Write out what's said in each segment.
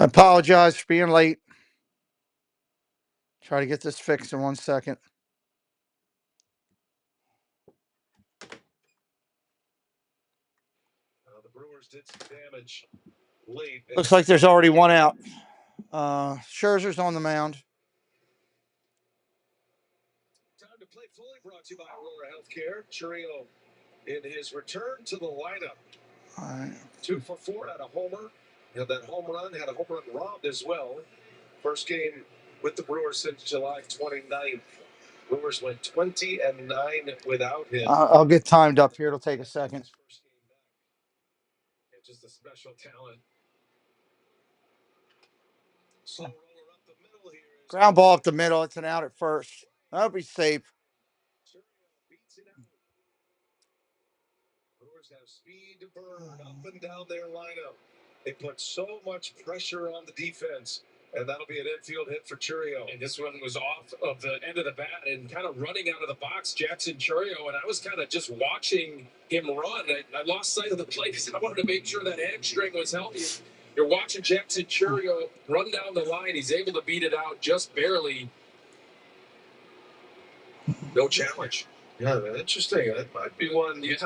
I apologize for being late. Try to get this fixed in 1 second. The Brewers did some damage late. Looks like there's already one out. Scherzer's on the mound. Time to play fully brought to you by Aurora Healthcare. Churio in his return to the lineup. All right. 2 for 4, had a homer. Had that home run, had a home run robbed as well. First game with the Brewers since July 29th. Brewers went 20-9 without him. I'll get timed up here. It'll take a second. Just a special talent. Slow roller up the middle here. Ground ball up the middle. It's an out at first. That'll be safe. Beats it out. Brewers have speed to burn up and down their lineup. They put so much pressure on the defense. And that'll be an infield hit for Churio. And this one was off of the end of the bat and kind of running out of the box, Jackson Churio. And I was kind of just watching him run. I lost sight of the play because I wanted to make sure that hamstring was healthy. You're watching Jackson Churio run down the line. He's able to beat it out just barely. No challenge. Yeah, interesting. That might be one you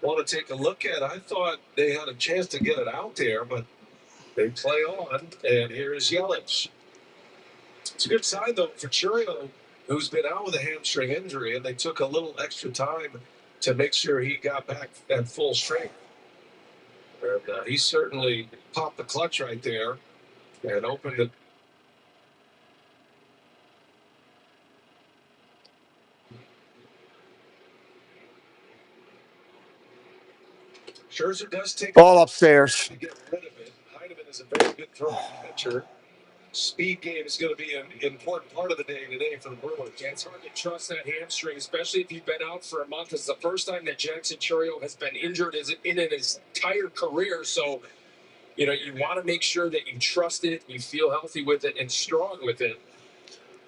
want to take a look at. I thought they had a chance to get it out there, but they play on, and here's Yelich. It's a good sign, though, for Churio, who's been out with a hamstring injury, and they took a little extra time to make sure he got back at full strength. And he certainly popped the clutch right there and opened it. Scherzer does take Ball upstairs. to get rid of it. Heineman is a very good throwing pitcher. Speed game is going to be an important part of the day today for the Brewers. It's hard to trust that hamstring, especially if you've been out for a month. It's the first time that Jackson Churio has been injured in his entire career. So, you want to make sure that you trust it, you feel healthy with it, and strong with it.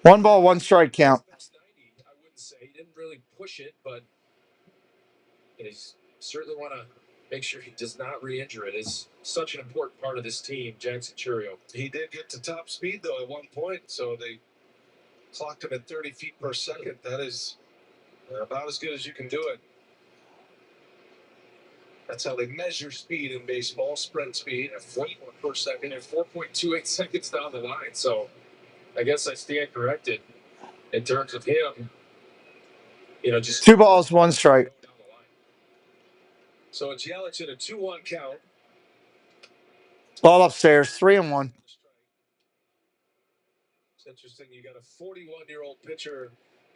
1 ball, 1 strike count. I wouldn't say he didn't really push it, but you certainly want to make sure he does not re-injure it. It's such an important part of this team, Jackson Churio. He did get to top speed, though, at one point, so they clocked him at 30 feet per second. That is about as good as you can do it. That's how they measure speed in baseball, sprint speed at 4 per second. And 4.28 seconds down the line, so I guess I stand corrected in terms of him. Just 2 balls, 1 strike. So it's Yelich in a 2-1 count. Ball upstairs, 3-1. It's interesting. You got a 41-year-old pitcher.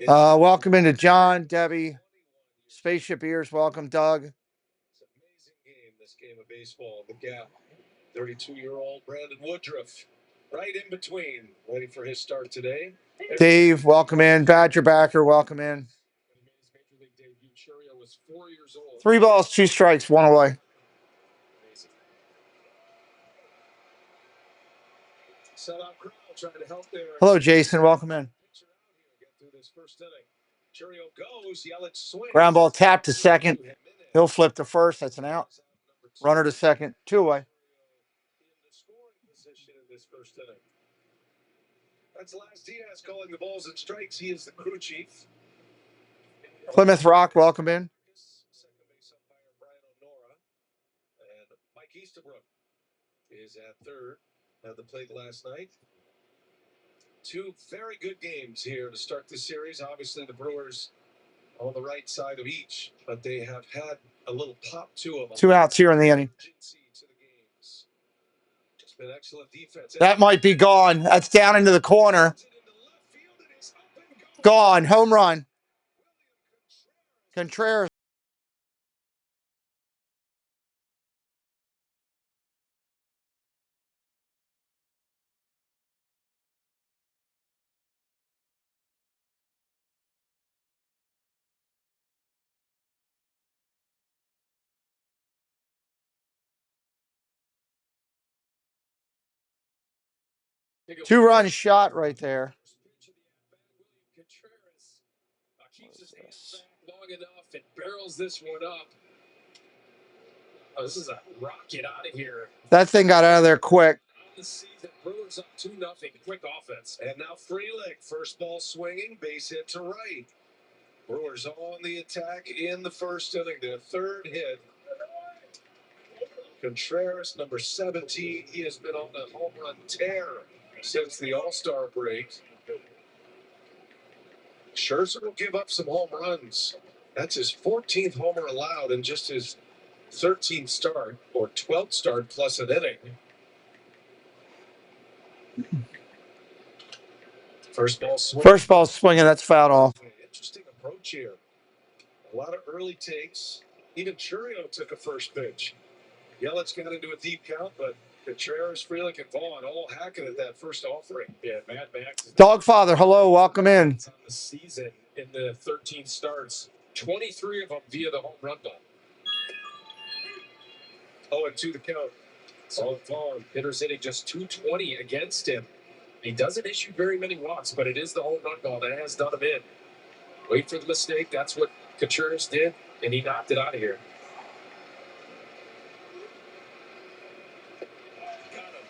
Welcome into John, Debbie, Spaceship Ears. Welcome, Doug. It's an amazing game, this game of baseball. The gap. 32-year-old Brandon Woodruff, right in between, waiting for his start today. Dave, welcome in. Badger Backer, welcome in. 3 balls, 2 strikes, 1 away. Hello, Jason. Welcome in. Ground ball tapped to second. He'll flip to first. That's an out. Runner to second. 2 away. That's Laz Diaz calling the balls and strikes. He is the crew chief. Plymouth Rock, welcome in. Second base umpire Brian O'Nora. And Mike Easterbrook is at third. Had the plate last night. 2 very good games here to start this series. Obviously, the Brewers on the right side of each, but they have had a little pop to them. 2 outs here in the inning. It's been excellent defense. That might be gone. That's down into the corner. Gone. Home run. Contreras. Two-run shot right there. Keeps his hands back long enough and barrels this one up. Oh, this is a rocket out of here. That thing got out of there quick. On the season, Brewers up 2-0. Quick offense. And now Frelick, first ball swinging, base hit to right. Brewers on the attack in the first inning. Their third hit. Contreras, number 17, he has been on a home run tear since the All-Star break. Scherzer will give up some home runs. That's his 14th homer allowed in just his 13th start, or 12th start plus an inning. First ball swinging. That's fouled off. Interesting approach here. A lot of early takes. Even Churio took a first pitch. Yelich got into a deep count, but Contreras, Frelick, and Vaughn all hacking at that first offering. Yeah, Mad Max. Dogfather, hello, welcome in. On the season in the 13 starts, 23 of them via the home run ball. 0-2 the count. So Vaughn, hitters hitting just 220 against him. He doesn't issue very many walks, but it is the home run ball that has done him in. Wait for the mistake. That's what Contreras did, and he knocked it out of here.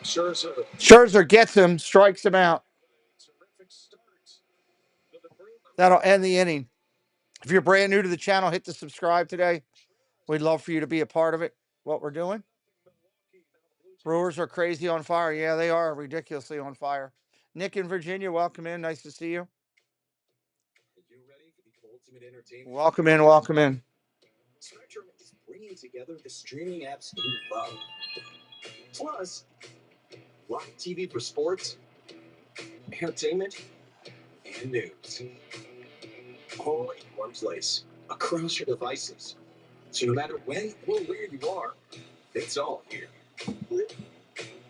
Scherzer gets him, strikes him out. That'll end the inning. If you're brand new to the channel, hit the subscribe today. We'd love for you to be a part of it, what we're doing. Brewers are crazy on fire. Yeah, they are ridiculously on fire. Nick in Virginia, welcome in. Nice to see you. Welcome in, welcome in. Spectrum is bringing together the streaming apps you love. Plus, live TV for sports, entertainment, and news. All in one place, across your devices. So no matter when or where you are, it's all here.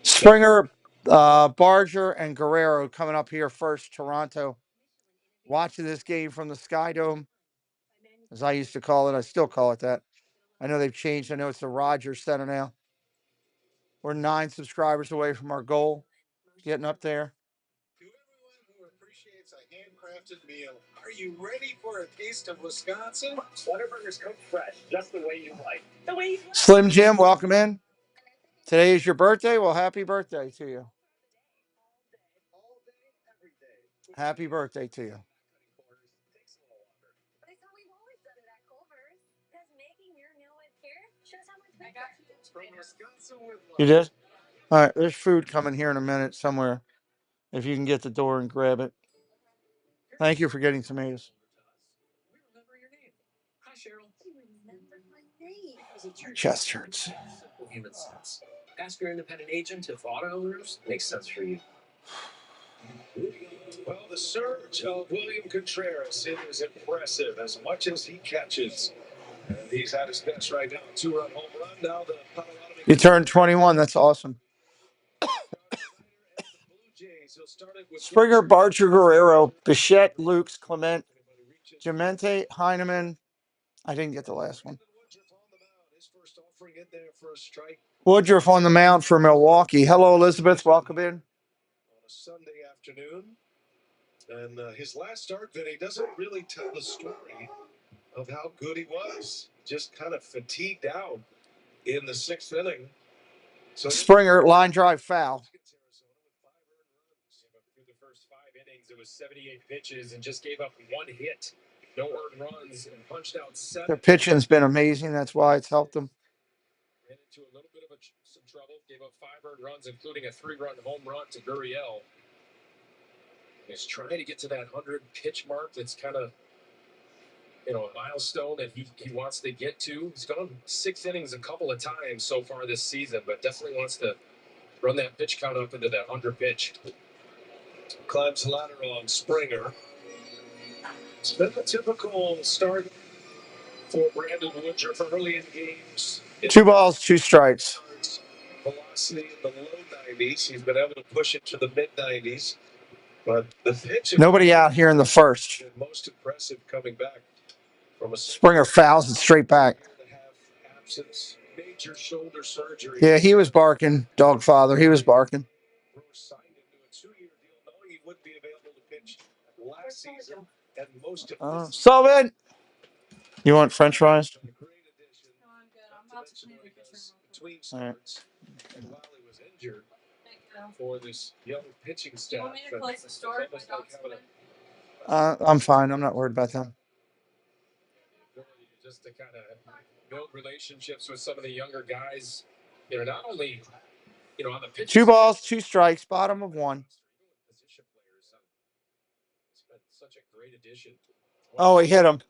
Springer, Barger, and Guerrero coming up here first. Toronto. Watching this game from the Sky Dome, as I used to call it. I still call it that. I know they've changed. I know it's the Rogers Center now. We're 9 subscribers away from our goal. Getting up there. To everyone who appreciates a handcrafted meal, are you ready for a taste of Wisconsin? Whataburger's cooked fresh, just the way you like. The way you like. Slim Jim, welcome in. Today is your birthday. Well, happy birthday to you. Happy birthday to you. You did? All right, there's food coming here in a minute somewhere. If you can get the door and grab it. Thank you for getting tomatoes. Hi, Cheryl. My chest hurts. Simple human sense. Ask your independent agent if auto owners makes sense for you. Well, the surge of William Contreras is impressive as much as he catches. And he's at his best right now. 2-run home run. Now the Colorado. You turned 21. That's awesome. Springer, Barger, Guerrero, Bichette, Lukes, Clement, Gemente, Heineman. I didn't get the last one. Woodruff on the mound for Milwaukee. Hello, Elizabeth. Welcome in. On a Sunday afternoon. And his last start, Vinny, doesn't really tell the story of how good he was. Just kind of fatigued out in the 6th inning. So Springer, line drive foul. Through the first 5 innings, it was 78 pitches and just gave up 1 hit. No earned runs and punched out 7. Their pitching's been amazing. That's why it's helped them. Ran into a little bit of some trouble. Gave up 5 earned runs, including a 3-run home run to Gurriel. He's trying to get to that 100 pitch mark. That's kind of, a milestone that he wants to get to. He's gone 6 innings a couple of times so far this season, but definitely wants to run that pitch count up into that 100 pitch. Climbs the ladder on Springer. It's been a typical start for Brandon Woodruff early in games. 2 balls, 2 strikes. Velocity in the low 90s. He's been able to push it to the mid 90s. But the pitch. Nobody out here in the first. Most impressive coming back from a Springer fouls it straight back. Absence, major shoulder surgery. Yeah, he was barking. Dogfather, he was barking. Signed into a 2-year deal, knowing he wouldn't be available to pitch last season and most of Sullivan, you want French fries? Great addition. No, I'm good. I'm about to clean the kitchen. Between All right. starts and while he was injured. for this young pitching staff. Want me to close the store? I'm fine. I'm not worried about them. Just to kind of build relationships with some of the younger guys. Not only on the pitch. 2 balls, 2 strikes, bottom of 1. Position players. It's been such a great addition. Oh, he hit him.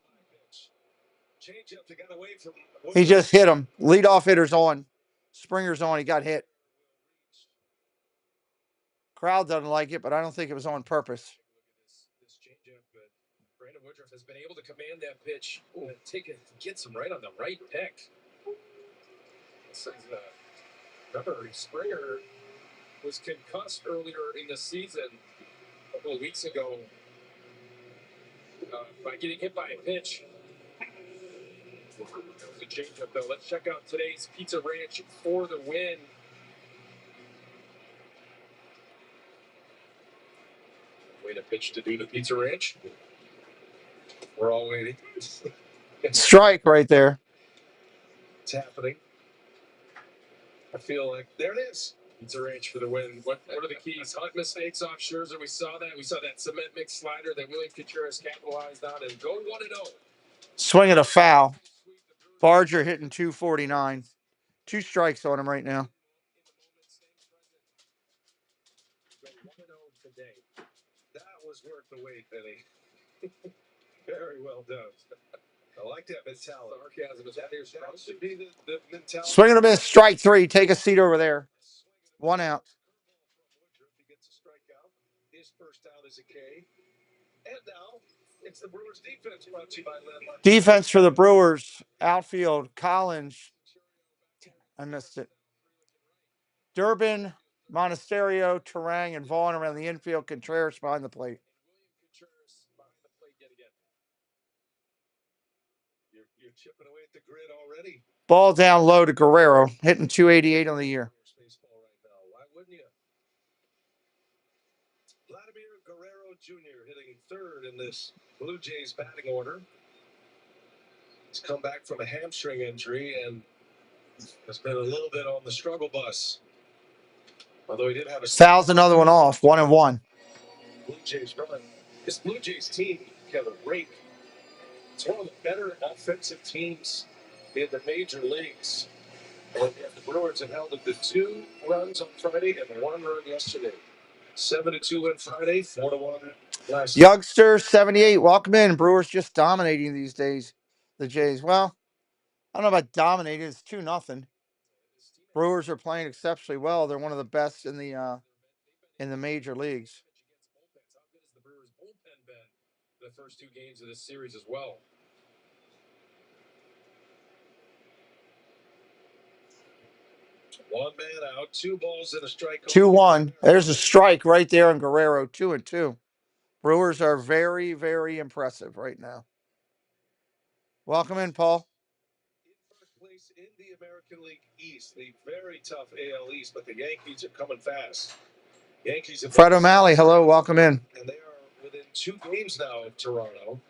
Changeup that got away from He just hit him. Leadoff hitter's on. Springer's on. He got hit. Crowd doesn't like it, but I don't think it was on purpose. This changeup, Brandon Woodruff has been able to command that pitch and gets him right on the right pick. This is, remember, Springer was concussed earlier in the season a couple of weeks ago by getting hit by a pitch. That was a changeup, though. Let's check out today's Pizza Ranch for the win. Way to pitch to do the Pizza Ranch. We're all waiting. Strike right there. It's happening. I feel like there it is. Pizza Ranch for the win. What are the keys? Hunt mistakes off Scherzer. We saw that. We saw that cement mix slider that William Contreras capitalized on, and go 1-0. Swing at a foul. Barger hitting 249. 2 strikes on him right now. That was worth the wait, Benny. Very well done. I like that mentality. Sarcasm is that That should be the mentality. Swing and a miss. Strike 3. Take a seat over there. 1 out. He gets a strikeout. His first out is a K. And now it's the Brewers defense brought to you by Len. Defense for the Brewers. Outfield. Collins. I missed it. Durbin, Monasterio, Terang, and Vaughn around the infield. Contreras behind the plate. You're chipping away at the grid already. Ball down low to Guerrero, hitting 288 on the year. Why wouldn't you? Vladimir Guerrero Jr. hitting third in this Blue Jays batting order. He's come back from a hamstring injury and has been a little bit on the struggle bus. Although he did have a fouls another one off, 1-1. Blue Jays run. This Blue Jays team can rake. It's one of the better offensive teams in the major leagues. And the Brewers have held it to 2 runs on Friday and 1 run yesterday. 7-2 win Friday, 4-1 last night. Youngster 78, welcome in. Brewers just dominating these days. The Jays. Well, I don't know about dominating. It's 2-0. Brewers are playing exceptionally well. They're one of the best in the major leagues. How good has the Brewers bullpen been the first 2 games of this series as well? One man out, 2 balls and a strike. 2-1. There's a strike right there on Guerrero, 2-2. Brewers are very, very impressive right now. Welcome in, Paul. In first place in the American League East, the very tough AL East, but the Yankees are coming fast. Yankees have Fred O'Malley, hello, welcome in. And they are within 2 games now of Toronto.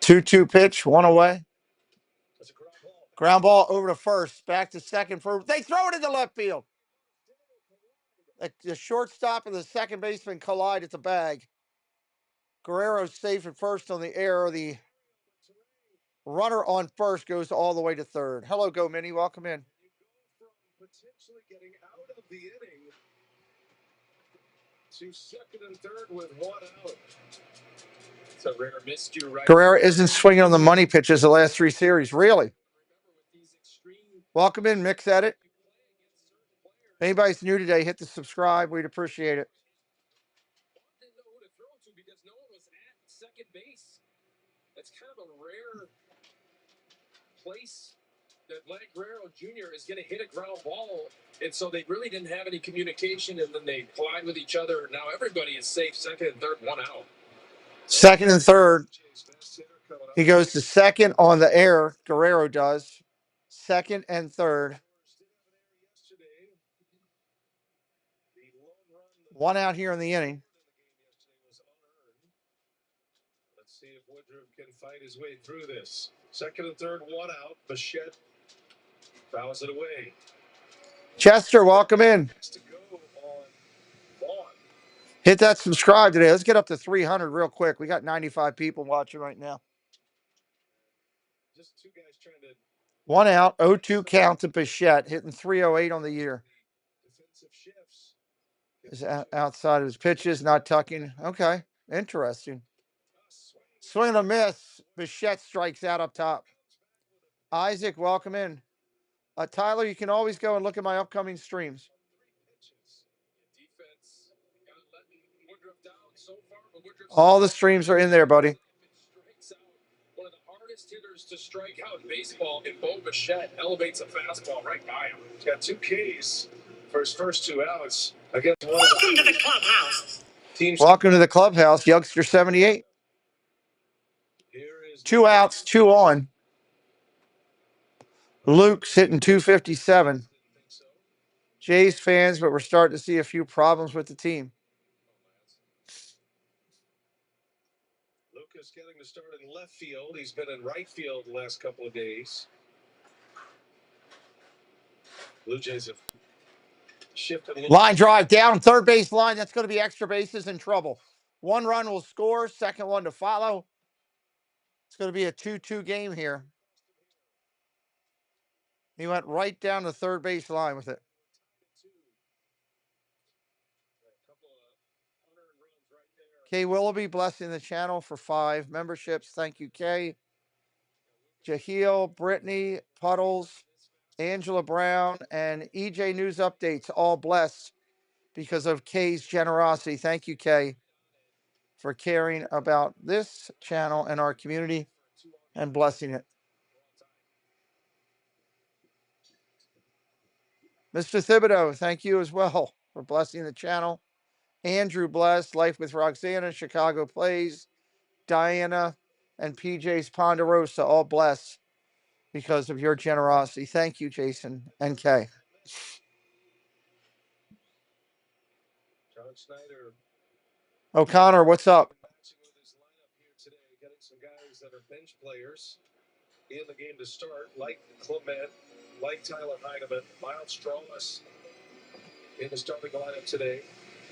2-2 pitch, 1 away. That's a ground ball. Ground ball over to first, back to second. They throw it into left field. The shortstop and the second baseman collide at the bag. Guerrero's safe at first on the air. The runner on first goes all the way to third. Hello, Go Mini. Welcome in. Potentially getting out of the inning to second and third with 1 out. It's a rare miscue, right? Guerrero isn't swinging on the money pitches the last 3 series. Really? Welcome in, Mix Edit. If anybody's new today, hit the subscribe. We'd appreciate it. Didn't know who to throw to because no one was at second base. That's kind of a rare place that Vlad Guerrero Jr. is going to hit a ground ball. And so they really didn't have any communication, and then they collide with each other. Now everybody is safe, second and third, 1 out. Second and third. He goes to second on the air. Guerrero does. Second and third. 1 out here in the inning. Let's see if Woodruff can fight his way through this. Second and third, 1 out. Bichette fouls it away. Chester, welcome in. Has to go. Hit that subscribe today. Let's get up to 300 real quick. We got 95 people watching right now. Just two guys trying to. One out, 0-2 count to Bichette, hitting 308 on the year. Defensive shifts. Is outside of his pitches, not tucking. Okay, interesting. Swing and a miss. Bichette strikes out up top. Isaac, welcome in. Tyler, you can always go and look at my upcoming streams. All the streams are in there, buddy. One of the hardest hitters to strike out in baseball, in Bo Bichette elevates a fastball right by him. He's got 2 Ks for his first 2 outs against one Welcome to the clubhouse. teams. Welcome to the clubhouse, Youngster 78. Here is 2 outs, 2 on. Luke's hitting 257. Jays fans, but we're starting to see a few problems with the team. Lucas getting the start in left field. He's been in right field the last couple of days. Blue Jays have shifted. Line drive down, third base line. That's going to be extra bases in trouble. 1 run will score, second one to follow. It's going to be a 2-2 game here. He went right down the third base line with it. Kay Willoughby blessing the channel for 5 memberships. Thank you, Kay. Jaheel, Brittany, Puddles, Angela Brown, and EJ News Updates all blessed because of Kay's generosity. Thank you, Kay, for caring about this channel and our community and blessing it. Mr. Thibodeau, thank you as well for blessing the channel. Andrew blessed, Life with Roxana, Chicago Plays, Diana, and PJ's Ponderosa, all blessed because of your generosity. Thank you, Jason and Kay. John Snyder. O'Connor, what's up? Getting some guys that are bench players in the game to start, like Clement, like Tyler Heineman, Miles Strauss in the starting lineup today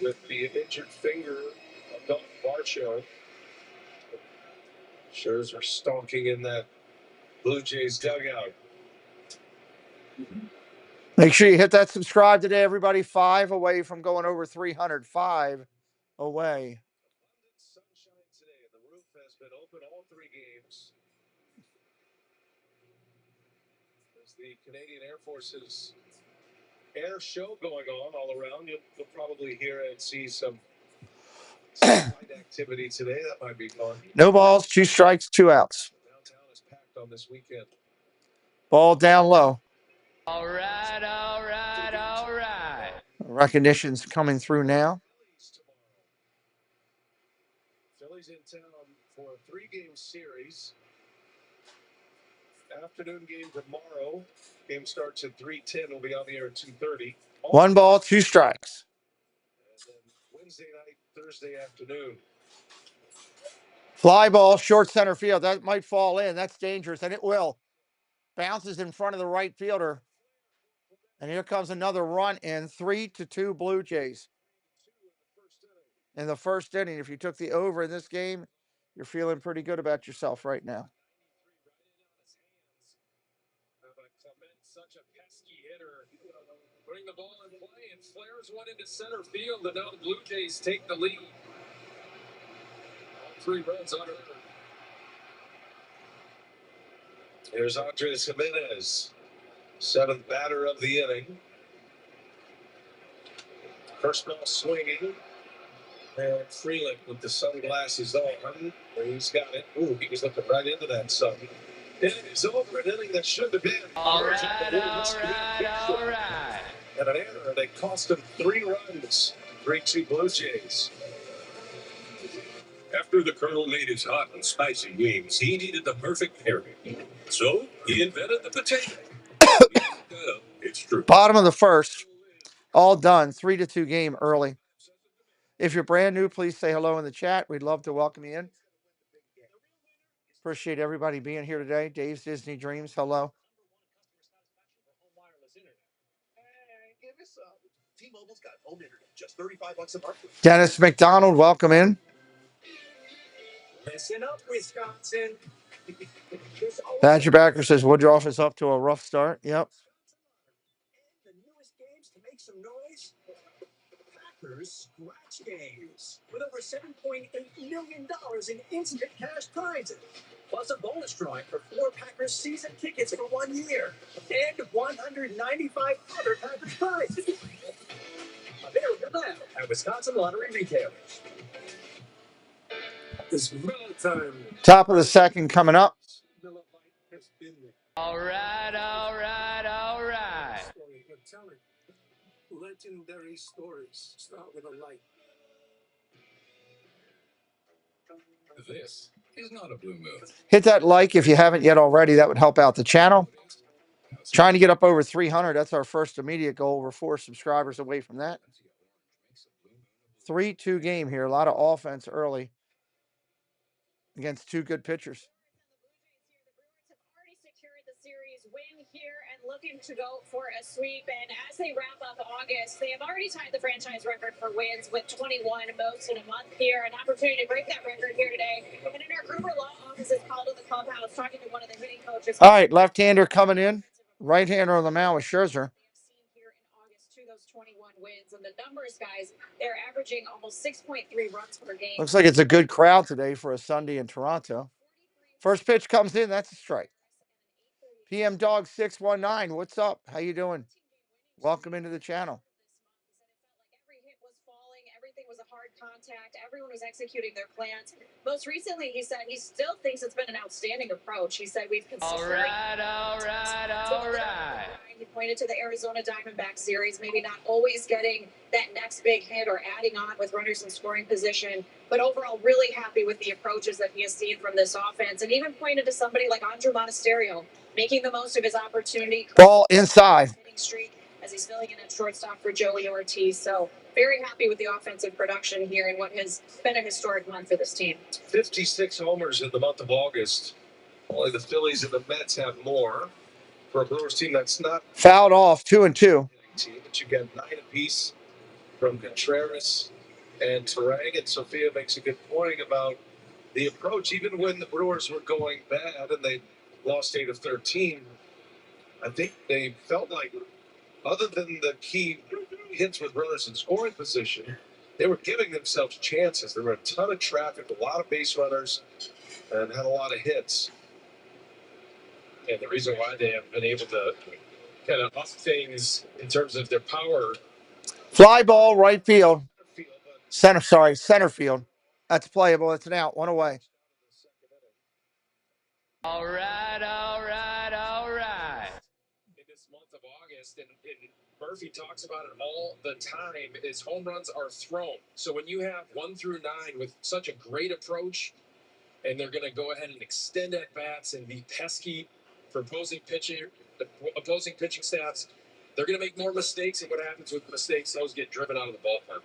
with the injured finger of Dalton Varsho. Scherzer stalking in that Blue Jays dugout. Make sure you hit that subscribe today, everybody. 5 away from going over 300. 5 away. Sunshine today. The roof has been open all 3 games. There's the Canadian Air Force's air show going on all around. You'll probably hear and see some flight activity today. That might be fun. No balls, 2 strikes, 2 outs. Downtown is packed on this weekend. Ball down low. All right. Recognition's coming through now. Phillies in town for a 3-game series. Afternoon game tomorrow. Game starts at 3:10. We'll be on the air at 2:30. 1 ball, 2 strikes. And then Wednesday night, Thursday afternoon. Fly ball, short center field. That might fall in. That's dangerous, and it will. Bounces in front of the right fielder. And here comes another run in. 3-2 Blue Jays. In the first inning, if you took the over in this game, you're feeling pretty good about yourself right now. Such a pesky hitter. Putting the ball in play and flares one into center field, and now the Blue Jays take the lead. All 3 runs unearned. Here's Andres Jimenez, 7th batter of the inning. First ball swinging. And Freeland with the sunglasses on. He's got it. Ooh, he was looking right into that sun. Inning is over. An inning that shouldn't have been. All right. And an error that cost him 3 runs. 3-2 Blue Jays. After the Colonel made his hot and spicy wings, he needed the perfect pairing. So he invented the potato. It's true. Bottom of the first. All done. 3-2 game early. If you're brand new, please say hello in the chat. We'd love to welcome you in. Appreciate everybody being here today. Dave's Disney Dreams, hello. T-Mobile's got home internet, just $35 a month. Dennis McDonald, welcome in. Listen up, Wisconsin. Badgerbacker says Woodruff is up to a rough start. Yep. The newest games to make some noise. Packers Scratch Games with over $7.8 million in instant cash prizes. Plus a bonus drawing for 4 Packers season tickets for 1 year. And 195 other Packers prizes. Available now at Wisconsin Lottery retailers. It's Miller time. Top of the second coming up. Miller Lite has been there. All right. Story, but tell it. Legendary stories start with a light. This is not a blue moon. Hit that like if you haven't yet already. That would help out the channel. Trying to get up over 300. That's our first immediate goal. We're 4 subscribers away from that. 3-2 game here. A lot of offense early against 2 good pitchers. Win here and looking to go for a sweep. And as they wrap up August, they have already tied the franchise record for wins with 21, most in a month here. An opportunity to break that record here today. And in our Gruber Law office is called to the clubhouse, talking to one of the hitting coaches. All right, left-hander coming in. Right-hander on the mound with Scherzer. Those 21 wins, and the numbers, guys, they're averaging almost 6.3 runs per game. Looks like it's a good crowd today for a Sunday in Toronto. First pitch comes in. That's a strike. PM Dog 619. What's up? How you doing? Welcome into the channel. Every hit was falling. Everything was a hard contact. Everyone was executing their plans. Most recently, he said he still thinks it's been an outstanding approach. He said we've consistently. All right. He pointed to the Arizona Diamondback series, maybe not always getting that next big hit or adding on with runners in scoring position, but overall really happy with the approaches that he has seen from this offense, and even pointed to somebody like Andrew Monasterio making the most of his opportunity. Ball inside. Streak as he's filling in at shortstop for Joey Ortiz. So very happy with the offensive production here in what has been a historic month for this team. 56 homers in the month of August. Only the Phillies and the Mets have more. For a Brewers team that's not fouled off 2-2. Team, but you get 9 apiece from Contreras and Turang. And Sophia makes a good point about the approach. Even when the Brewers were going bad and they lost 8 of 13, I think they felt like, other than the key hits with runners in scoring position, they were giving themselves chances. There were a ton of traffic, a lot of base runners, and had a lot of hits. And the reason why they have been able to kind of up things in terms of their power. Fly ball, right field. Center field. That's playable. It's an out. 1 away. All right. In this month of August, and Murphy talks about it all the time, is home runs are thrown. So when you have 1 through 9 with such a great approach, and they're going to go ahead and extend at bats and be pesky for opposing pitching staffs, they're going to make more mistakes. And what happens with mistakes? Those get driven out of the ballpark.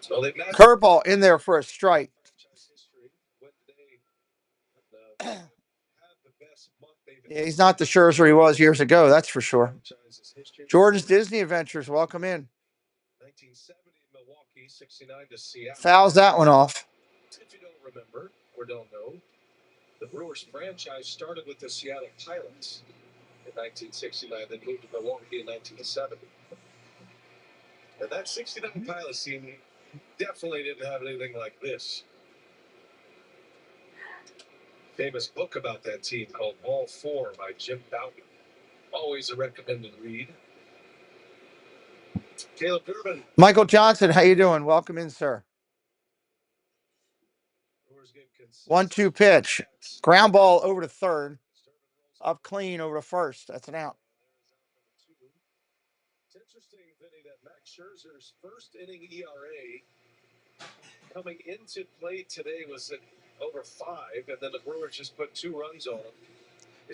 So they curveball in there for a strike. Yeah, he's not the Scherzer he was years ago, that's for sure. Jordan's Disney Adventures, welcome in. 1970 Milwaukee, 69 to Seattle. Fouls that one off. If you don't remember or don't know, the Brewers franchise started with the Seattle Pilots in 1969, then moved to Milwaukee in 1970. And that 69 Pilots team definitely didn't have anything like this. Famous book about that team called Ball 4 by Jim Bouton. Always a recommended read. Caleb Durbin. Michael Johnson, how you doing? Welcome in, sir. 1-2 pitch. Ground ball over to third. Up clean over to first. That's an out. It's interesting, Vinny, that Max Scherzer's first inning ERA coming into play today was at over 5, and then the Brewers just put 2 runs on him.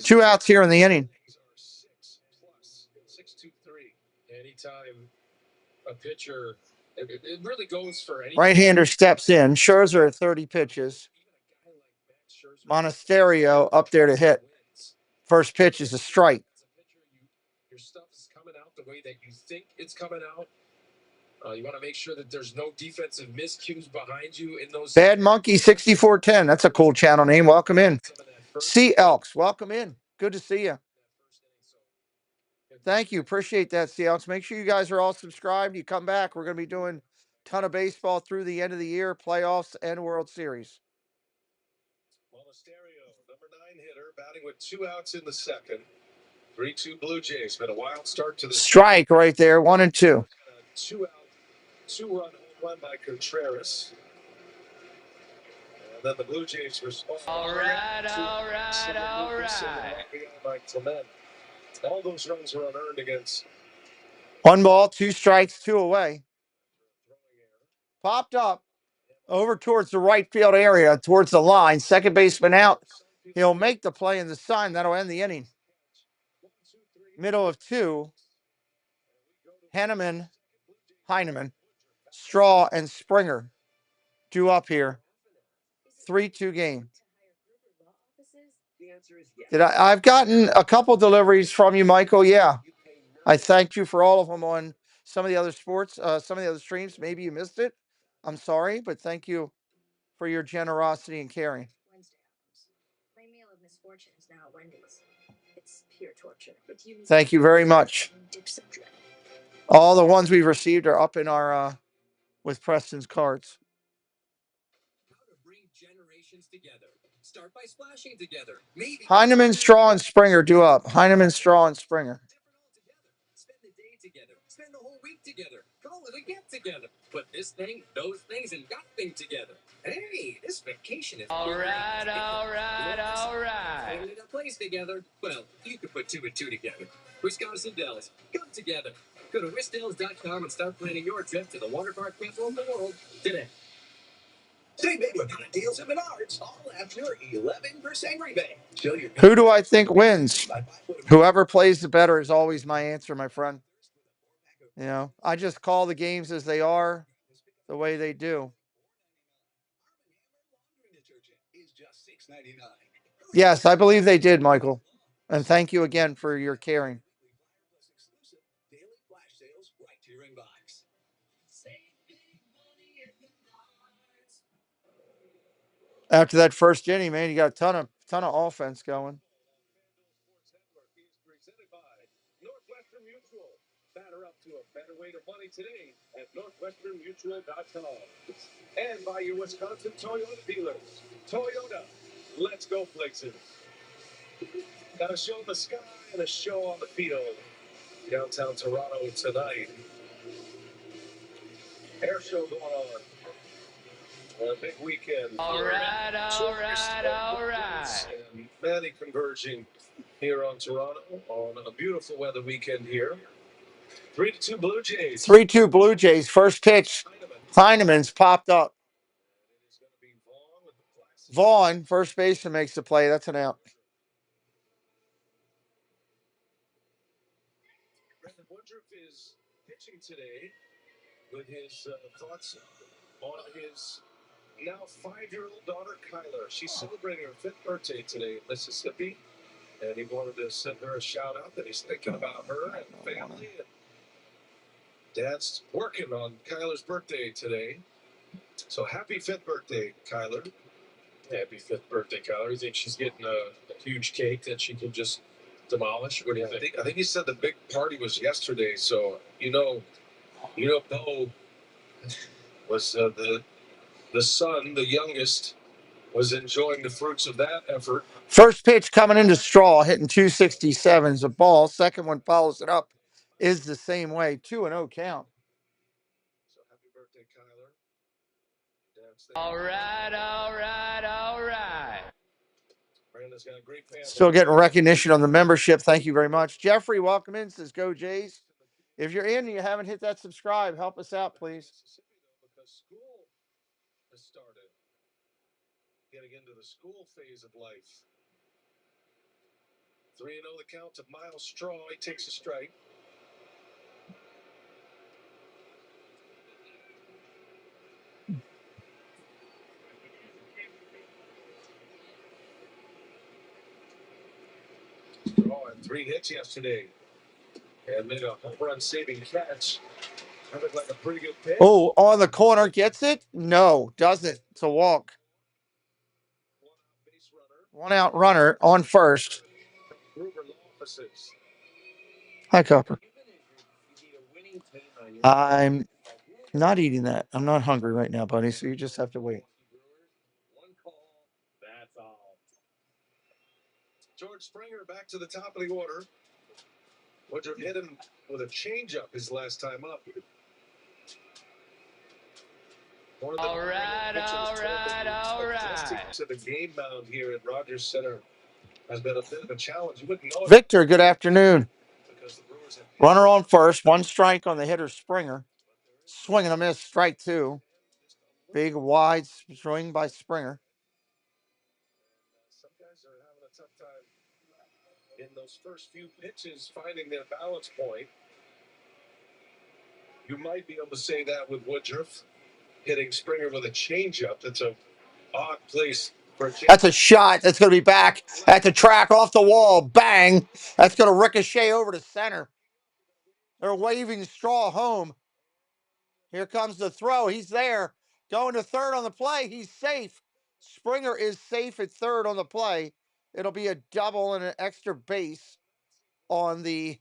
2 outs here in the inning. 6-2-3. Anytime a pitcher, it really goes for any Right-hander steps in. Scherzer at 30 pitches. Monasterio up there to hit. First pitch is a strike. Your stuff is coming out the the way that you think it's coming out. You want to make sure that there's no defensive miscues behind you in those. Bad Monkey 6410. That's a cool channel name. Welcome in. Sea Elks, welcome in. Good to see you. Thank you. Appreciate that, Sea Elks. Make sure you guys are all subscribed. You come back. We're going to be doing a ton of baseball through the end of the year, playoffs, and World Series. Monasterio, number 9 hitter, batting with 2 outs in the second. 3-2 Blue Jays. Been a wild start to the strike right there. 1 and 2. 2-out, 2-run home run by Contreras. And then the Blue Jays respond. All right. By Clement. All those runs were unearned against. 1 ball, 2 strikes, 2 away. Popped up over towards the right field area, towards the line. Second baseman out. He'll make the play in the sign. That'll end the inning. Middle of 2. Heineman, Straw, and Springer due up here. 3-2 game. I've gotten a couple deliveries from you, Michael. Yeah. I thanked you for all of them on some of the other sports, some of the other streams. Maybe you missed it. I'm sorry, but thank you for your generosity and caring. My meal of misfortune is now at Wendy's. It's pure torture. Thank you very much. All the ones we've received are up in our with Preston's cards. How to bring generations together. Start by splashing together. Maybe Heineman, Straw, and Springer due up. Heineman, Straw, and Springer. different altogether. Spend the day together. Spend the whole week together. Call it a get together. Put this thing, those things, and that thing together. Hey, this vacation is All right. Putting a place together. Well, you could put 2 and 2 together. Wisconsin Dells, come together. Go to wisdells.com and start planning your trip to the water park capital of the world today. Stay big with deals at Menards. All after 11% rebate. Who do I think wins? Whoever plays the better is always my answer, my friend. You know, I just call the games as they are, the way they do. Yes, I believe they did, Michael. And thank you again for your caring. After that first inning, man, you got a ton of offense going. Northwestern Mutual. Batter up to a better way to money today at northwesternmutual.com. And by your Wisconsin Toyota dealers. Toyota, let's go places. Got a show in the sky and a show on the field. Downtown Toronto tonight. Air show going on. A big weekend. All right. And many converging here on Toronto on a beautiful weather weekend here. 3-2 Blue Jays. 3-2 Blue Jays. First pitch. Heineman's popped up. Vaughn, first baseman, makes the play. That's an out. Brendan Woodruff is pitching today with his thoughts on his now 5-year-old daughter, Kyler. She's celebrating her 5th birthday today in Mississippi, and he wanted to send her a shout out that he's thinking about her and family. And Dad's working on Kyler's birthday today. So happy 5th birthday, Kyler. Happy 5th birthday, Kyler. You think she's getting a huge cake that she can just demolish? What do you think? I think he said the big party was yesterday. So Bo was the son, the youngest, was enjoying the fruits of that effort. First pitch coming into Straw, hitting 267 is a ball. Second one follows it up, is the same way. 2-0 count. So happy birthday, Kyler. All right. Brandon's got a great family. Still getting recognition on the membership. Thank you very much. Jeffrey, welcome in. Says Go Jays. If you're in and you haven't hit that subscribe, help us out, please. Because school has started. Getting into the school phase of life. 3-0 the count to Miles Straw. He takes a strike. Straw had 3 hits yesterday. and made a home run saving catch. That looked like a pretty good pitch. Oh, on the corner, gets it? No, doesn't. It's a walk. One out runner on first. Hi, Copper. I'm not eating that. I'm not hungry right now, buddy. So you just have to wait. One call. That's all. George Springer back to the top of the order. Woodruff hit him with a changeup his last time up. All right. So the game mound here at Rogers Center has been a bit of a challenge. You wouldn't know it Victor, good afternoon. because the Brewers have Runner on first. One strike on the hitter, Springer. Swing and a miss, strike two. Big wide swing by Springer. some guys are having a tough time in those first few pitches finding their balance point. You might be able to say that with Woodruff hitting Springer with a changeup. That's a odd place for a change. That's a shot. That's going to be back at the track off the wall. Bang. That's going to ricochet over to center. They're waving straw home. Here comes the throw. He's there. Going to third on the play. He's safe. Springer is safe at third on the play. It'll be a double and an extra base on the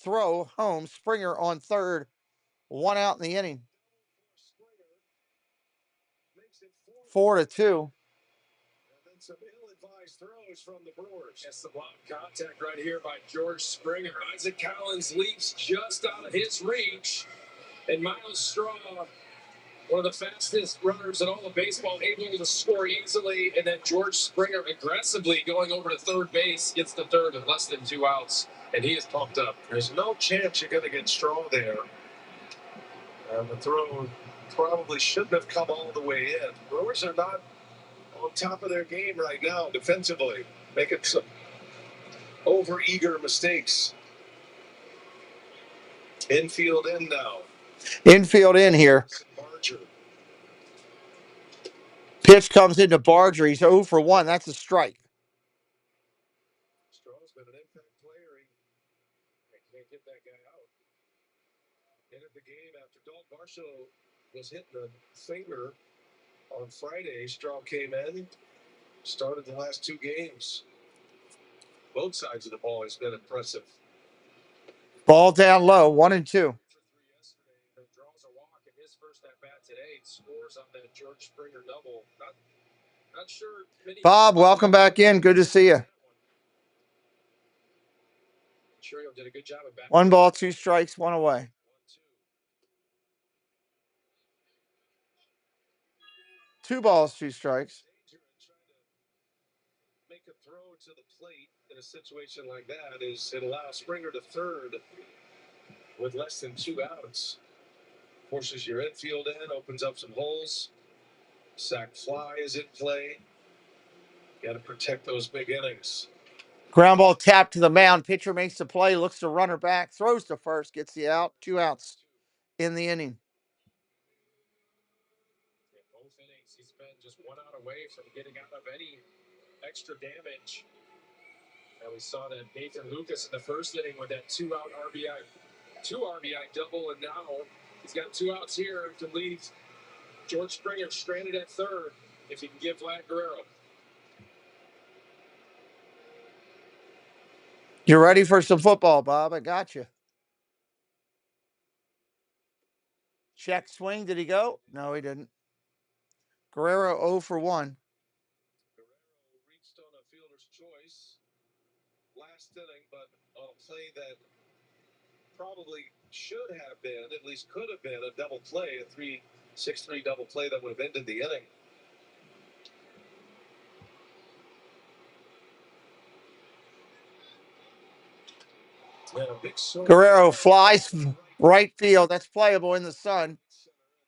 throw home. Springer on third. One out in the inning. 4-2. Some ill-advised throws from the Brewers. Yes, the block contact right here by George Springer. Isaac Collins leaps just out of his reach. And Miles Straw, one of the fastest runners in all of baseball, able to score easily. And then George Springer aggressively going over to third base, gets the third with less than 2 outs. And he is pumped up. There's no chance you're going to get Straw there. The throw probably shouldn't have come all the way in. Brewers are not on top of their game right now defensively, making some over-eager mistakes. Infield in now. Infield in here. Barger. Pitch comes into Barger. He's 0 for 1. That's a strike. Straw's been an impact player. He can't get that guy out. Ended the game after Dalton Varsho was hitting the finger on Friday. Straw came in, started the last 2 games. Both sides of the ball has been impressive. Ball down low, 1-2. Draws a walk in his first at bat today. Scores on that George Springer double. Not sure. Bob, welcome back in. Good to see you. Churio did a good job at bat. 1 ball, 2 strikes, 1 away. 2 balls, 2 strikes. Make a throw to the plate in a situation like that is it allows Springer to third with less than 2 outs. Forces your infield in, opens up some holes. Sack fly is in play. Got to protect those big innings. Ground ball tapped to the mound. Pitcher makes the play, looks to runner back, throws to first, gets the out. 2 outs in the inning. In both innings, he's been just 1 out away from getting out of any extra damage. And we saw that Nathan Lucas in the first inning with that 2-out RBI double, and now he's got 2 outs here to leave George Springer stranded at third if he can give Vlad Guerrero. You're ready for some football, Bob. I got you. Check swing. Did he go? No, he didn't. Guerrero 0 for 1. Guerrero reached on a fielder's choice last inning, but on a play that probably should have been, at least could have been, a double play, a 3-6-3 double play that would have ended the inning. Guerrero flies right field. That's playable in the sun.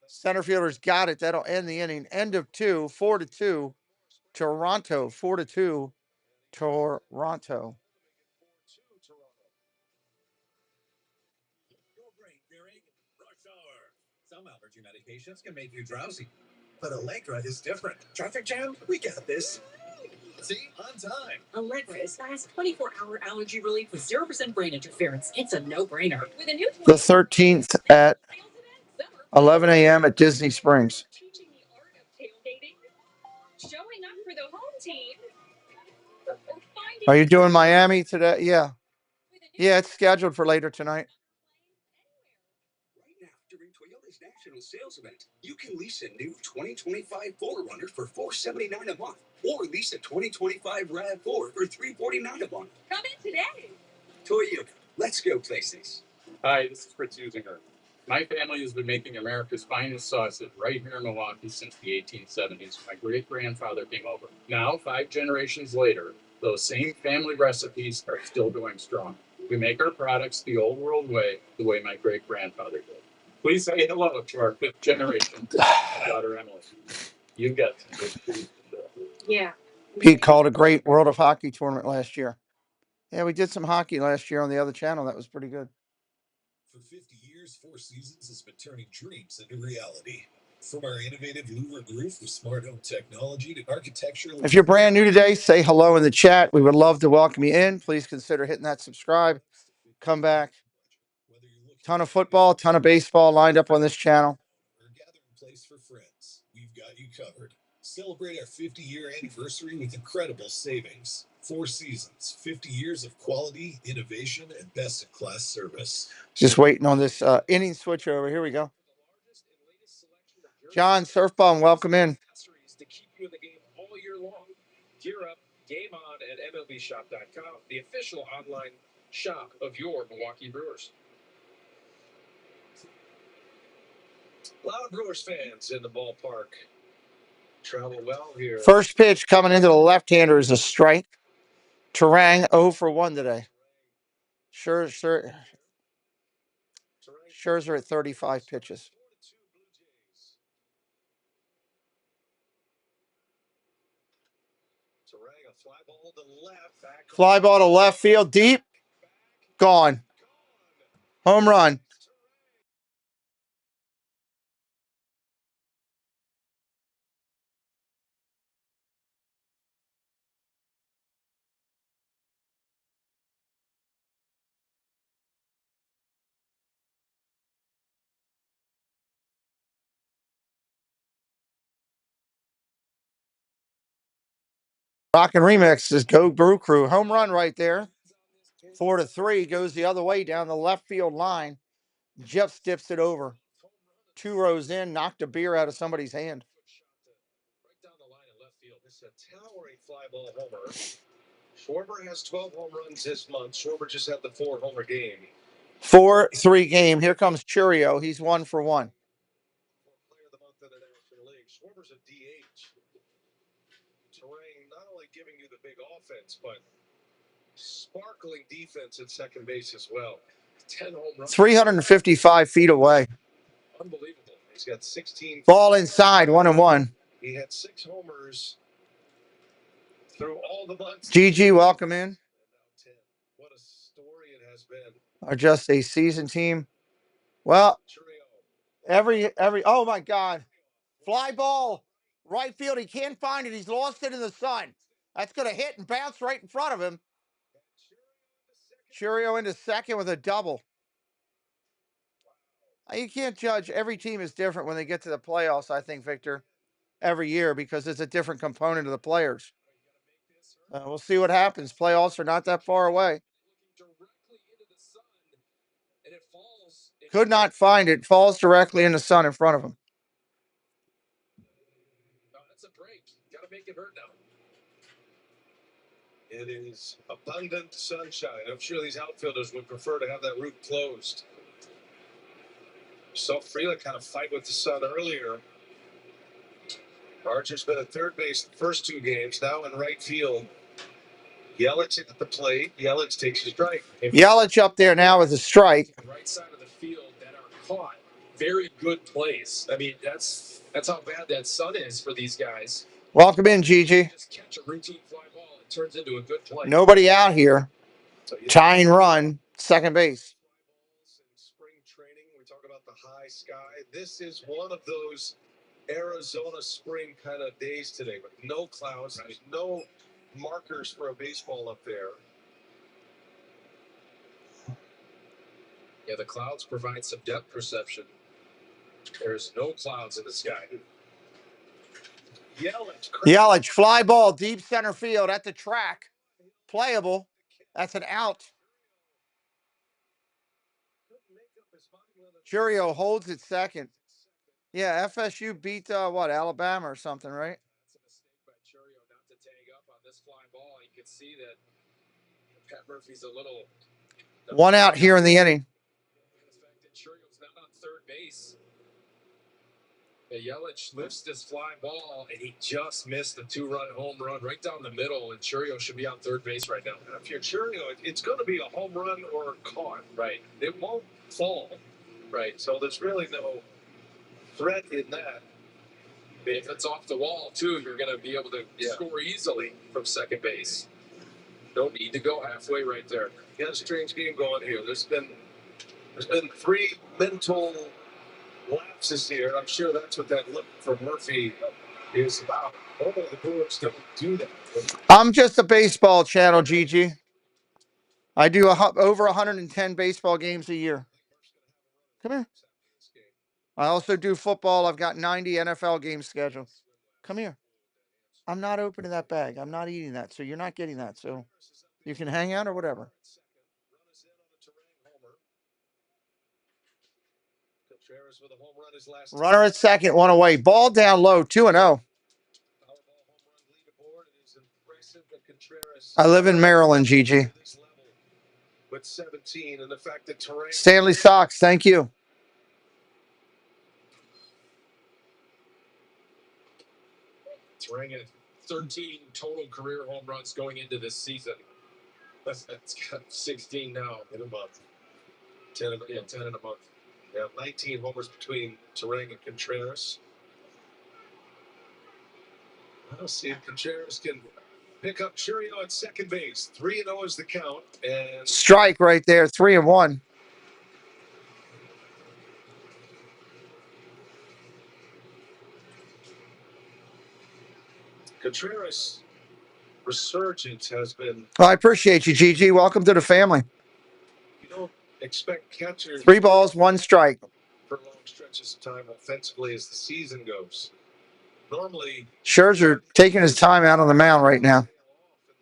Center fielder's got it. That'll end the inning. End of 2, 4-2. Toronto, 4-2. Toronto. Some allergy medications can make you drowsy, but Allegra is different. Traffic jam? We got this. See? On time. Alexis fast 24-hour allergy relief with 0% brain interference. It's a no-brainer. With a new The 13th at 11 a.m. at Disney Springs. teaching the art of tailgating, showing up for the home team, or finding Are you doing Miami today? Yeah. Yeah, it's scheduled for later tonight. Right now, during Toyota's national sales event, you can lease a new 2025 4Runner for $479 a month, or lease a 2025 RAV4 for $349 a month. Come in today. Toyota, let's go places. Hi, this is Fritz Usinger. My family has been making America's finest sausage right here in Milwaukee since the 1870s. My great-grandfather came over. Now, 5 generations later, those same family recipes are still going strong. We make our products the old world way, the way my great-grandfather did. Please say hello to our 5th generation, my daughter Emily. You've got some good shoes to fill. Yeah. Pete called a great World of Hockey tournament last year. Yeah, we did some hockey last year on the other channel. That was pretty good. For 50 years, Four Seasons has been turning dreams into reality. From our innovative louvered roof with smart home technology to architecture. If you're brand new today, say hello in the chat. We would love to welcome you in. Please consider hitting that subscribe. Come back. Ton of football, ton of baseball lined up on this channel. Or gathering place for friends, we've got you covered. Celebrate our 50-year anniversary with incredible savings. Four Seasons, 50 years of quality, innovation, and best-in-class service. Just waiting on this inning switch over. Here we go. John Surfbomb, welcome in. To keep you in the game all year long. Gear up, game on at MLBshop.com, the official online shop of your Milwaukee Brewers. A lot of Brewers fans in the ballpark. Travel well here. First pitch coming into the left-hander is a strike. Terang 0 for 1 today. Scherzer at 35 pitches. Fly ball to left field, deep, gone. Home run. Rockin' Remix is Go Brew Crew. Home run right there. 4-3 goes the other way down the left field line. Jeff dips it over. 2 rows in, knocked a beer out of somebody's hand. Right down the line in left field. This is a towering fly ball homer. Schwarber has 12 home runs this month. Schwarber just had the 4-homer game. 4-3 game. Here comes Churio. He's 1 for 1. Player of the month in the National League. Schwarber's a DH. Terang not only giving you the big offense, but sparkling defense at second base as well. 10 home runs. 355 feet away. Unbelievable. He's got 16. Ball inside, 1-1. He had 6 homers through all the months. GG, welcome in. What a story it has been. Are just a season team. Well, every oh my God. Fly ball, right field. He can't find it. He's lost it in the sun. That's going to hit and bounce right in front of him. Churio into second with a double. You can't judge. Every team is different when they get to the playoffs, I think, Victor, every year because it's a different component of the players. We'll see what happens. Playoffs are not that far away. Could not find it. Falls directly in the sun in front of him. That's a break. Got to make it hurt now. It is abundant sunshine. I'm sure these outfielders would prefer to have that roof closed. Saw Freeland kind of fight with the sun earlier. Archer's been at third base the first 2 games, now in right field. Yelich at the plate. Yelich takes a strike. Yelich up there now with a strike. The right side of the field that are caught. Very good plays. I mean, that's how bad that sun is for these guys. Welcome in, Gigi. Just catch a routine fly ball. It turns into a good play. Nobody out here. Tying run, second base. Spring training, we talk about the high sky. This is one of those Arizona spring kind of days today, with no clouds. There's no markers for a baseball up there. Yeah, the clouds provide some depth perception. There's no clouds in the sky. Yelich, fly ball, deep center field at the track. Playable. That's an out. Churio holds it second. Yeah, FSU beat Alabama or something, right? That's a mistake by Churio not to tag up on this fly ball. You can see that Pat Murphy's a little. One out here in the inning. The fact that Churio's not on third base. Yelich lifts this fly ball, and he just missed the 2-run home run right down the middle, and Churio should be on third base right now. If you're Churio, it's going to be a home run or caught. Right. It won't fall. Right. So there's really no threat in that. If it's off the wall, too, you're going to be able to score easily from second base. No need to go halfway right there. You got a strange game going here. There's been 3 mental lapses here. I'm sure that's what that look for Murphy is about. Normally the Brewers don't do that. I'm just a baseball channel, Gigi. I do over 110 baseball games a year. Come here. I also do football. I've got 90 NFL games scheduled. Come here. I'm not opening that bag. I'm not eating that. So you're not getting that. So you can hang out or whatever. Runner at second, one away. Ball down low, 2-0. I live in Maryland, Gigi. With 17 and the fact that Stanley Sox, thank you. Turang had 13 total career home runs going into this season. That's got 16 now in a month. 10 in a month. Yeah, 19 homers between Turang and Contreras. I'll see if Contreras can pick up Churio at second base. 3-0 is the count. And strike right there, 3-1. Contreras' resurgence has been. Well, I appreciate you, Gigi. Welcome to the family. You don't expect catchers. 3 balls, 1 strike. For long stretches of time offensively as the season goes. Normally, Scherzer taking his time out on the mound right now. In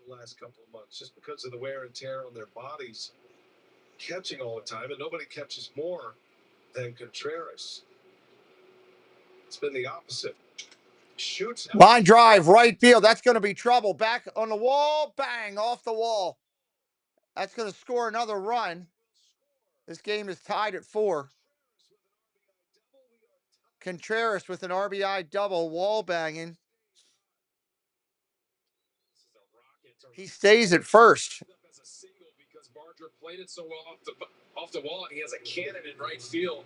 the last couple of months, just because of the wear and tear on their bodies, catching all the time, and nobody catches more than Contreras. It's been the opposite. Shoots out. Line drive, right field. That's going to be trouble. Back on the wall, bang, off the wall. That's going to score another run. This game is tied at 4. Contreras with an RBI double, wall banging. He stays at first. Because Barger played it so well off the wall, and he has a cannon in right field.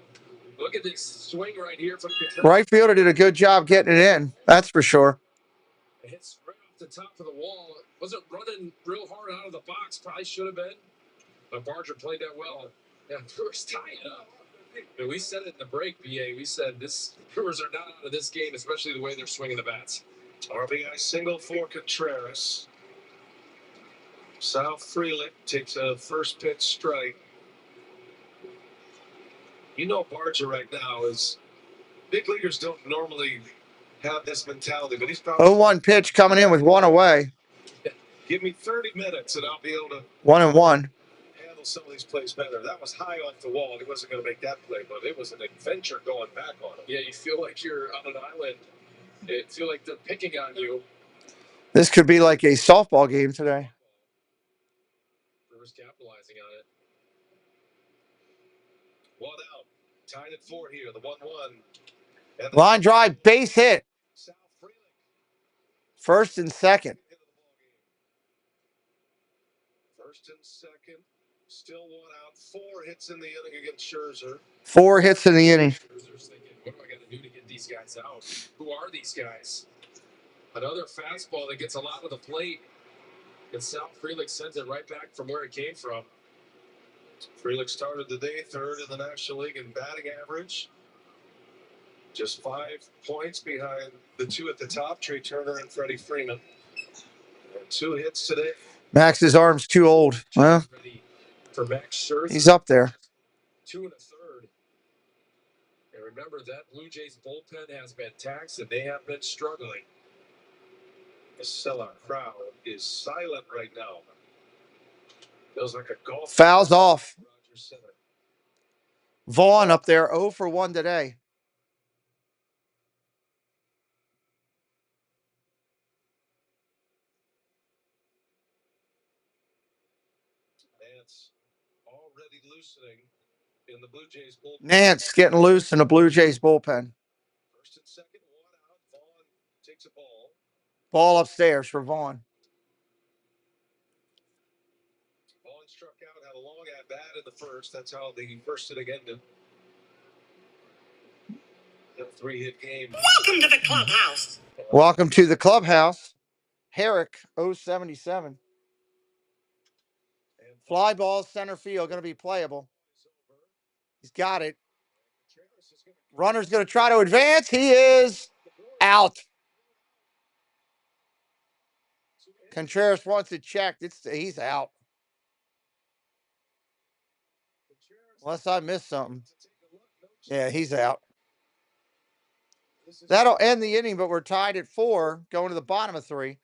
Look at this swing right here from Contreras. Right fielder did a good job getting it in. That's for sure. It hits right off the top of the wall. Wasn't running real hard out of the box. Probably should have been. But Barger played that well. Yeah, Brewers tie it up. And we said it in the break, BA. We said Brewers are not out of this game, especially the way they're swinging the bats. RBI single for Contreras. Sal Frelick takes a first pitch strike. You know, Barger right now is. Big leaguers don't normally have this mentality, but he's probably. 0-1 pitch coming in with 1 away. Give me 30 minutes and I'll be able to. 1-1. Handle some of these plays better. That was high off the wall. He wasn't going to make that play, but it was an adventure going back on him. Yeah, you feel like you're on an island. You feel like they're picking on you. This could be like a softball game today. Brewers capitalizing on it. 1 out. Tied at 4 here. The 1-1. Line drive, base hit. First and second. First and second. Still 1 out. 4 hits in the inning against Scherzer. 4 hits in the inning. Scherzer's thinking, what do I got to do to get these guys out? Who are these guys? Another fastball that gets a lot of the plate. And Sal Frelick sends it right back from where it came from. Frelick started the day 3rd in the National League in batting average. Just 5 points behind the 2 at the top, Trey Turner and Freddie Freeman. And 2 hits today. Max's arm's too old. Well, For Max Scherzer, he's up there. 2 1/3. And remember that Blue Jays bullpen has been taxed and they have been struggling. The sellout crowd is silent right now. Feels like a golf. Fouls off. Roger Center. Vaughn up there 0 for 1 today. Nance already loosening in the Blue Jays bullpen. Nance getting loose in the Blue Jays bullpen. First and second, 1 out. Vaughn takes a ball. Ball upstairs for Vaughn. Vaughn struck out, had a long at bat in the first. That's how the first inning ended. A 3-hit game. Welcome to the clubhouse. Welcome to the clubhouse. Herrick 077. Fly ball center field going to be playable. He's got it. Runner's going to try to advance. He is out. Contreras wants it checked. He's out. Unless I missed something. Yeah, he's out. That'll end the inning, but we're tied at 4, going to the bottom of 3.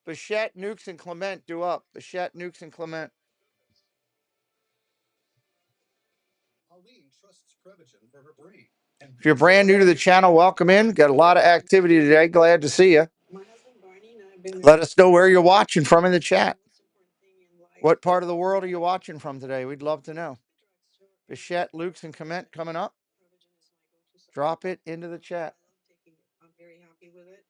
Bichette, Nukes, and Clement due up. Bichette, Nukes, and Clement. If you're brand new to the channel, welcome in. Got a lot of activity today. Glad to see you. Let us know where you're watching from in the chat. What part of the world are you watching from today? We'd love to know. Bichette, Lukes, and Clement coming up. Drop it into the chat. I'm very happy with it.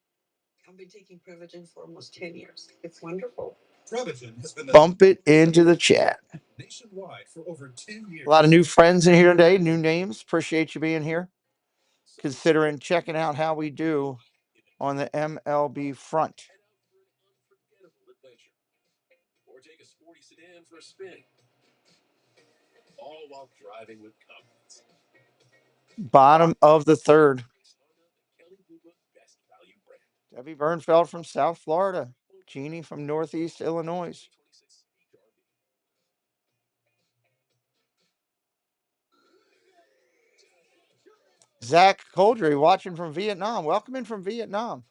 I've been taking Prevagen for almost 10 years. It's wonderful. Prevagen has been Bump it into the chat. nationwide for over 10 years. A lot of new friends in here today, new names. Appreciate you being here. Considering checking out how we do on the MLB front. Or take a sporty sedan for a spin. All while driving with confidence. Bottom of the 3rd. Debbie Bernfeld from South Florida. Jeannie from Northeast Illinois. Zach Coldry watching from Vietnam. Welcome in from Vietnam.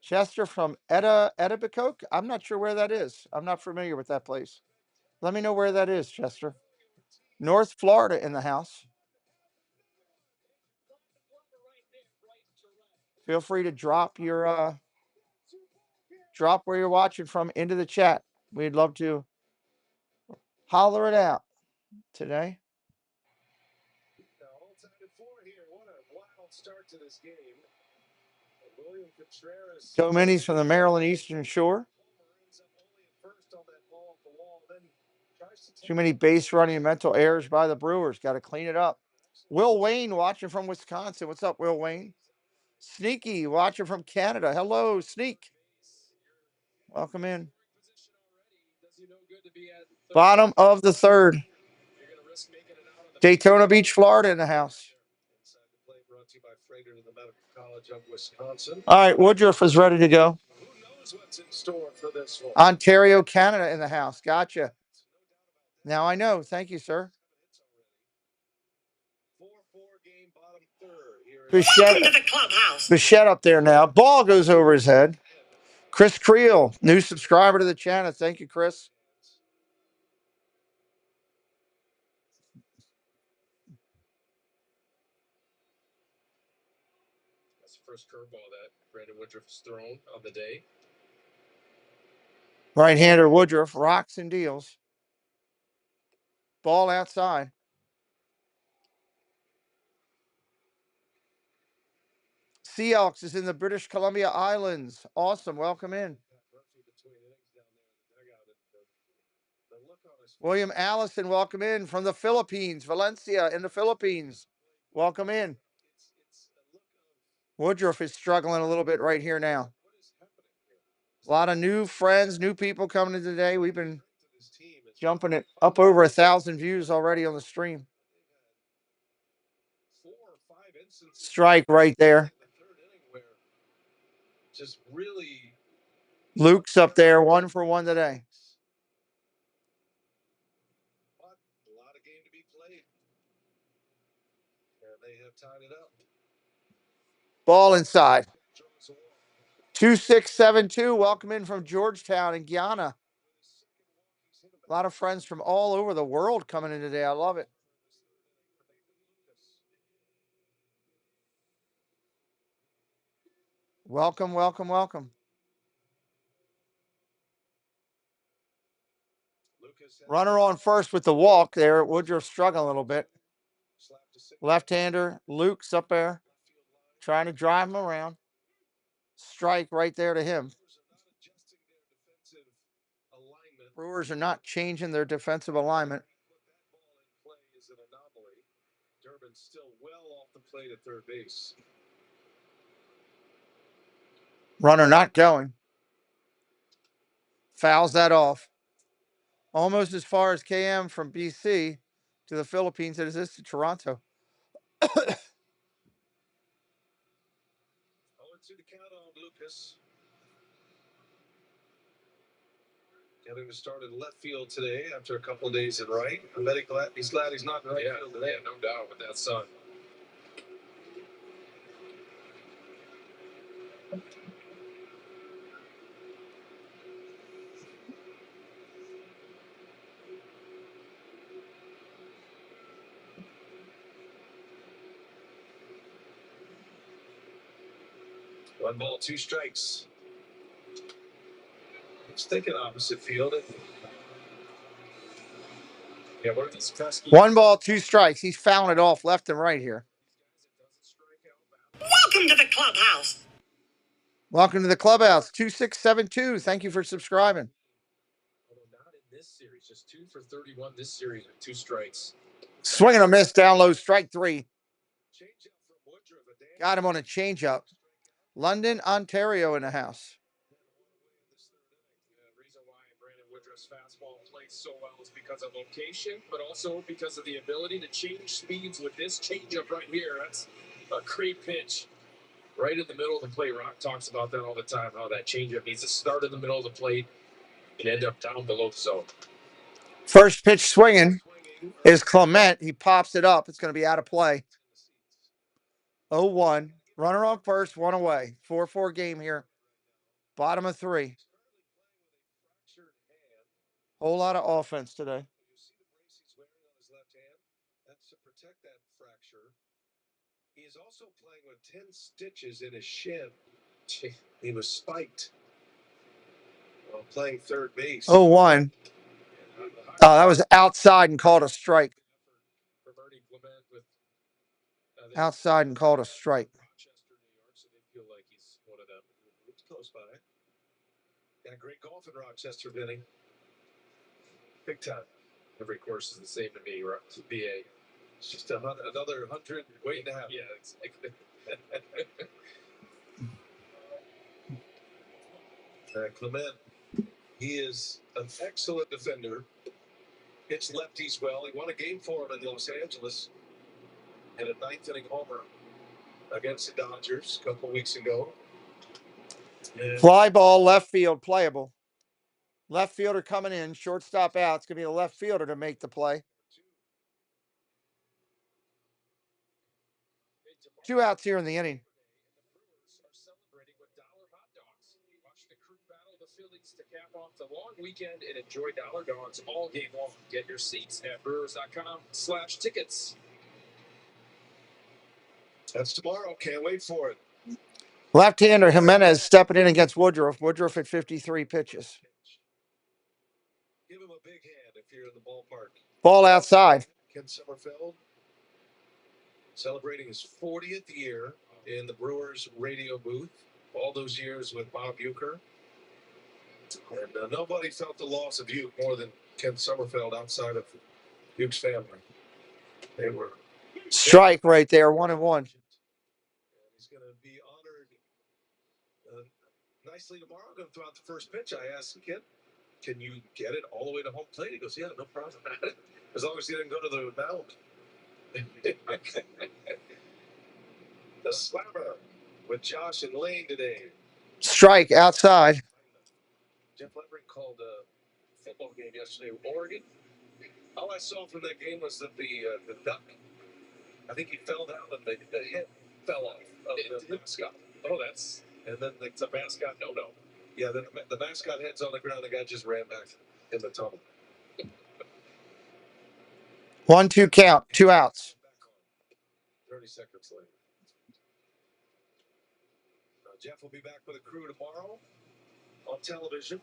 Chester from Etobicoke. I'm not sure where that is. I'm not familiar with that place. Let me know where that is, Chester. North Florida in the house. Feel free to drop your drop where you're watching from into the chat. We'd love to holler it out today. All tied at 4 here. What a wild start to this game. William Contreras. So many's from the Maryland Eastern Shore. Too many base running and mental errors by the Brewers. Got to clean it up. Will Wayne watching from Wisconsin. What's up, Will Wayne? Sneaky watching from Canada. Hello, Sneak. Welcome in. Bottom of the 3rd. Daytona Beach, Florida in the house. All right, Woodruff is ready to go. Ontario, Canada in the house. Gotcha. Now I know. Thank you, sir. Bichette up there now. Ball goes over his head. Chris Creel, new subscriber to the channel. Thank you, Chris. That's the first curveball that Brandon Woodruff has thrown on the day. Right-hander Woodruff rocks and deals. Ball outside. Sea Elks is in the British Columbia Islands. Awesome. Welcome in. William Allison, welcome in from the Philippines. Valencia in the Philippines. Welcome in. Woodruff is struggling a little bit right here now. A lot of new friends, new people coming in today. We've been jumping it up over 1,000 views already on the stream. Strike right there. Just really Luke's up there, 1 for 1 today. But a lot of game to be played. And they have tied it up. Ball inside. 2672. Welcome in from Georgetown in Guyana. A lot of friends from all over the world coming in today. I love it. Welcome, welcome, welcome. Runner on first with the walk there. Woodruff struggling a little bit. Left-hander, Luke's up there trying to drive him around. Strike right there to him. Brewers are not changing their defensive alignment. Durbin's still well off the plate at third base. Runner not going. Fouls that off. Almost as far as KM from BC to the Philippines as it is to Toronto. 0-2 the count on Lucas. Getting started in left field today after a couple of days in right. I'm very glad he's not in right field today. Yeah, no doubt with that sun. One ball, 2 strikes. He's thinking opposite field. Yeah, what are these pesky? 1 ball, 2 strikes. He's fouling it off left and right here. Welcome to the clubhouse. Welcome to the clubhouse. 2672. Thank you for subscribing. Although not in this series, just 2 for 31 this series with 2 strikes. Swing and a miss, down low, strike 3. Got him on a changeup. London, Ontario in the house. The reason why Brandon Woodruff's fastball plays so well is because of location, but also because of the ability to change speeds with this changeup right here. That's a great pitch. Right in the middle of the plate. Rock talks about that all the time, how that changeup needs to start in the middle of the plate and end up down below the zone. First pitch swinging is Clement. He pops it up. It's going to be out of play. 0-1. Runner on first, 1 away. 4-4 game here. Bottom of 3. Whole lot of offense today. That's to protect that fracture. He is also playing with 10 stitches in his shin. He was spiked while playing third base. 0-1. Oh, that was outside and called a strike. Outside and called a strike. It's close by. Got a great golf in Rochester, Vinny. Big time. Every course is the same to me, right? BA. It's just another 100 waiting to happen. Yeah, exactly. Clement, he is an excellent defender. Hits lefties well. He won a game for him in Los Angeles in a 9th inning homer against the Dodgers a couple weeks ago. And Fly ball, left field, playable. Left fielder coming in, shortstop out. It's going to be the left fielder to make the play. 2 outs here in the inning. Watch the crew battle the Phillies to cap off the long weekend and enjoy Dollar Dogs all game long. Get your seats at brewers.com/tickets. that's tomorrow. Can't wait for it. Left-hander Jimenez stepping in against Woodruff. Woodruff at 53 pitches. Give him a big hand if you're in the ballpark. Ball outside. Ken Summerfeld celebrating his 40th year in the Brewers radio booth. All those years with Bob Uecker. And nobody felt the loss of Ueck more than Ken Summerfeld outside of Ueck's family. They were Strike right there, 1-1. He's going to be honored nicely tomorrow. I'm going to throw out the first pitch. I asked the kid, can you get it all the way to home plate? He goes, yeah, no problem. As long as he didn't go to the mound. The slapper with Josh and Lane today. Strike outside. called a football game yesterday with Oregon. All I saw from that game was that the duck, I think he fell down and the head fell off of the mascot. Oh, that's And then it's a mascot no. yeah, then the mascot head's on the ground. The guy just ran back in the tunnel. 1-2 count, 2 outs. 30 seconds later. Jeff will be back with a crew tomorrow on television.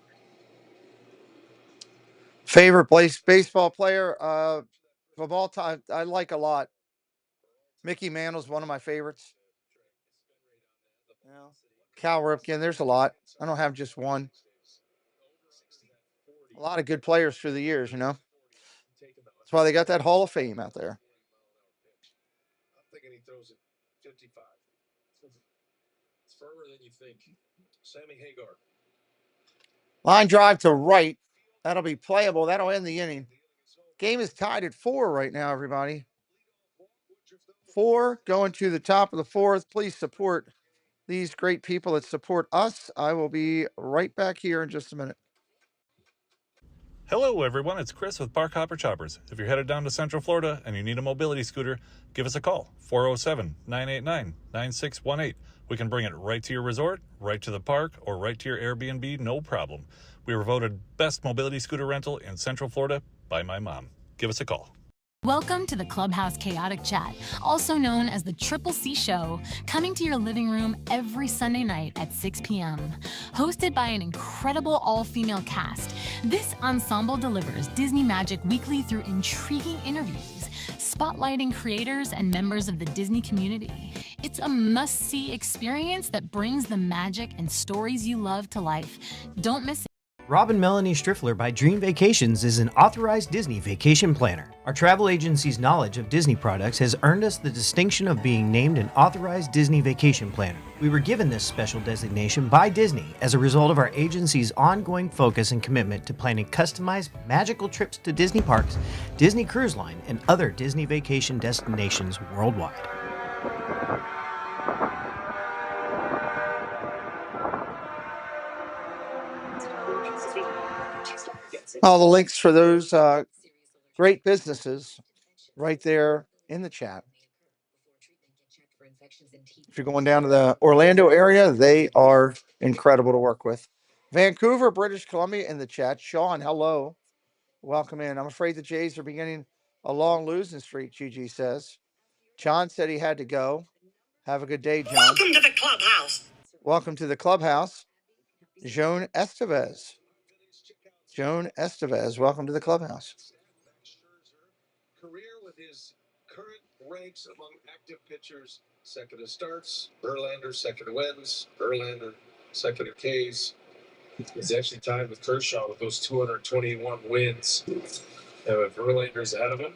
Favorite baseball player of all time, I like a lot. Mickey Mantle's one of my favorites. Yeah. Cal Ripken, there's a lot. I don't have just one. A lot of good players through the years, you know. That's why they got that Hall of Fame out there. I'm thinking he throws it 55. It's firmer than you think. Sammy Hagar. Line drive to right. That'll be playable. That'll end the inning. Game is tied at 4 right now, everybody. 4 going to the top of the 4th. Please support these great people that support us. I will be right back here in just a minute. Hello, everyone. It's Chris with Park Hopper Choppers. If you're headed down to Central Florida and you need a mobility scooter, give us a call, 407-989-9618. We can bring it right to your resort, right to the park, or right to your Airbnb, no problem. We were voted best mobility scooter rental in Central Florida by my mom. Give us a call. Welcome to the Clubhouse Chaotic Chat, also known as the Triple C Show, coming to your living room every Sunday night at 6 p.m. Hosted by an incredible all-female cast, this ensemble delivers Disney magic weekly through intriguing interviews, spotlighting creators and members of the Disney community. It's a must-see experience that brings the magic and stories you love to life. Don't miss it. Rob and Melanie Striffler by Dream Vacations is an authorized Disney vacation planner. Our travel agency's knowledge of Disney products has earned us the distinction of being named an authorized Disney vacation planner. We were given this special designation by Disney as a result of our agency's ongoing focus and commitment to planning customized, magical trips to Disney parks, Disney Cruise Line, and other Disney vacation destinations worldwide. All the links for those great businesses right there in the chat. If you're going down to the Orlando area, they are incredible to work with. Vancouver, British Columbia in the chat. Sean, hello. Welcome in. I'm afraid the Jays are beginning a long losing streak, Gigi says. John said he had to go. Have a good day, John. Welcome to the clubhouse. Welcome to the clubhouse. Joan Estevez. Joan Estevez, welcome to the clubhouse. Career with his current ranks among active pitchers, second in starts, Verlander second in wins, Verlander second in Ks. He's actually tied with Kershaw with those 221 wins. Verlander's ahead of him.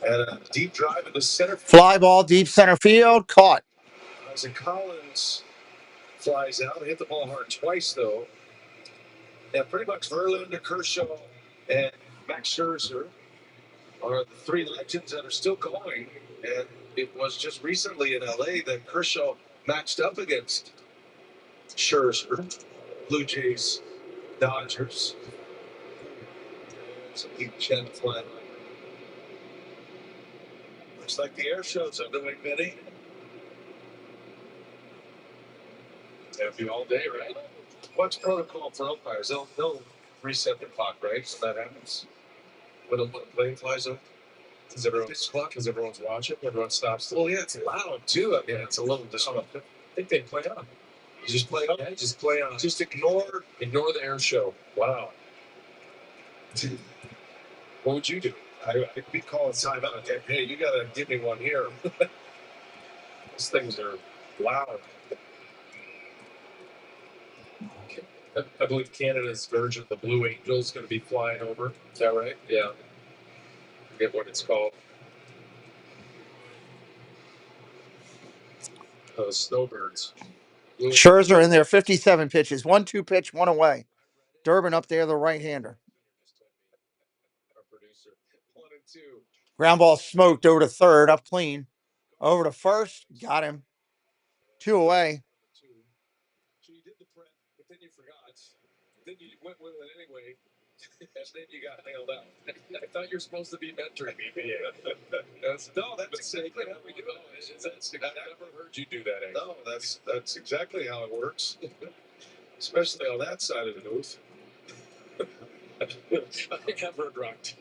And a deep drive in the center. Fly ball, deep center field, caught. Isaac Collins flies out, hit the ball hard twice though. And pretty much Verlander, Kershaw, and Max Scherzer are the three legends that are still going. And it was just recently in LA that Kershaw matched up against Scherzer, Blue Jays, Dodgers. Some deep chin flat. Looks like the air shows are doing, Vinny. Happy all day, right? What's protocol for umpires? They'll reset the clock, right? So that happens when a plane flies up. Because everyone's watching, everyone stops. Well, yeah, it's loud too. I mean, it's a little disruptive. I think they play on. You just play on? Yeah, just play on. Just ignore the air show. Wow. What would you do? I'd be calling timeout. Hey, you got to give me one here. These things are loud. I believe Canada's version of the Blue Angels is going to be flying over. Is that right? Yeah. I forget what it's called. Snowbirds. Scherzer in there, 57 pitches. 1-2 pitch, one away. Durbin up there, the right-hander. Ground ball smoked over to third, up clean. Over to first, got him. 2 away. So you did the prep, but then you forgot. went with it anyway. And then you got nailed out. I thought you're supposed to be mentoring me. That's exactly how we do it. I've never heard you do that. No, that's exactly how it works. Especially on that side of the booth. I have heard rocked.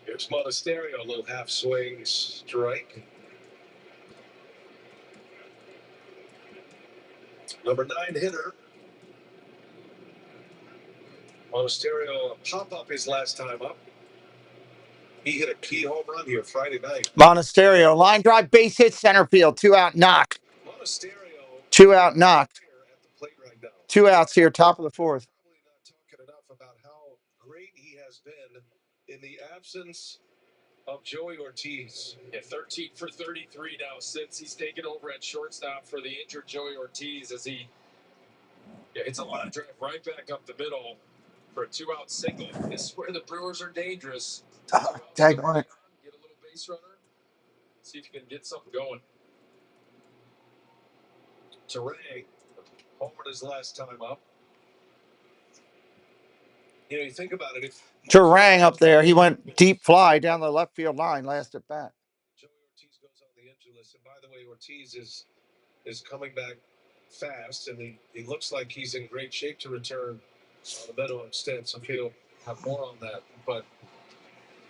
Here's Monasterio, a little half swing strike. Number 9 hitter. Monasterio, a pop-up his last time up. He hit a key home run here Friday night. Monasterio, line drive, base hit, center field, 2-out knock. Monasterio, 2-out knock. at the plate right now. 2 outs here, top of the fourth. Probably not talking enough about how great he has been in the absence of Joey Ortiz. Yeah, 13 for 33 now since he's taken over at shortstop for the injured Joey Ortiz as he hits a line drive right back up the middle for a 2-out single. This is where the Brewers are dangerous. Tag on it. Get a little base runner. See if you can get something going. Teray homered his last time up. You know, you think about it. If Turang up there, he went deep fly down the left field line last at bat. Joey Ortiz goes on the injury list, and by the way, Ortiz is coming back fast, and he looks like he's in great shape to return on the minimum stint. So he'll have more on that. But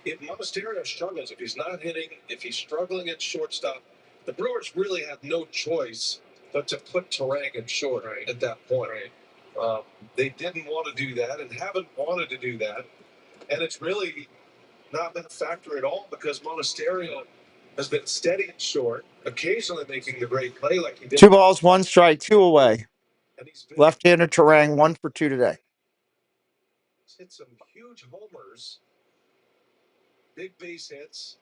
if Monasterio struggles, if he's not hitting, if he's struggling at shortstop, the Brewers really have no choice but to put Turang in short at that point. They didn't want to do that and haven't wanted to do that. And it's really not been a factor at all because Monasterio has been steady and short, occasionally making the great play like he did. 2 balls, 1 strike, 2 away. And he's been, Left-hander Turang, 1 for 2 today. he's hit some huge homers, big base hits.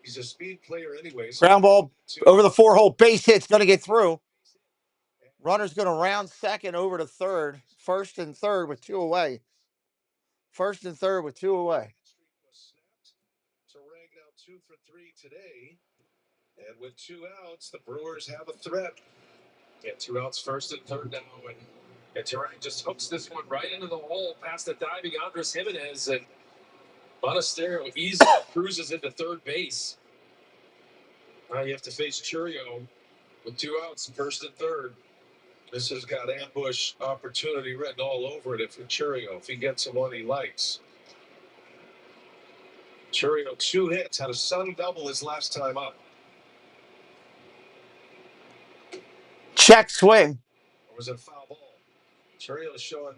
He's a speed player anyway. So Ground ball over the 4-hole, base hit's going to get through. Runner's going to round second over to third. First and third with 2 away. First and third with 2 away. Turang now 2 for 3 today. And with 2 outs, the Brewers have a threat. Yeah, 2 outs, first and third now. And Turang just hooks this one right into the hole past the diving Andres Jimenez. And Monasterio easily cruises into third base. Now you have to face Churio with 2 outs, first and third. This has got ambush opportunity written all over it for Churio if he gets the one he likes. Churio 2 hits, had a sun double his last time up. Check swing. Or was it a foul ball? Churio is showing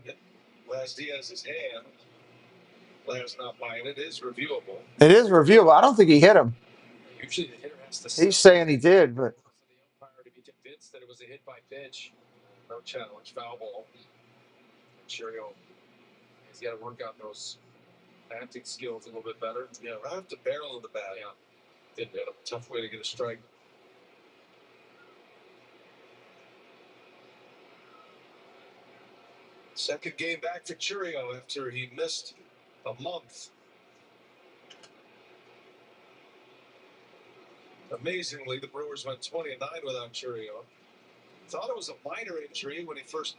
Laz Diaz's hand. Laz not buying it. It is reviewable. It is reviewable. I don't think he hit him. Usually the hitter has to He's saying he did, but for the umpire to be convinced that it was a hit by pitch. No challenge, foul ball. Churio, he's got to work out those fanatics skills a little bit better. Yeah, right off the barrel of the bat. Yeah. Didn't hit him. Tough way to get a strike. Second game back for Churio after he missed a month. Amazingly, the Brewers went 20-9 without Churio. Thought it was a minor injury when he first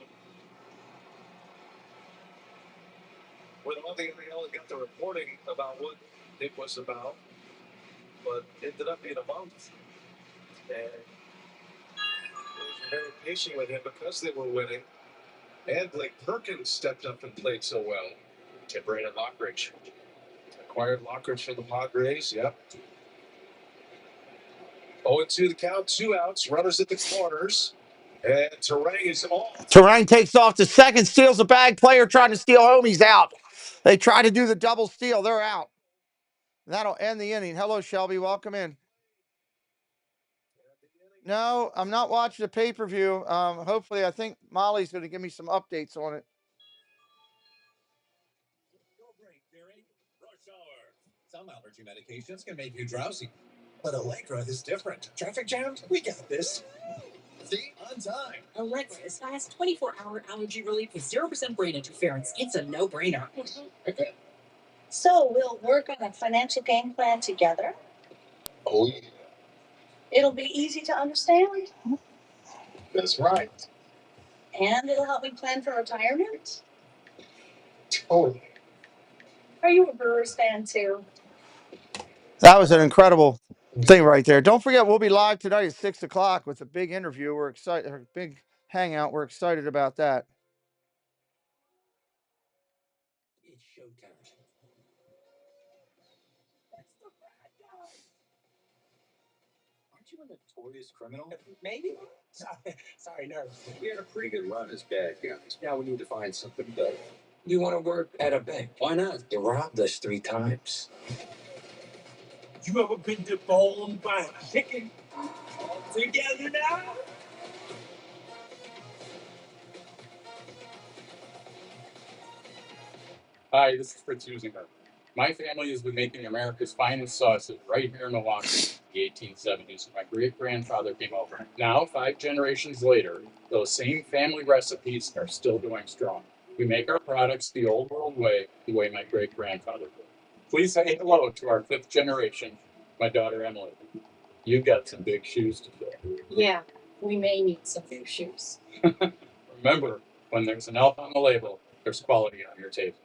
went on the NL and got the reporting about what it was about, but ended up being a month. And they were very patient with him because they were winning. And Blake Perkins stepped up and played so well. And Brandon Lockridge. Acquired Lockridge for the Padres, yep. 0-2 the count, 2 outs, runners at the corners. And Turang is off. Turang takes off to second, steals a bag. Player trying to steal home. He's out. They try to do the double steal. They're out. That'll end the inning. Hello, Shelby. Welcome in. No, I'm not watching the pay-per-view. Hopefully, I think Molly's going to give me some updates on it. Rush hour. Some allergy medications can make you drowsy, but Allegra is different. Traffic jams? We got this. See? On time. Allegra is fast 24-hour allergy relief with 0% brain interference. It's a no-brainer. So we'll work on a financial game plan together. Oh, yeah. It'll be easy to understand. That's right. And it'll help me plan for retirement. Oh, Are you a Brewers fan too? That was an incredible thing right there. Don't forget, we'll be live tonight at 6 o'clock with a big interview. We're excited, a big hangout. We're excited about that. It's showtime. Aren't you a notorious criminal? Maybe. Sorry, nerves. We had a pretty good run as bad guys. Now we need to find something better. You want to work at a bank? Why not? You robbed us 3 times. You ever been deboned by a chicken? All together now? Hi, this is Fritz Usinger. My family has been making America's finest sausage right here in Milwaukee since the 1870s. My great-grandfather came over. Now, 5 generations later, those same family recipes are still going strong. We make our products the old world way, the way my great-grandfather did. Please say hello to our 5th generation, my daughter Emily. You've got some big shoes to fill. Yeah, we may need some new shoes. Remember, when there's an elf on the label, there's quality on your table.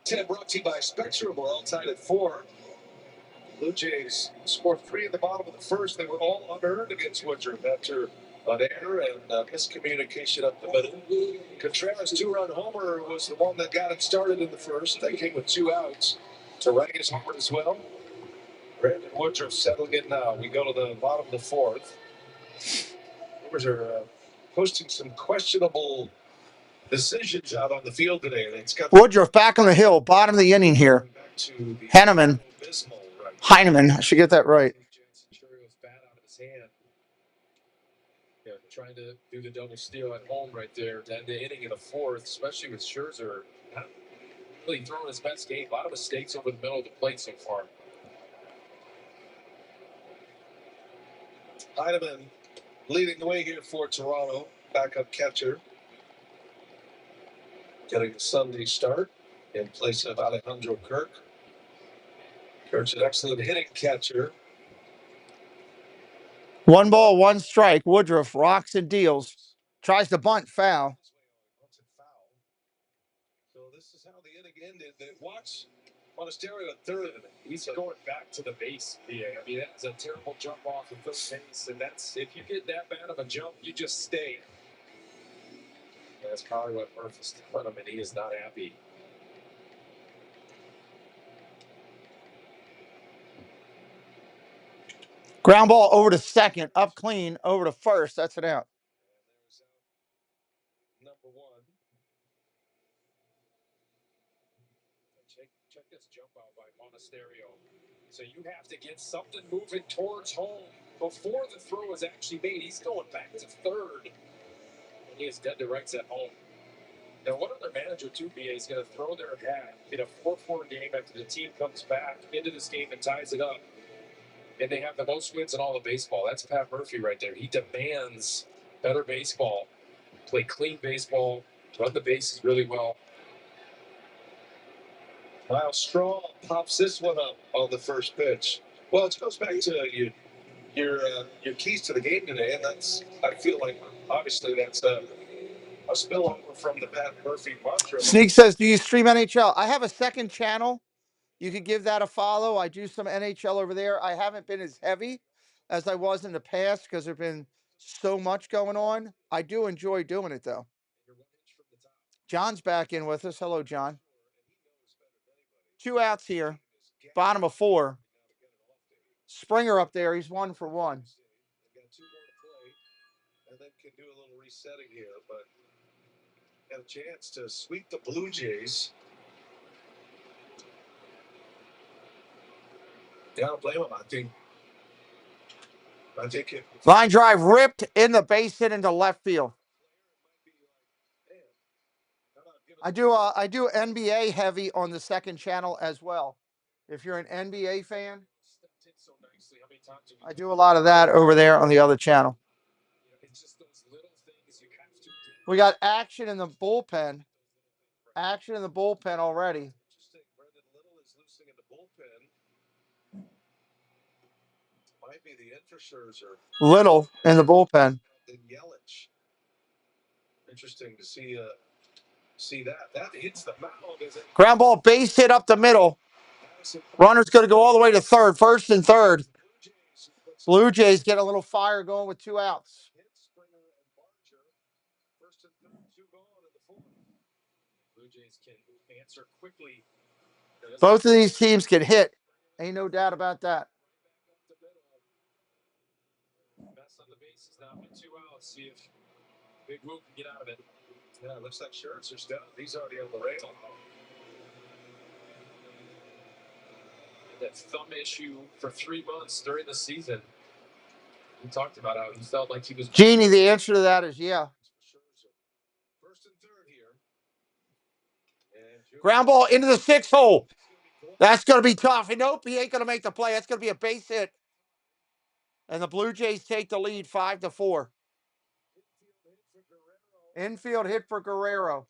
10 brought to you by Spectrum. We're all tied at 4. Blue Jays scored 3 in the bottom of the first. They were all unearned against Woodruff after an error and miscommunication up the middle. Contreras' 2-run homer was the one that got it started in the first. They came with 2 outs. Torregas homered as well. Brandon Woodruff settling in now. We go to the bottom of the 4th. Brewers are posting some questionable decisions out on the field today. It's got Woodruff back on the hill, bottom of the inning here. Heineman, I should get that right. Churio's bat out of his hand. Yeah, trying to do the double steal at home right there to end the inning in the 4th, especially with Scherzer not really throwing his best game. A lot of mistakes over the middle of the plate so far. Heineman leading the way here for Toronto. Backup catcher. Getting a Sunday start in place of Alejandro Kirk. Kirk's an excellent hitting catcher. 1 ball, 1 strike. Woodruff rocks and deals. Tries to bunt, foul. So this is how the inning ended. They watch on a stereo at 3rd. He's going back to the base. Yeah, I mean, that's a terrible jump off of 3rd base, and that's if you get that bad of a jump, you just stay. That's probably what Murphy's telling him, and he is not happy. Ground ball over to second, up clean, over to first. That's an out. Number 1. Check this jump out by Monasterio. So you have to get something moving towards home before the throw is actually made. He's going back to 3rd, and he is dead to rights at home. Now, what other manager, too, BA, is going to throw their hat in a 4-4 game after the team comes back into this game and ties it up? And they have the most wins in all of baseball. That's Pat Murphy right there. He demands better baseball, play clean baseball, run the bases really well. Kyle Straw pops this one up on the first pitch. Well, it goes back to your keys to the game today, and that's, I feel like, obviously that's a spillover from the Pat Murphy mantra. Sneak says, do you stream NHL? I have a second channel. You could give that a follow. I do some NHL over there. I haven't been as heavy as I was in the past because there's been so much going on. I do enjoy doing it, though. John's back in with us. Hello, John. 2 outs here. Bottom of 4. Springer up there. He's 1 for 1. Got 2 more to play, and then can do a little resetting here, but got a chance to sweep the Blue Jays. Yeah, I don't blame him. I think it. Line drive ripped in the base hit into left field. I do NBA heavy on the second channel as well. If you're an NBA fan, I do a lot of that over there on the other channel. We got action in the bullpen. Action in the bullpen already. Brendan Little is losing in the bullpen. Might be the end for Scherzer. Little in the bullpen. Then Yelich. Interesting to see that. That hits the mound. Ground ball, base hit up the middle. Runner's going to go all the way to third, first and third. Blue Jays get a little fire going with 2 outs. Blue Jays can answer quickly. Both of these teams can hit. Ain't no doubt about that. Best on the bases now with 2 outs. See if Big Woo can get out of it. Yeah, it looks like Scherzer's down. He's already on the rail. That thumb issue for 3 months during the season. He talked about how he felt like he was. Jeannie, the answer to that is yeah. First and third here. Ground ball into the 6 hole. That's going to be tough. And nope, he ain't going to make the play. That's going to be a base hit. And the Blue Jays take the lead 5-4. Infield hit for Guerrero.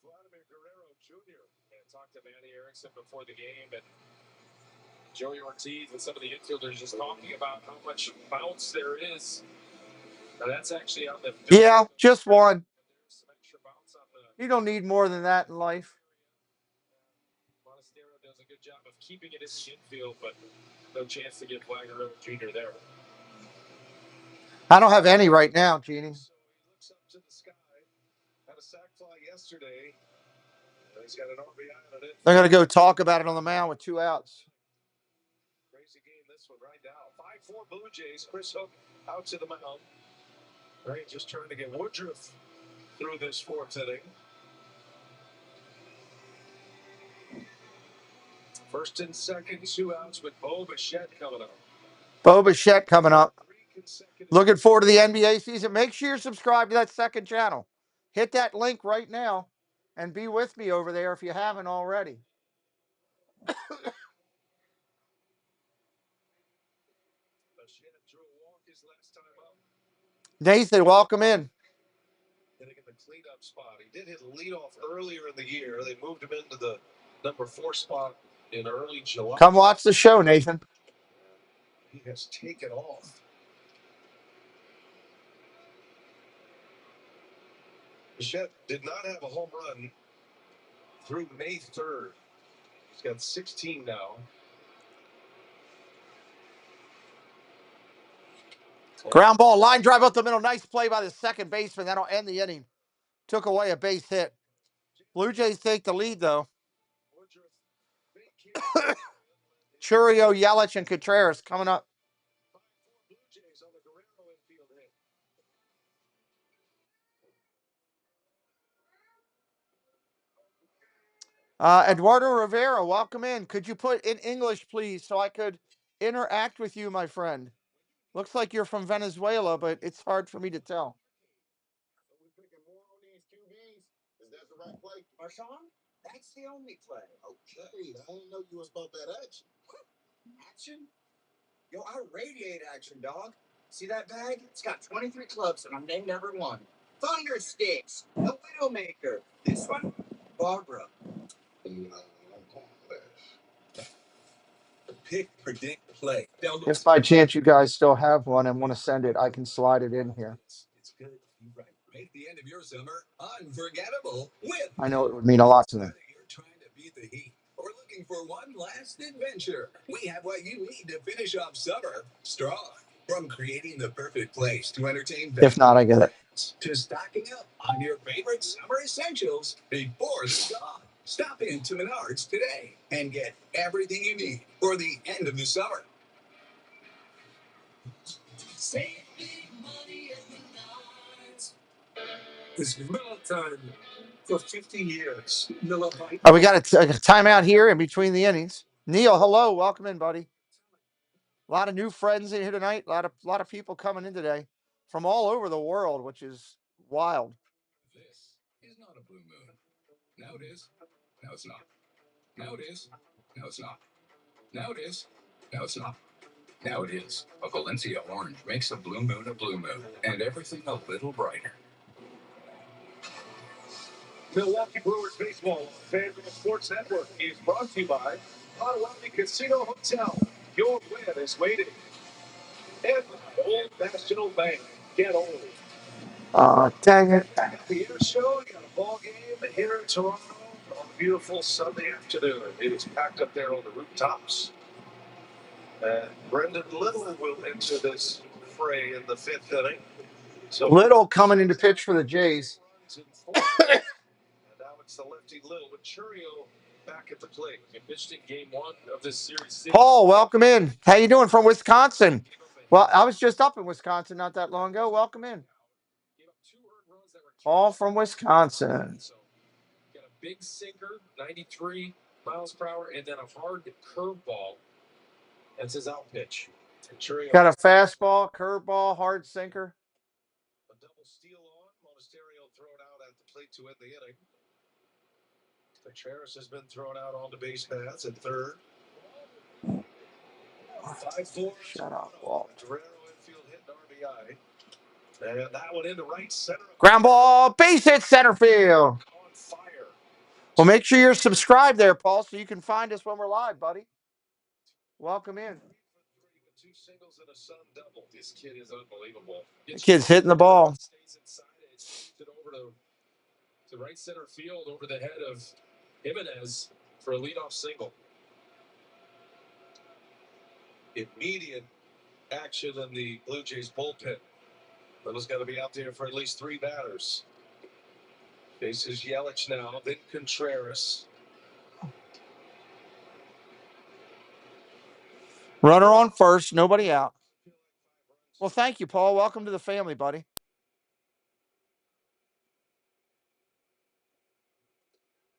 Vladimir Guerrero Jr. And talked to Manny Erickson before the game, and Joey Ortiz and some of the infielders just talking about how much bounce there is. Now that's actually on the Yeah, just one. You don't need more than that in life. Montestero does a good job of keeping it in the infield, but no chance to get Guerrero Jr. there. I don't have any right now, Jeannie. So he looks up to the sky. Had a sac fly yesterday. He's got an RBI on it. They're going to go talk about it on the mound with 2 outs. Crazy game this one right now. 5-4 Blue Jays. Chris Hook out to the mound. Right, just trying to get Woodruff through this 4th inning. First and second, 2 outs with Bo Bichette coming up. Bo Bichette coming up. Looking forward to the NBA season. Make sure you're subscribed to that second channel. Hit that link right now and be with me over there if you haven't already. Nathan, welcome in. Hitting in the cleanup spot. He did hit leadoff earlier in the year. They moved him into the number 4 spot in early July. Come watch the show, Nathan. He has taken off. Bichette did not have a home run through May 3rd. He's got 16 now. Ground ball, line drive up the middle. Nice play by the second baseman. That'll end the inning. Took away a base hit. Blue Jays take the lead, though. Churio, Yelich, and Contreras coming up. Eduardo Rivera, welcome in. Could you put in English, please, so I could interact with you, my friend? Looks like you're from Venezuela, but it's hard for me to tell. Is that the right play? Marshawn? That's the only play. Okay, I didn't know you was about that action. Action? Yo, I radiate action, dog. See that bag? It's got 23 clubs, and I'm named every one. Thunder Sticks, the Widowmaker. This one, Barbara. Pick, predict, play. If by chance you guys still have one and want to send it, I can slide it in here. It's good. You right. Make the end of your summer unforgettable with. I know it would mean a lot to them. Whether you're trying to beat the heat or looking for one last adventure, we have what you need to finish off summer strong. From creating the perfect place to entertain If not, I get it. to stocking up on your favorite summer essentials before they're gone. Stop in to Menards today and get everything you need for the end of the summer. Save big money at Menards. It's Miller time for 50 years. Miller Lite. We got a timeout here in between the innings. Neil, hello. Welcome in, buddy. A lot of new friends in here tonight. A lot of people coming in today from all over the world, which is wild. This is not a blue moon. Now it is. Now it's not. Now it is. Now it's not. Now it is. Now it's not. Now it is. A Valencia orange makes a blue moon, and everything a little brighter. Milwaukee Brewers baseball on FanDuel Sports Network is brought to you by Potawatomi Casino Hotel. Your win is waiting. And Old National Bank. Get old. Dang it. The air show, you got a ball game here in Toronto on a beautiful Sunday afternoon. It is packed up there on the rooftops. Brendan Little will enter this fray in the 5th inning. So Little coming into pitch for the Jays. and now it's the lefty Little with Churio back at the plate. He pitched in game 1 of this series. Paul, welcome in. How you doing from Wisconsin? Well, I was just up in Wisconsin not that long ago. Welcome in. Paul from Wisconsin. Got a big sinker, 93 miles per hour, and then a hard curveball. That's his out pitch. Got a fastball, curveball, hard sinker. A double steal on. Monasterio thrown out at the plate to end the inning. Contreras has been thrown out on the base paths at third. 5-4. Shut up, Walt. Guerrero infield hit an RBI. And that one into right center. Ground ball, base hit center field. On fire. Well, make sure you're subscribed there, Paul, so you can find us when we're live, buddy. Welcome in. 2 singles and a Sun double. This kid is unbelievable. The kid's hitting the ball. Stays inside it, shoots it over to right center field over the head of Jimenez for a leadoff single. Immediate action in the Blue Jays bullpen. Little's got to be out there for at least 3 batters. Faces Yelich now, then Contreras. Runner on first, nobody out. Well, thank you, Paul. Welcome to the family, buddy.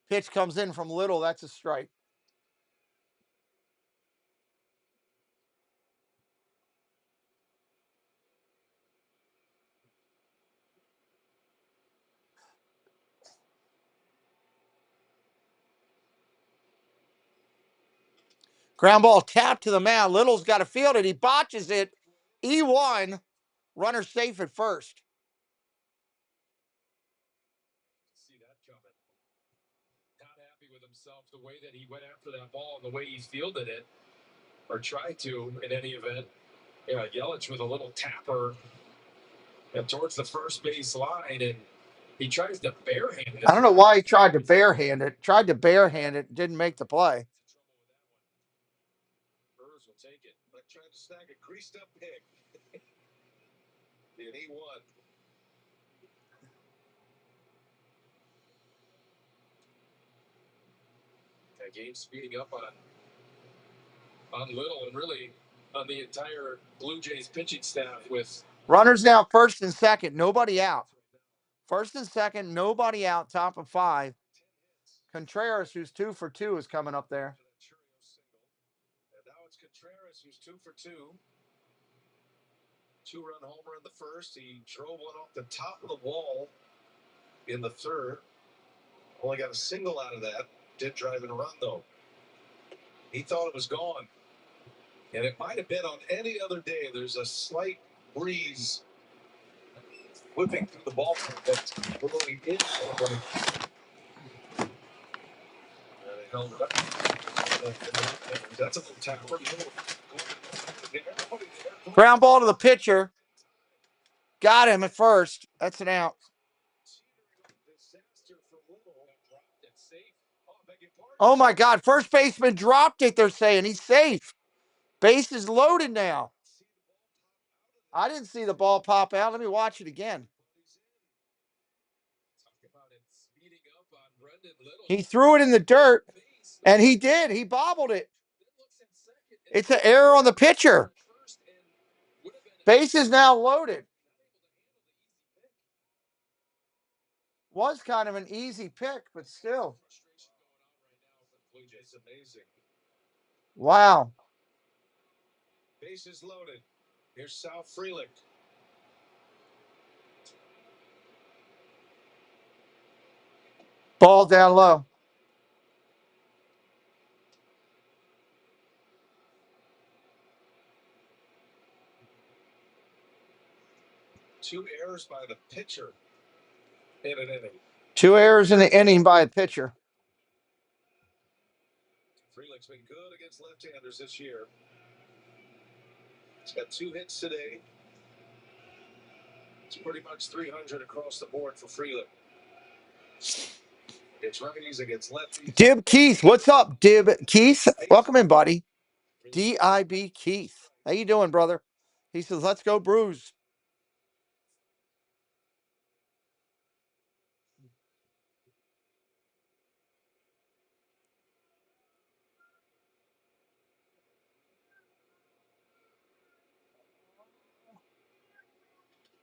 Pitch comes in from Little. That's a strike. Ground ball tapped to the mound. Little's got to field it. He botches it. E1. Runner safe at first. See that coming. Not happy with himself the way that he went after that ball and the way he fielded it, or tried to in any event. Yeah, Yelich with a little tapper and towards the first base line, and he tries to barehand it. I don't know why he tried to barehand it. Didn't make the play. Brewers will take it. But tried to snag a greased up pig. And he won. That game speeding up on Little and really on the entire Blue Jays pitching staff with Runners now first and second. Nobody out. First and second, nobody out. Top of 5. Contreras, who's 2 for 2, is coming up there. And now it's Contreras, who's 2 for 2. 2-run homer in the first. He drove one off the top of the wall in the third. Only got a single out of that. Did drive and run, though. He thought it was gone. And it might have been on any other day. There's a slight breeze whipping through the ballpark that's blowing in. And they held it up. That's a little tapper. Ground ball to the pitcher. Got him at first. That's an out. Oh, my God. First baseman dropped it, they're saying. He's safe. Base is loaded now. I didn't see the ball pop out. Let me watch it again. He threw it in the dirt, and he did. He bobbled it. It's an error on the pitcher. Base is now loaded. Was kind of an easy pick, but still. Wow. Bases loaded. Here's Sal Frelick. Ball down low. Two errors by the pitcher in an inning. 2 errors in the inning by a pitcher. Frelick's been good against left-handers this year. He's got 2 hits today. It's pretty much 300 across the board for Freeland. It's righties against lefties. Dib Keith, what's up, Dib Keith? Welcome in, buddy. D-I-B Keith. How you doing, brother? He says, let's go Brews.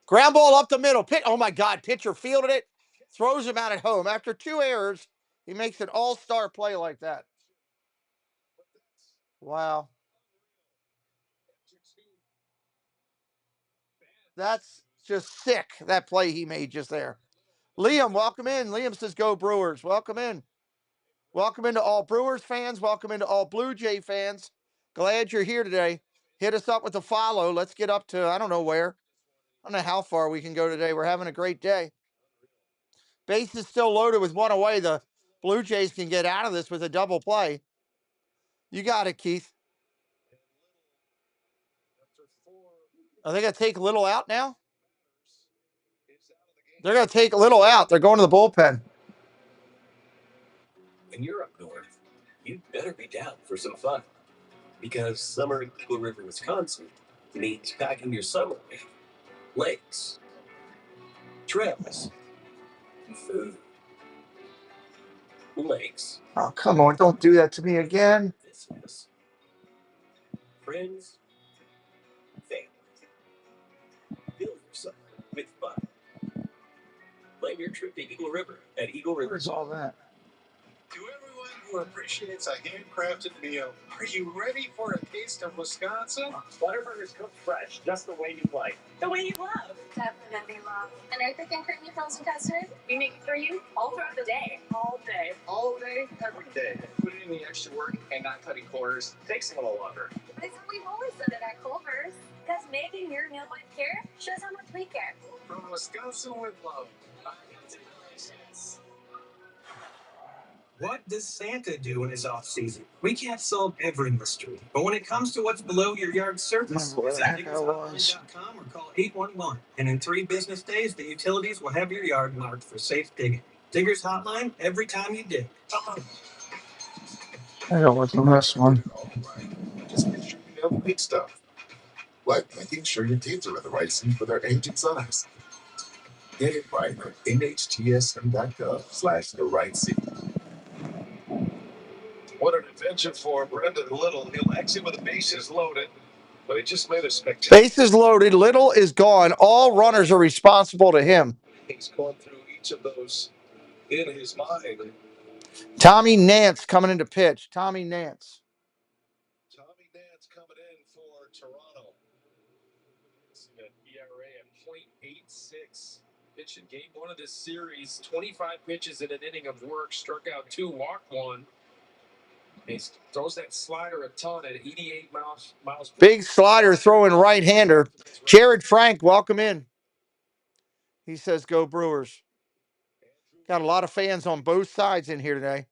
Ground ball up the middle. Oh, my God. Pitcher fielded it. Throws him out at home. After 2 errors, he makes an all-star play like that. Wow. That's just sick, that play he made just there. Liam, welcome in. Liam says, go Brewers. Welcome in. Welcome into all Brewers fans. Welcome into all Blue Jay fans. Glad you're here today. Hit us up with a follow. Let's get up to, I don't know where. I don't know how far we can go today. We're having a great day. Base is still loaded with 1 away. The Blue Jays can get out of this with a double play. You got it, Keith. Are they going to take Little out now? They're going to take Little out. They're going to the bullpen. When you're up north, you'd better be down for some fun. Because summer in Eagle River, Wisconsin means packing your summer with lakes, trails, food, lakes. Oh, come on. Don't do that to me again. This is friends, family. Fill your summer with fun. Plan your trip to Eagle River at Eagle River. Where's all that? To everyone who appreciates a handcrafted meal, are you ready for a taste of Wisconsin? Butterburgers cooked fresh, just the way you like. The way you love. Definitely love. And are thick and creamy frozen custard? We make it for you all throughout the day. All day. All day, every day. Putting in the extra work and not cutting corners takes a little longer. But it's what we've always done at Culver's. Because making your meal with care shows how much we care. From Wisconsin with love. What does Santa do in his off-season? We can't solve every mystery, but when it comes to what's below your yard surface, visit diggershotline.com or call 811. And in 3 business days, the utilities will have your yard marked for safe digging. Digger's Hotline, every time you dig. I don't want the last one. Just make sure you know big stuff, like making sure your teeth are in the right seat for their age and size. Get it right at nhtsm.gov/the right seat. What an adventure for Brendan Little. He'll exit with the bases loaded, but he just made a spectacular. Bases loaded. Little is gone. All runners are responsible to him. He's gone through each of those in his mind. Tommy Nance coming into pitch. Tommy Nance. Tommy Nance coming in for Toronto. It's an ERA at .86. Pitch in game 1 of this series. 25 pitches in an inning of work. Struck out 2, walked 1. He throws that slider a ton at 88 miles. Big slider throwing right-hander. Jared Frank, welcome in. He says, go Brewers. Got a lot of fans on both sides in here today.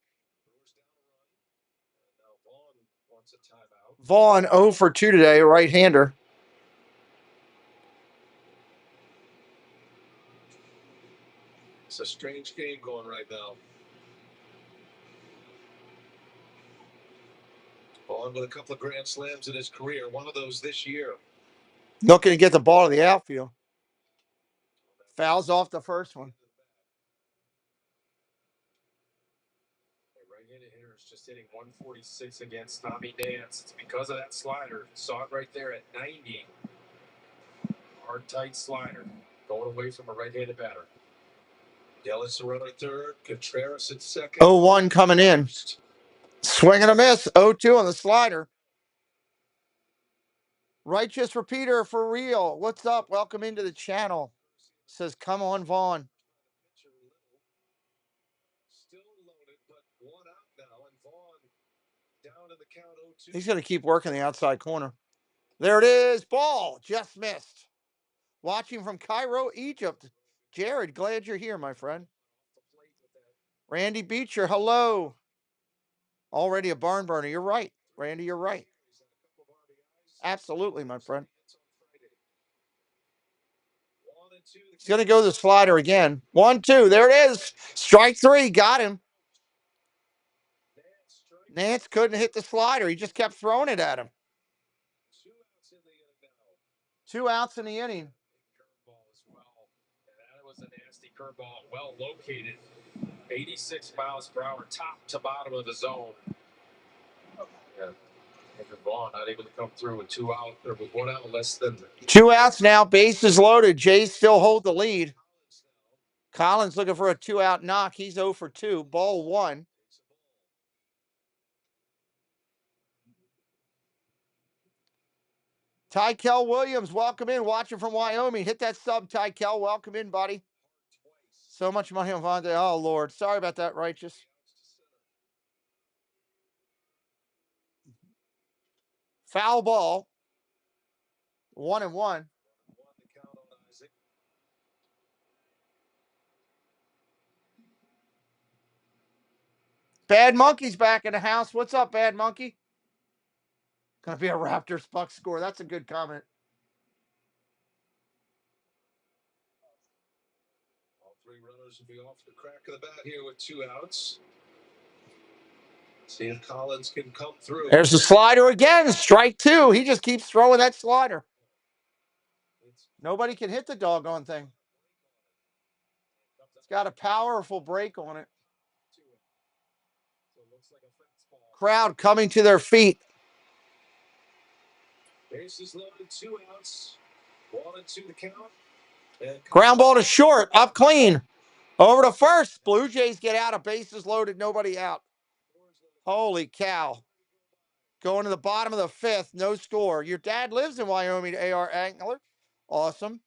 Vaughn 0 for 2 today, right-hander. It's a strange game going right now. Vaughn with a couple of grand slams in his career. One of those this year. Looking to get the ball to the outfield. Fouls off the first one. Right-handed hitter is just hitting 146 against Tommy Nance. It's because of that slider. Saw it right there at 90. Hard, tight slider. Going away from a right-handed batter. Yelich to run at third. Contreras at second. 0-1 coming in. Swing and a miss. 0-2 on the slider. Righteous Repeater for real. What's up? Welcome into the channel. Says, come on, Vaughn. Still loaded, but 1 out now, and Vaughn down in the count 0-2. He's going to keep working the outside corner. There it is. Ball. Just missed. Watching from Cairo, Egypt. Jared, glad you're here, my friend. Randy Beecher, hello. Already a barn burner. You're right. Randy, you're right. Absolutely, my friend. He's going to go the slider again. 1-2. There it is. Strike three. Got him. Nance couldn't hit the slider. He just kept throwing it at him. 2 outs in the inning. Curveball as well. And that was a nasty curveball, well located. 86 miles per hour, top to bottom of the zone. Yeah. Andrew Vaughn not able to come through with 2 out. There was 1 out less than 2 outs now. Bases loaded. Jays still hold the lead. Collins looking for a 2-out knock. He's 0 for 2. Ball 1. Tykel Williams, welcome in. Watching from Wyoming. Hit that sub, Tykel. Welcome in, buddy. So much money on Vontae. Oh, Lord. Sorry about that, Righteous. Foul ball. 1-1. Bad Monkey's back in the house. What's up, Bad Monkey? Gonna be a Raptors Bucks score. That's a good comment. All 3 runners will be off the crack of the bat here with 2 outs. See if Collins can come through. There's the slider again. Strike 2. He just keeps throwing that slider. Nobody can hit the doggone thing. It's got a powerful break on it. Crowd coming to their feet. Bases loaded, 2 outs. 1-2 to count. Ground ball to short. Up clean. Over to first. Blue Jays get out of bases loaded. Nobody out. Holy cow. Going to the bottom of the 5th. No score. Your dad lives in Wyoming, A.R. Angler. Awesome.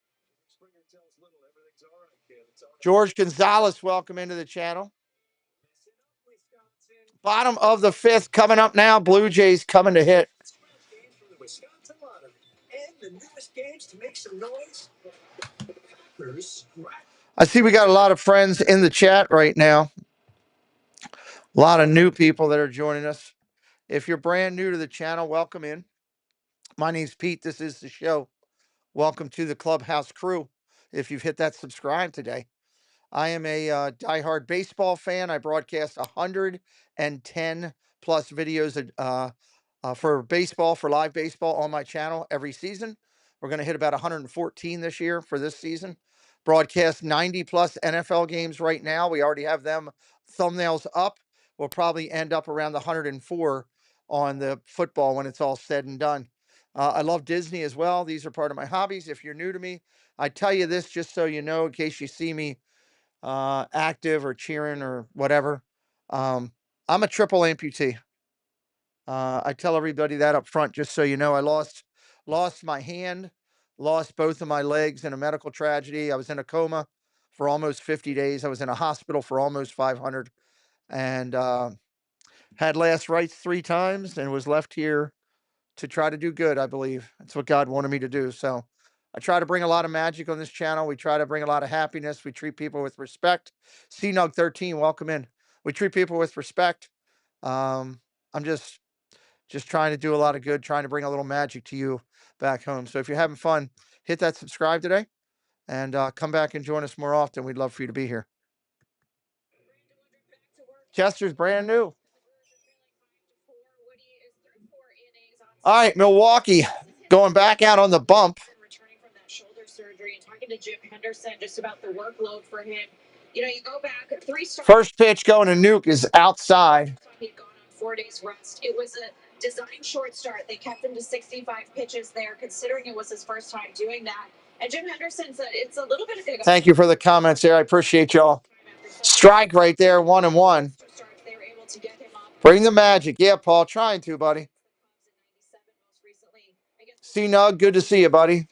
George Gonzalez, welcome into the channel. Bottom of the 5th coming up now. Blue Jays coming to hit. I see we got a lot of friends in the chat right now. A lot of new people that are joining us. If you're brand new to the channel, welcome in. My name's Pete. This is the show. Welcome to the Clubhouse crew. If you've hit that subscribe today. I am a diehard baseball fan. I broadcast 110 plus videos for baseball, for live baseball on my channel every season. We're going to hit about 114 this year for this season. Broadcast 90 plus NFL games right now. We already have them thumbnails up. We'll probably end up around the 104 on the football when it's all said and done. I love Disney as well. These are part of my hobbies. If you're new to me, I tell you this just so you know, in case you see me active or cheering or whatever. I'm a triple amputee. I tell everybody that up front, just so you know. I lost my hand, lost both of my legs in a medical tragedy. I was in a coma for almost 50 days. I was in a hospital for almost 500, and had last rites 3 times, and was left here to try to do good. I believe that's what God wanted me to do. So I try to bring a lot of magic on this channel. We try to bring a lot of happiness. We treat people with respect. CNUG13, welcome in. We treat people with respect. I'm just trying to do a lot of good, trying to bring a little magic to you back home. So if you're having fun, hit that subscribe today and come back and join us more often. We'd love for you to be here. Chester's brand new. All right, Milwaukee going back out on the bump. Returning from that shoulder surgery and talking to Jim Henderson just about the workload for him. You know, you go back 3 starts. First pitch going to Nuke is outside. He'd gone on 4 days rest. It was a designed short start. They kept him to 65 pitches there, considering it was his first time doing that. And Jim Henderson said it's a little bit of a... Thank you for the comments there. I appreciate y'all. Strike right there, 1-1. Bring the magic. Yeah, Paul, trying to, buddy. C-Nug, good to see you, buddy.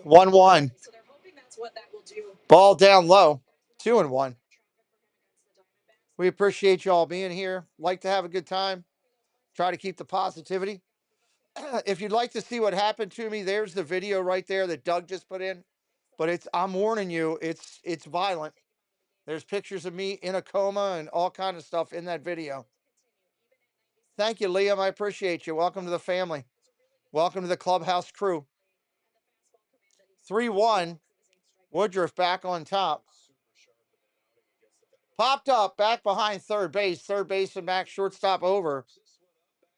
1-1. Ball down low. 2-1. We appreciate y'all being here. Like to have a good time. Try to keep the positivity. If you'd like to see what happened to me, there's the video right there that Doug just put in. But I'm warning you, it's violent. There's pictures of me in a coma and all kind of stuff in that video. Thank you, Liam. I appreciate you. Welcome to the family. Welcome to the Clubhouse crew. 3-1. Woodruff back on top. Popped up back behind third base. Third baseman back, shortstop over.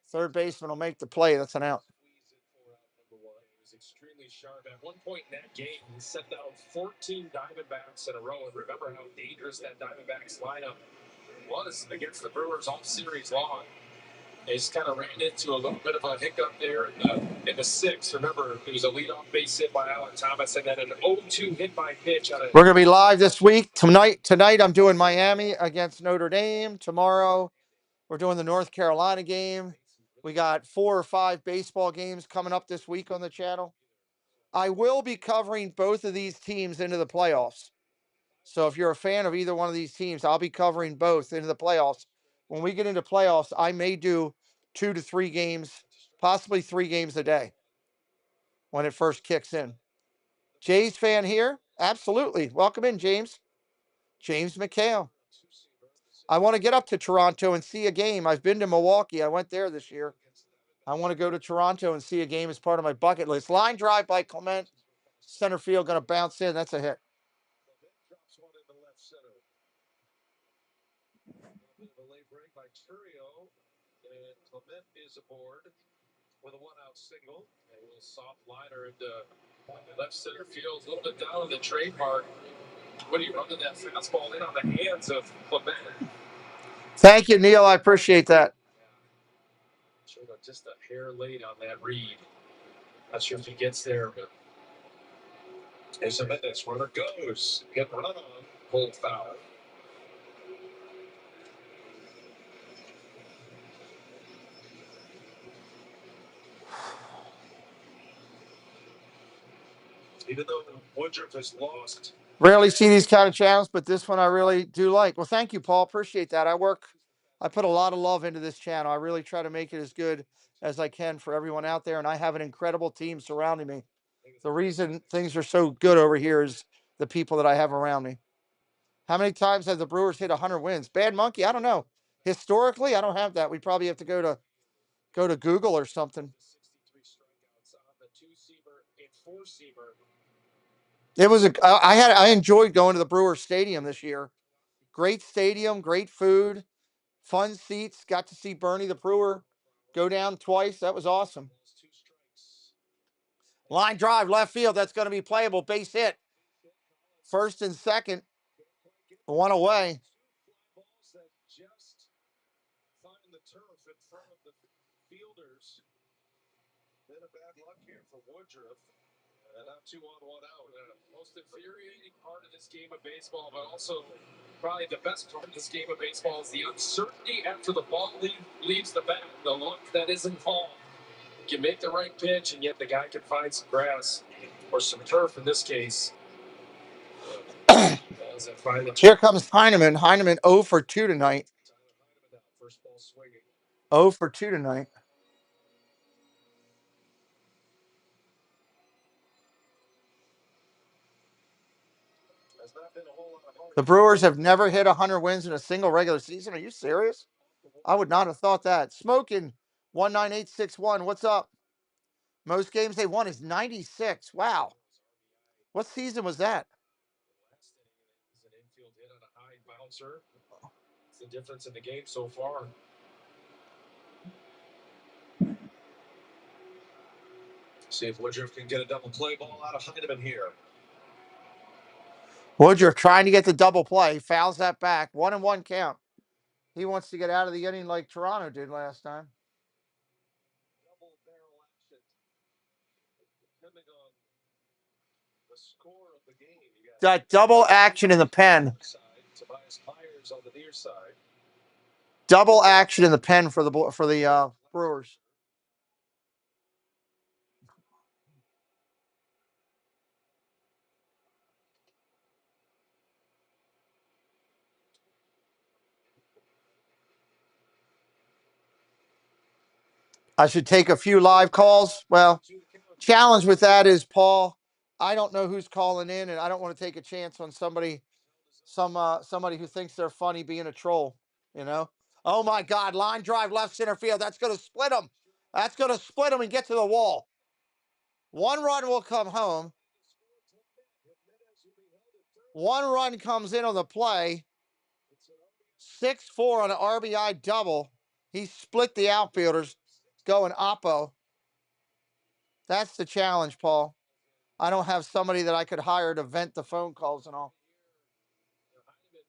Third baseman will make the play. That's an out. He was extremely sharp. At one point in that game, he set down 14 Diamondbacks in a row. And remember how dangerous that Diamondbacks lineup was against the Brewers all series long. They just kind of ran into a little bit of a hiccup there in the sixth. Remember, there was a leadoff base hit by Alan Thomas and then an 0-2 hit by pitch. We're going to be live this week. Tonight, I'm doing Miami against Notre Dame. Tomorrow, we're doing the North Carolina game. We got 4 or 5 baseball games coming up this week on the channel. I will be covering both of these teams into the playoffs. So if you're a fan of either one of these teams, I'll be covering both into the playoffs. When we get into playoffs, I may do 2 to 3 games, possibly 3 games a day when it first kicks in. Jays fan here? Absolutely. Welcome in, James. James McHale. I want to get up to Toronto and see a game. I've been to Milwaukee. I went there this year. I want to go to Toronto and see a game as part of my bucket list. Line drive by Clement. Center field going to bounce in. That's a hit. Drops one into left center. A bit of a late break by Curio, and Clement is aboard with a 1-out single. A little soft liner into left center field, a little bit down in the trademark. What are you running that fastball in on the hands of Clement? Thank you, Neil. I appreciate that. Just a hair late on that read. Not sure if he gets there, but As a minute, runner goes. Get run on. Pulled foul. Even though Woodruff has lost. Rarely see these kind of channels, but this one I really do like. Well, thank you, Paul. Appreciate that. I put a lot of love into this channel. I really try to make it as good as I can for everyone out there, and I have an incredible team surrounding me. The reason things are so good over here is the people that I have around me. How many times have the Brewers hit 100 wins? Bad Monkey, I don't know. Historically, I don't have that. We probably have to go to Google or something. 63 strikeouts on the 2-seamer and 4-seamer. It was I enjoyed going to the Brewers Stadium this year. Great stadium, great food, fun seats. Got to see Bernie the Brewer go down twice. That was awesome. Line drive, left field. That's going to be playable. Base hit. First and second. 1 away. Balls that just find the turf in front of the fielders. Been a bad luck here for Woodruff. And now 2 on, 1 out. Most infuriating part of this game of baseball, but also probably the best part of this game of baseball is the uncertainty after the ball leaves the bat. The luck that is involved. You can make the right pitch, and yet the guy can find some grass or some turf in this case. Here comes Heineman. Heineman 0 for 2 tonight. 0 for 2 tonight. The Brewers have never hit 100 wins in a single regular season. Are you serious? I would not have thought that. Smoking 19861. What's up? Most games they won is 96. Wow. What season was that? An infield hit on a high bouncer. It's the difference in the game so far. See if Woodruff can get a double play ball out of Heineman here. Woodruff trying to get the double play. Fouls that back. 1-1 count. He wants to get out of the inning like Toronto did last time. Double barrel action. Depending on the score of the game. That double action in the pen. Tobias Myers on the near side. Double action in the pen for the Brewers. I should take a few live calls. Well, challenge with that is, Paul, I don't know who's calling in, and I don't want to take a chance on somebody who thinks they're funny being a troll, you know? Oh, my God, line drive left center field. That's going to split them. That's going to split them and get to the wall. 1 run will come home. 1 run comes in on the play. 6-4 on an RBI double. He split the outfielders going oppo. That's the challenge, Paul. I don't have somebody that I could hire to vent the phone calls and all.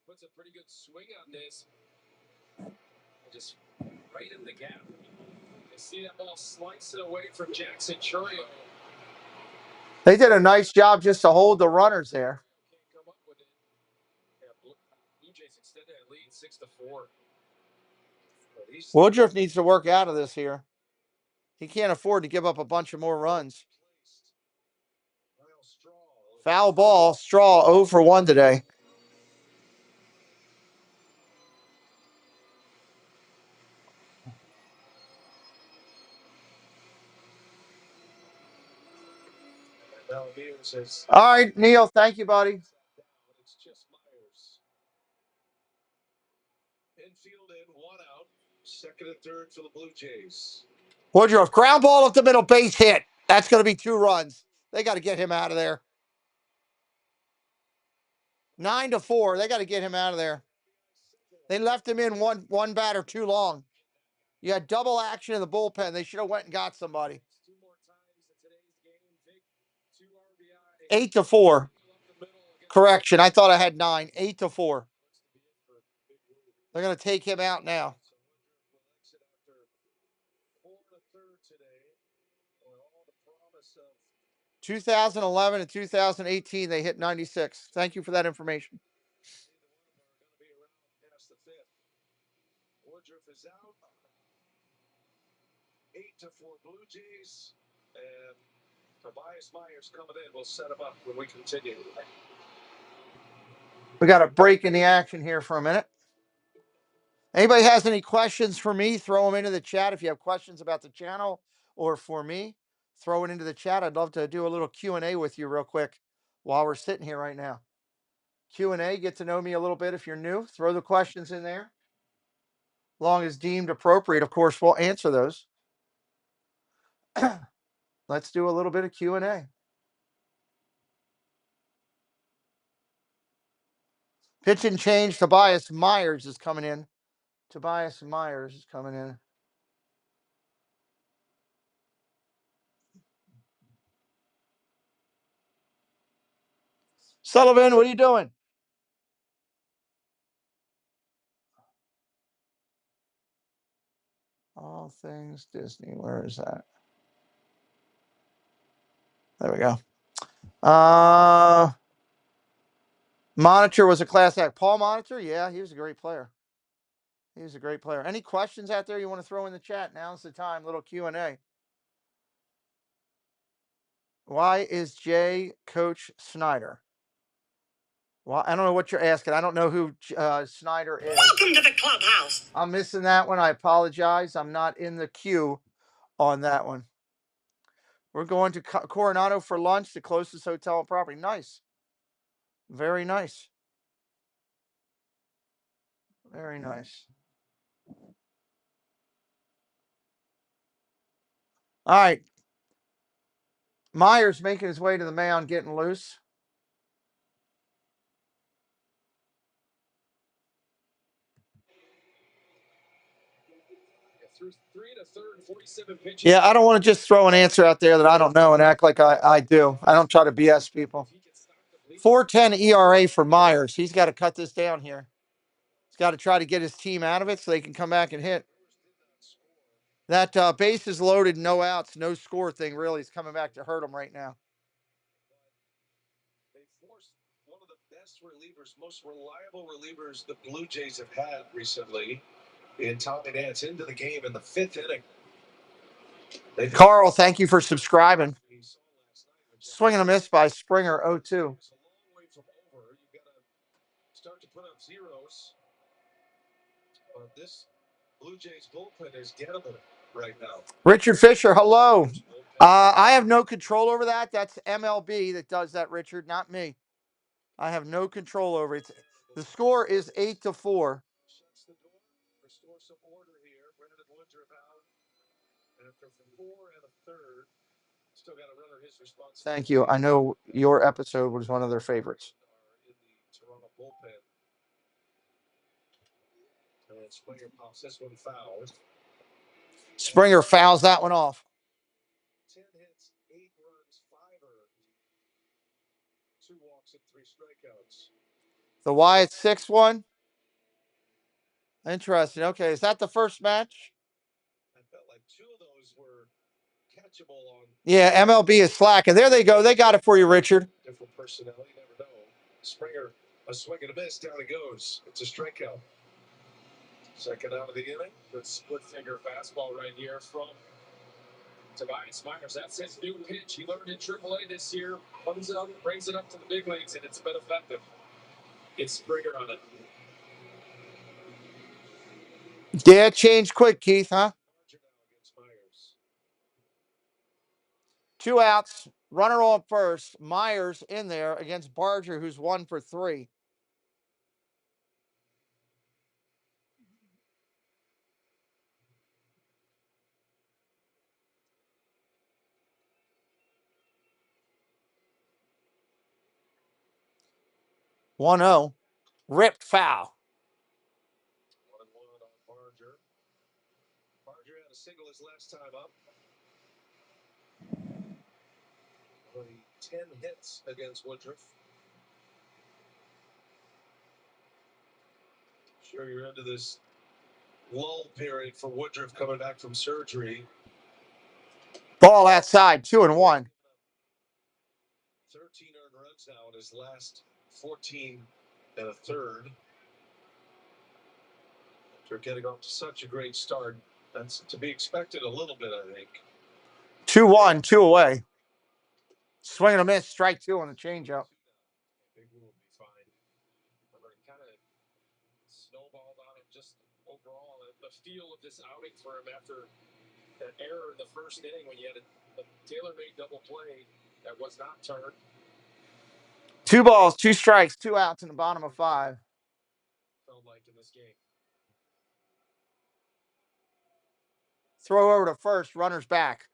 Puts a pretty good swing on this. Just right in the gap. You see that ball slice it away from Jackson Churio. They did a nice job just to hold the runners there. Can't come up with it. Yeah, Blue Jays extend that lead 6-4. Woodruff needs to work out of this here. He can't afford to give up a bunch of more runs. Foul ball. Straw 0 for 1 today. All right, Neil. Thank you, buddy. It's just Myers. Infield in, 1 out. Second and third for the Blue Jays. Woodruff, ground ball up the middle, base hit. That's going to be 2 runs. They got to get him out of there. 9-4. They got to get him out of there. They left him in one batter too long. You had double action in the bullpen. They should have went and got somebody. 8-4. Correction. I thought I had 9. 8-4. They're going to take him out now. 2011 and 2018, they hit 96. Thank you for that information. Woodruff is out. 8-4 Blue Jays. And Tobias Myers coming in. We'll set him up when we continue. We got a break in the action here for a minute. Anybody has any questions for me, throw them into the chat. If you have questions about the channel or for me, throw it into the chat. I'd love to do a little Q&A with you real quick while we're sitting here right now. Q&A, get to know me a little bit. If you're new, throw the questions in there. Long as deemed appropriate, of course, we'll answer those. Let's do a little bit of Q&A. Pitch and change, Tobias Myers is coming in. Tobias Myers is coming in. Sullivan, what are you doing? All things Disney. Where is that? There we go. Monitor was a class act. Paul Monitor? Yeah, he was a great player. He was a great player. Any questions out there you want to throw in the chat? Now's the time. Little Q&A. Why is Jay Coach Snyder? Well, I don't know what you're asking. I don't know who Snyder is. Welcome to the clubhouse. I'm missing that one. I apologize. I'm not in the queue on that one. We're going to Coronado for lunch, the closest hotel on property. Nice. Very nice. Very nice. All right. Myers making his way to the mound, getting loose. Yeah, I don't want to just throw an answer out there that I don't know and act like I do. I don't try to BS people. 4.10 ERA for Myers. He's got to cut this down here. He's got to try to get his team out of it so they can come back and hit. That bases loaded, no outs, no score thing really is coming back to hurt him right now. They forced one of the best relievers, most reliable relievers the Blue Jays have had recently in Tommy Nance into the game in the 5th inning. Carl, thank you for subscribing. Swing and a miss by Springer, 0-2. It's a long way from over. You got to start to put up zeros. But this Blue Jays bullpen is gettable right now. Richard Fisher, hello. I have no control over that. That's MLB that does that, Richard, not me. I have no control over it. The score is 8-4. Shuts the door, restore some order here. Brandon Woodruff out after 4 1/3. Still got a runner his response. Thank you. I know your episode was one of their favorites. bullpen. And Springer pops this one foul. Springer fouls that one off. 10 hits, 8 runs, 5 earned. 2 walks and 3 strikeouts. The Wyatt 6-1. Interesting. Okay, is that the first match? I felt like 2 of those were catchable on. Yeah, MLB is slacking. There they go. They got it for you, Richard. Different personnel, you never know. Springer, a swing and a miss, down it goes. It's a strikeout. Second out of the inning. Good split finger fastball right here from Tobias Myers. That's his new pitch. He learned in AAA this year. Comes it up, brings it up to the big leagues, and it's been effective. It's Springer on it. Yeah, change quick, Keith, huh? 2 outs, runner on first. Myers in there against Barger, who's 1 for 3. One 0. Ripped foul. 1-1 on Barger. Barger had a single his last time up. Only 10 hits against Woodruff. Sure, you're into this lull period for Woodruff coming back from surgery. Ball outside, 2-1. 13 earned runs now in his last 14 and a third. After getting off to such a great start, that's to be expected a little bit, I think. 2-1, 2 away. Swing and a miss, strike 2 on the changeup. Big will be fine. But it kind of snowballed on him just overall. The feel of this outing for him after that error in the first inning when you had a tailor-made double play that was not turned. 2 balls, 2 strikes, 2 outs in the bottom of 5. Felt like in this game. Throw over to first, runners back.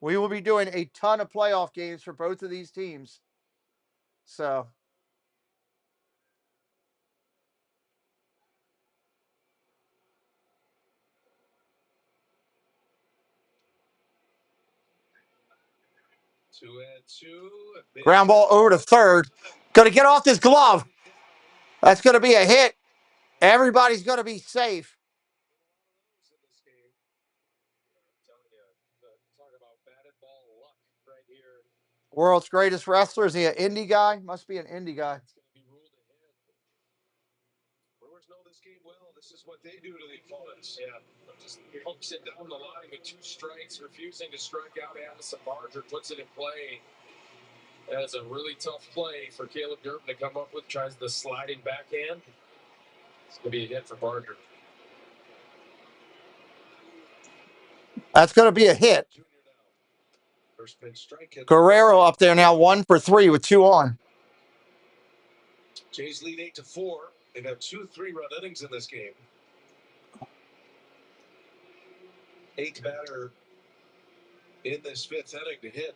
We will be doing a ton of playoff games for both of these teams. So. Two and two. Ground ball over to third. Going to get off this glove. That's going to be a hit. Everybody's going to be safe. World's greatest wrestler. Is he an indie guy? Must be an indie guy. Brewers know this game well. This is what they do to the opponents. Yeah. Just pumps it down the line with 2 strikes, refusing to strike out. Addison Barger puts it in play. That's a really tough play for Caleb Durban to come up with. Tries the sliding backhand. It's going to be a hit for Barger. That's going to be a hit. First pitch strike. Guerrero up there now 1 for 3 with 2 on. Jays lead 8-4. They've had 2 3-run innings in this game. 8th batter in this 5th inning to hit.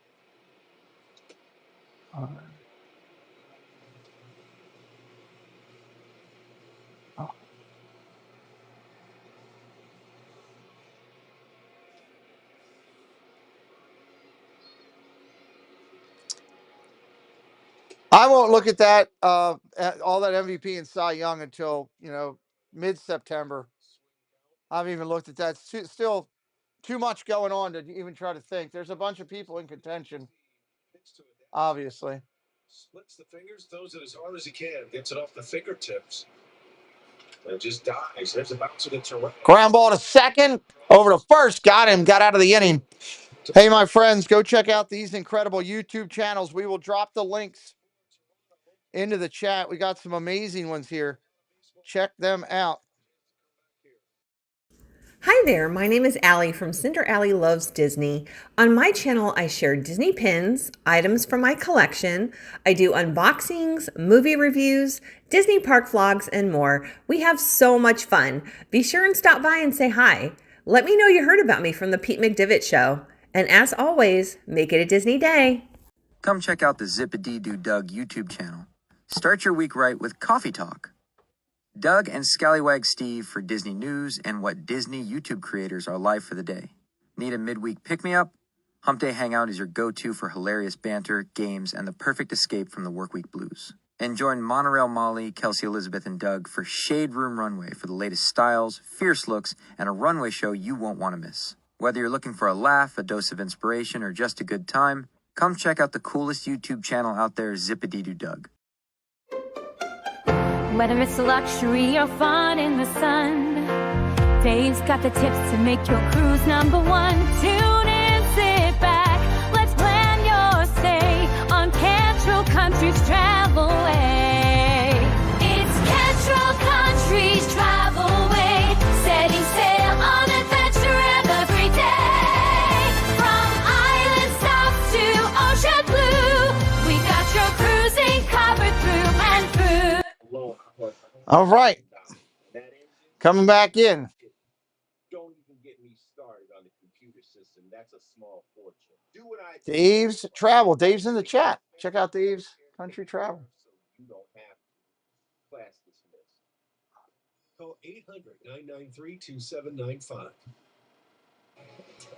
I won't look at that, all that MVP and Cy Young until, mid-September. I haven't even looked at that. Still too much going on to even try to think. There's a bunch of people in contention, obviously. Splits the fingers, throws it as hard as he can, gets it off the fingertips, and just dies. There's a bounce of the Toronto. Ground ball to second, over to first, got him, got out of the inning. Hey, my friends, go check out these incredible YouTube channels. We will drop the links into the chat. We got some amazing ones here. Check them out. Hi there, my name is Allie from Cinder Alley Loves Disney. On my channel, I share Disney pins, items from my collection. I do unboxings, movie reviews, Disney park vlogs, and more. We have so much fun. Be sure and stop by and say hi. Let me know you heard about me from the Pete McDevitt Show. And as always, make it a Disney day. Come check out the Zip-a-Dee-Doo Doug YouTube channel. Start your week right with Coffee Talk. Doug and Scallywag Steve for Disney News and what Disney YouTube creators are live for the day. Need a midweek pick-me-up? Hump Day Hangout is your go-to for hilarious banter, games, and the perfect escape from the workweek blues. And join Monorail Molly, Kelsey Elizabeth, and Doug for Shade Room Runway for the latest styles, fierce looks, and a runway show you won't want to miss. Whether you're looking for a laugh, a dose of inspiration, or just a good time, come check out the coolest YouTube channel out there, Zip-a-Dee-Doo Doug. Whether it's luxury or fun in the sun, Dave's got the tips to make your cruise number one. Tune in, sit back, let's plan your stay on Cantrell Country's Travelway. It's Cantrell Country's Travelway, setting sail on adventure every day. From island south to ocean blue, we got your cruising covered through and through. All right. Coming back in. Don't even get me started on the computer system. That's a small fortune. Do what I do. Dave's Travel. Dave's in the chat. Check out Dave's Country Travel. You don't have to. Class dismissed. Call 800-993-2795.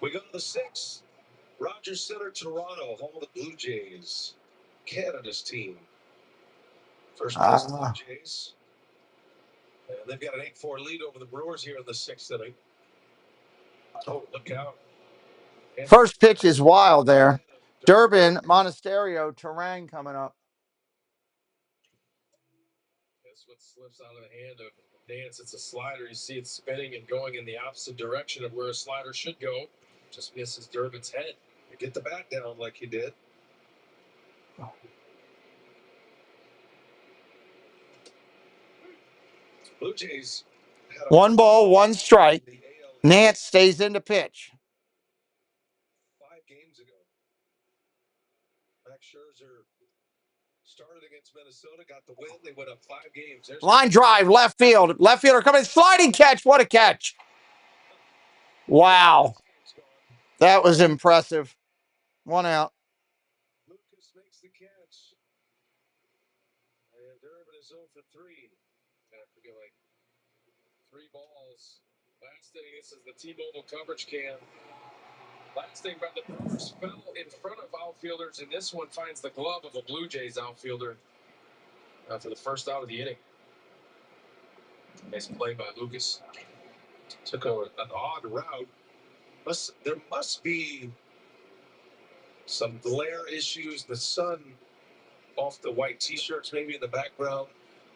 We go to the 6th. Rogers Center, Toronto, home of the Blue Jays. Canada's team. First place, Blue Jays. And they've got an 8-4 lead over the Brewers here in the 6th inning. Oh, look out. First pitch is wild there. Durbin, Monasterio, Terang coming up. That's what slips out of the hand of Nance. It's a slider. You see it spinning and going in the opposite direction of where a slider should go. Just misses Durbin's head. You get the bat down like he did. Blue Jays. 1 ball, 1 strike. Nance stays in the pitch. 5 games ago. Max Scherzer started against Minnesota, got the win. They went up 5 games. Line drive, left field. Left fielder coming. Sliding catch. What a catch. Wow. That was impressive. 1 out. Lucas makes the catch. And Durbin is 0 for 3. After like 3 balls. Last inning, this is the T-Mobile coverage cam. Last thing about the Brewers fell in front of outfielders, and this one finds the glove of a Blue Jays outfielder for the first out of the inning. Nice play by Lucas. Took an odd route. There must be some glare issues. The sun off the white T-shirts, maybe in the background.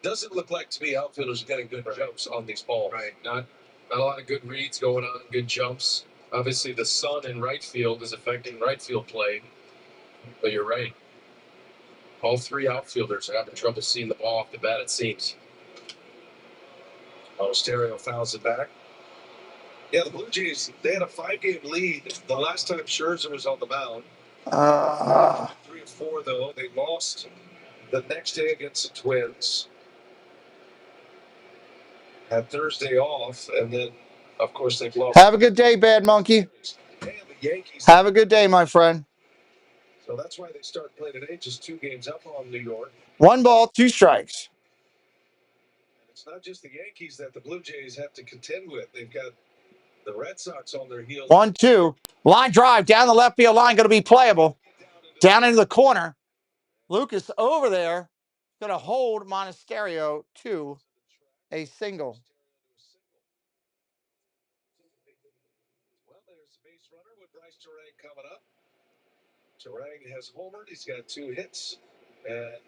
Doesn't look like to me outfielders are getting good jumps on these balls. Right. Not a lot of good reads going on, good jumps. Obviously, the sun in right field is affecting right field play. But you're right. All 3 outfielders are having trouble seeing the ball off the bat, it seems. Stereo fouls it back. Yeah, the Blue Jays, they had a 5-game lead the last time Scherzer was on the mound. 3 or 4, though. They lost the next day against the Twins. Had Thursday off, and then, of course, they've lost. Have a good day, Bad Monkey. And the Yankees. Have a good day, my friend. So that's why they start playing today, just 2 games up on New York. 1 ball, 2 strikes. And it's not just the Yankees that the Blue Jays have to contend with. They've got the Red Sox on their heels. 1-2. Line drive down the left field line, going to be playable. Down into the corner. Lucas over there, going to hold Monasterio to a single. Well, there's a base runner with Bryce Terang coming up. Terang has homered. He's got 2 hits. And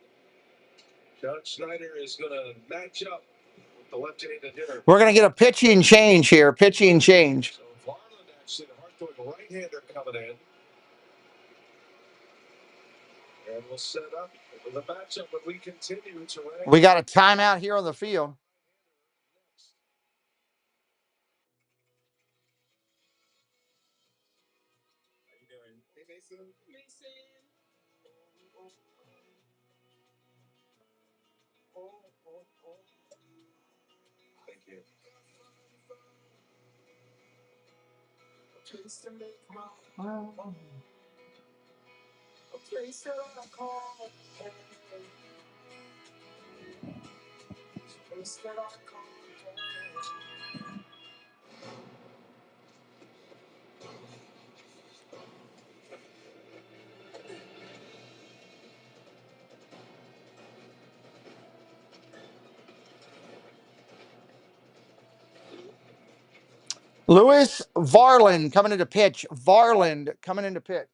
John Schneider is going to match up with the left-handed hitter. We're going to get a pitching change here. Pitching change. So Varland, actually, the hard-throwing right-hander coming in. And we'll set up the matchup, but we continue to rank. We got a timeout here on the field. How you doing? Hey, Mason. Thank you. Lewis Varland coming into pitch. Varland coming into pitch.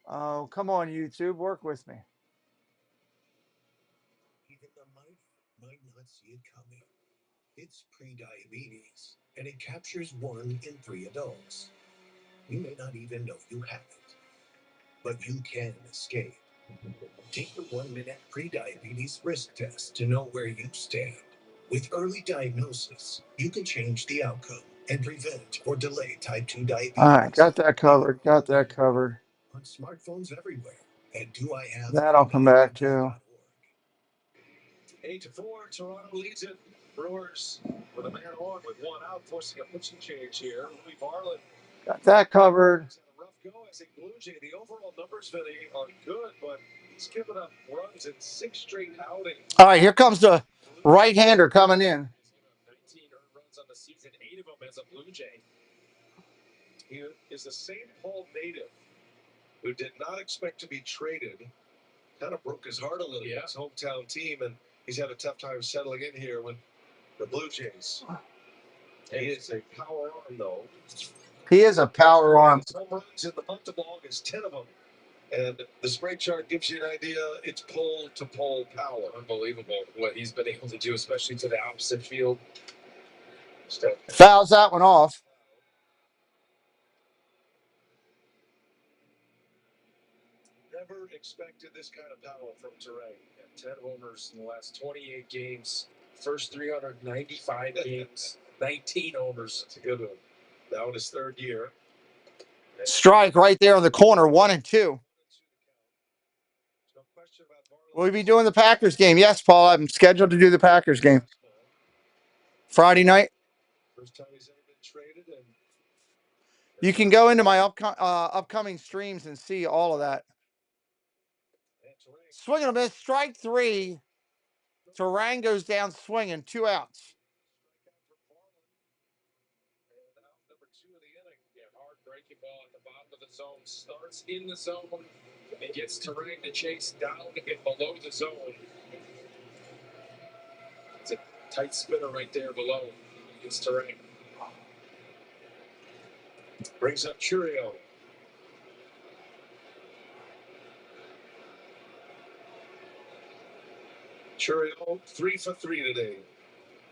Oh, come on, YouTube. Work with me. Even the might not see it coming. It's prediabetes, and it captures 1 in 3 adults. You may not even know you have it, but you can escape. Take the 1-minute prediabetes risk test to know where you stand. With early diagnosis, you can change the outcome and prevent or delay type 2 diabetes. All right, got that covered. Got that covered. On smartphones everywhere. And do I have That I'll come back to. 8-4, Toronto leads it. Brewers with a man on with 1 out, forcing a pitching change here. Louis Varland. Got that covered. A rough go as a Blue Jay. The overall numbers, Vinny, are good, but he's given up runs in 6 straight outings. All right, here comes the right-hander coming in. 19 earned runs on the season, 8 of them as a Blue Jay. He is the St. Paul native who did not expect to be traded. Kind of broke his heart a little. Yeah. His hometown team, and he's had a tough time settling in here with the Blue Jays. He is a power arm, though. He is a power arm. Home runs in the month of August, 10 of them. And the spray chart gives you an idea. It's pole-to-pole power. Unbelievable what he's been able to do, especially to the opposite field. Fouls that one off. Never expected this kind of power from Terrain. 10 homers in the last 28 games. First 395 games, 19 homers. That's a good one. Now in his 3rd year. Strike right there on the corner, 1-2. Will we be doing the Packers game? Yes, Paul. I'm scheduled to do the Packers game. Friday night. First time he's ever been traded. And you can go into my upcoming streams and see all of that. Swing and a miss. Strike 3. Terang goes down swinging. 2 outs. Number 2 of the inning. Yeah, hard breaking ball at the bottom of the zone. Starts in the zone. It gets Terang to chase down and below the zone. It's a tight spinner right there below. It's Terang. Brings up Churio. Churio, 3 for 3 today.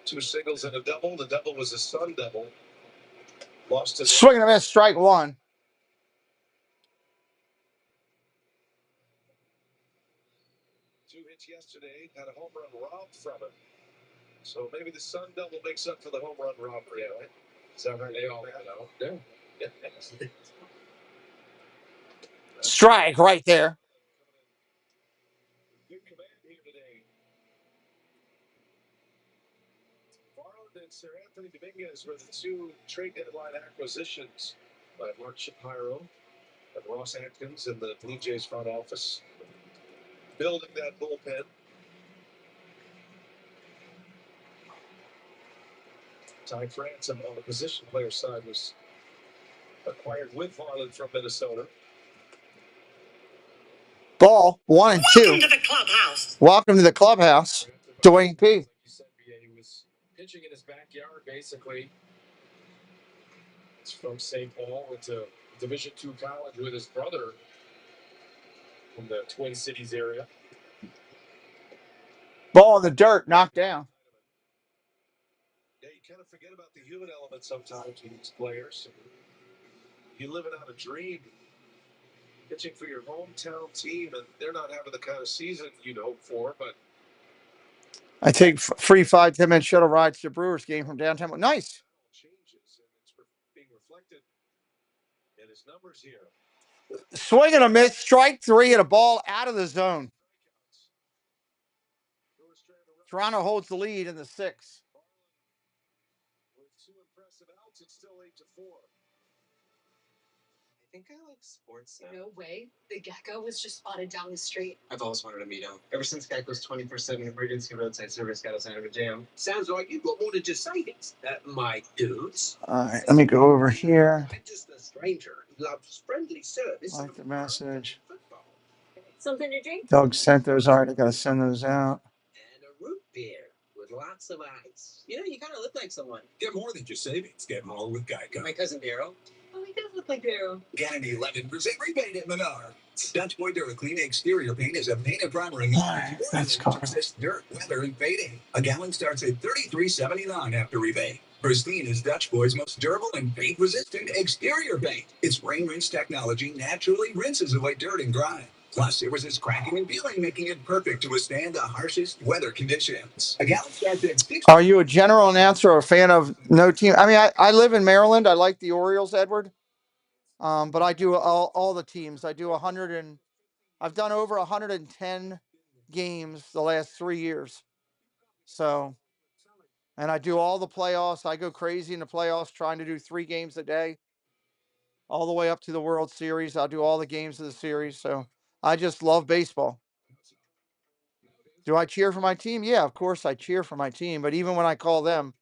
2 singles and a double. The double was a Sun double. Lost to swing and a miss. Strike 1. Two hits yesterday. Had a home run robbed from it. So maybe the Sun double makes up for the home run robbery. Yeah, right? Is that right? They all know. Yeah. Strike right there. Good command here today. Varland and Sir Anthony Dominguez were the 2 trade deadline acquisitions by Mark Shapiro and Ross Atkins in the Blue Jays front office. Building that bullpen. Ty France on the position player side was acquired with Varland from Minnesota. Ball 1-2. Welcome to the clubhouse. Welcome to the clubhouse. Dwayne P. Like you said, he was pitching in his backyard, basically. He's from St. Paul, went to Division II college with his brother from the Twin Cities area. Ball in the dirt, knocked down. Yeah, you kind of forget about the human element sometimes with these players. You're living out a dream, pitching for your hometown team, and they're not having the kind of season you'd hope for. But I take free 5-10-minute shuttle rides to the Brewers game from downtown. Nice. Changes, and it's being reflected in his numbers here. Swing and a miss. Strike 3 and a ball out of the zone. Toronto holds the lead in the 6th. With 2 impressive outs, it's still 8-4. think I like sports now. No way. The gecko was just spotted down the street. I've always wanted to meet him. Ever since Geico's 24/7 emergency roadside service got us out of a jam. Sounds like you've got more than just savings, my dudes. All right, let me go over here. I'm just a stranger who loves friendly service. Like the message. Something to drink? Doug sent those. All right, I got to send those out. And a root beer with lots of ice. You know, you kind of look like someone. Get more than just savings. Get more with Geico. My cousin Daryl. Oh, he does look like Daryl. Get an 11% rebate at Menards. Dutch Boy Duraclean exterior paint is a painted primer and That's covered. resist dirt, weather, and fading. A gallon starts at $33.79 after rebate. Pristine is Dutch Boy's most durable and fade-resistant exterior paint. Its rain rinse technology naturally rinses away dirt and grime. Plus, it resists cracking and peeling, making it perfect to withstand the harshest weather conditions. A gallon starts at $6. Are you a general announcer or a fan of no team? I mean, I live in Maryland. I like the Orioles, Edward. But I do all the teams. I do I've done over 110 games the last 3 years. So, and I do all the playoffs. I go crazy in the playoffs trying to do 3 games a day, all the way up to the World Series. I'll do all the games of the series. So I just love baseball. Do I cheer for my team? Yeah, of course I cheer for my team. But even when I call them,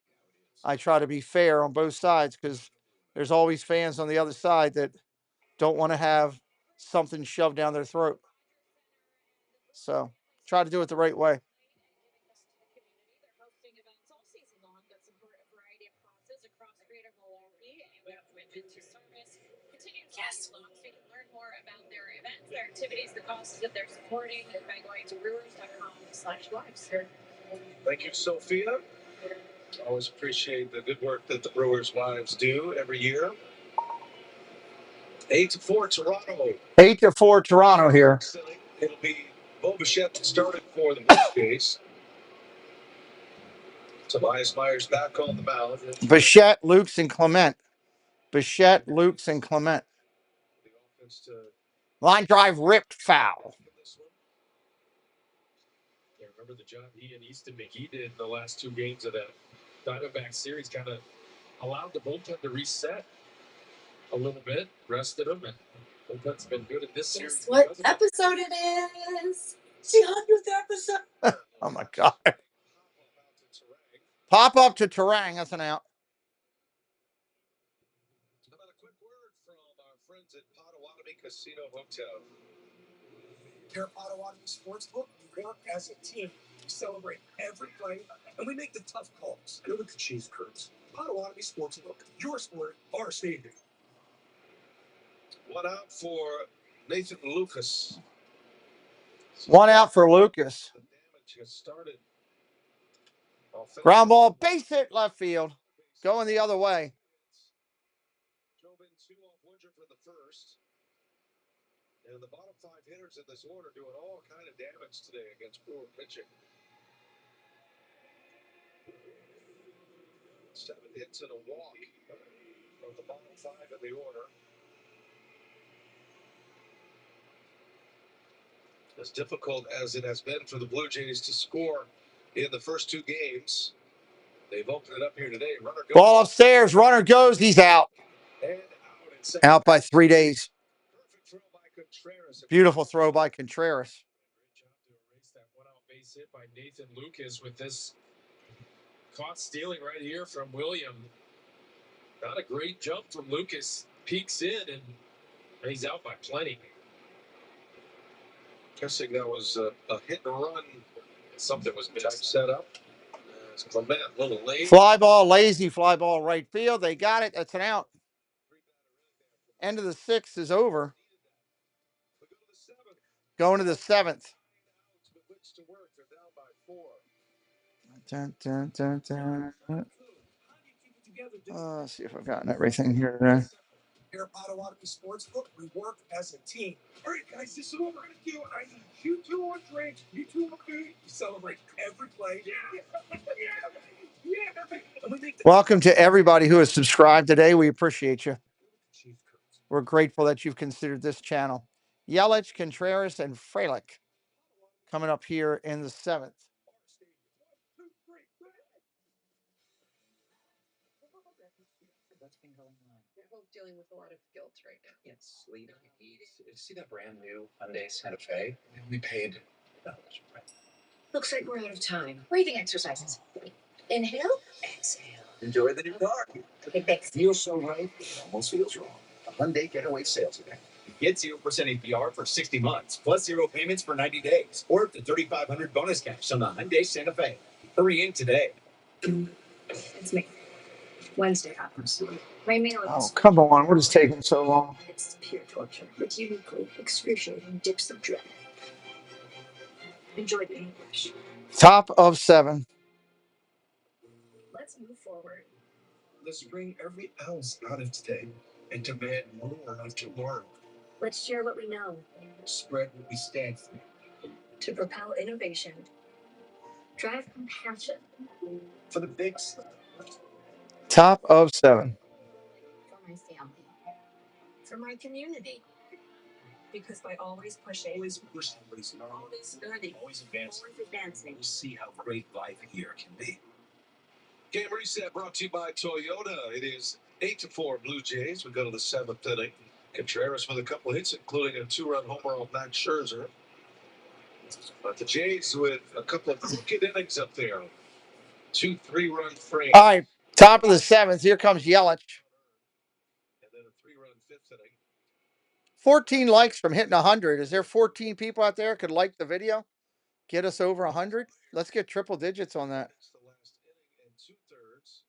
I try to be fair on both sides because there's always fans on the other side that don't want to have something shoved down their throat. So try to do it the right way. Yes. So you can learn more about their events, their activities, the causes that they're supporting by going to brewers.com/lives. Thank you, Sophia. Always appreciate the good work that the Brewers' wives do every year. 8-4 Toronto. 8-4 Toronto here. It'll be Bo Bichette started for the Blue Jays. Tobias Myers back on the mound. Bichette, Lukes, and Clement. Bichette, Lukes, and Clement. Line drive ripped foul. Yeah, remember the job he and Easton McGee did in the last 2 games of that Diamondback series, kind of allowed the bullpen to reset a little bit, rested them, and bullpen's been good in this series. Guess what episode it is? It's the 100th episode. Oh my God. Pop up to Terang. That's an out. How about a quick word from our friends at Potawatomi Casino Hotel? Here at Potawatomi Sportsbook, we work as a team. We celebrate every play, and we make the tough calls. Go with the cheese curds. Potawatomi Sportsbook, your sport, our stadium. One out for Nathan Lucas. One out for Lucas. The damage has started. Ground ball, base hit, left field. Going the other way. Drove in 2 off Woodruff for the first. And the bottom 5 hitters in this order doing all kind of damage today against Brewer pitching. 7 hits and a walk from the bottom 5 in the order. As difficult as it has been for the Blue Jays to score in the first 2 games, they've opened it up here today. Runner goes. Ball upstairs. Runner goes. He's out. And out. Out by 3 days. Perfect throw by Contreras. Beautiful throw by Contreras. Great job to erase that one-out base hit by Nathan Lucas with this caught stealing right here from William. Not a great jump from Lucas. Peeks in, and he's out by plenty. Guessing that was a hit and run. Something was missed. Set up. It's Clement, a little late. Fly ball, lazy fly ball, right field. They got it. That's an out. End of the 6th is over. Going to the 7th. Dun, dun, dun, dun. Let's see if I've gotten everything here today. Here at Potawatomi Sportsbook, we work as a team. All right, guys, this is what we're going to do. I need you 2 on drinks, you 2 on food. We celebrate every play. Yeah. And we make the Welcome to everybody who has subscribed today. We appreciate you. We're grateful that you've considered this channel. Yelich, Contreras, and Frelick coming up here in the 7th. dealing with a lot of guilt right now. Yes, Lena needs. See that brand new Hyundai Santa Fe? We only paid $1. Looks like we're out of time. Breathing exercises. Inhale, exhale. Enjoy the new car. Okay, thanks. Feels so right, it almost feels wrong. A Hyundai Getaway Sales Event. Get 0% APR for 60 months, plus 0 payments for 90 days, or up to $3,500 bonus cash on the Hyundai Santa Fe. Hurry in today. It's me. Wednesday happens. My meal Oh, is come on. What is taking so long? it's pure torture. It's uniquely excruciating dips of dread. Enjoy the English. Top of 7. Let's move forward. Let's bring every ounce out of today and demand more of tomorrow. Let's share what we know Spread what we stand for. to propel innovation. Drive compassion For the big stuff. Top of 7. for my family. For my community. Because by always pushing, Always pushing, always learning, always learning, always advancing. always advancing. We'll see how great life here can be. Game reset brought to you by Toyota. It is 8-4 Blue Jays. We go to the 7th inning. Contreras with a couple hits, including a 2-run homer off Max Scherzer. But the Jays with a couple of crooked innings up there. 2 3-run frames. All right. Top of the 7th. Here comes Yelich. And then a 3-run 5th inning. 14 likes from hitting 100. Is there 14 people out there could like the video? Get us over 100? Let's get triple digits on that. It's the last inning and 2/3.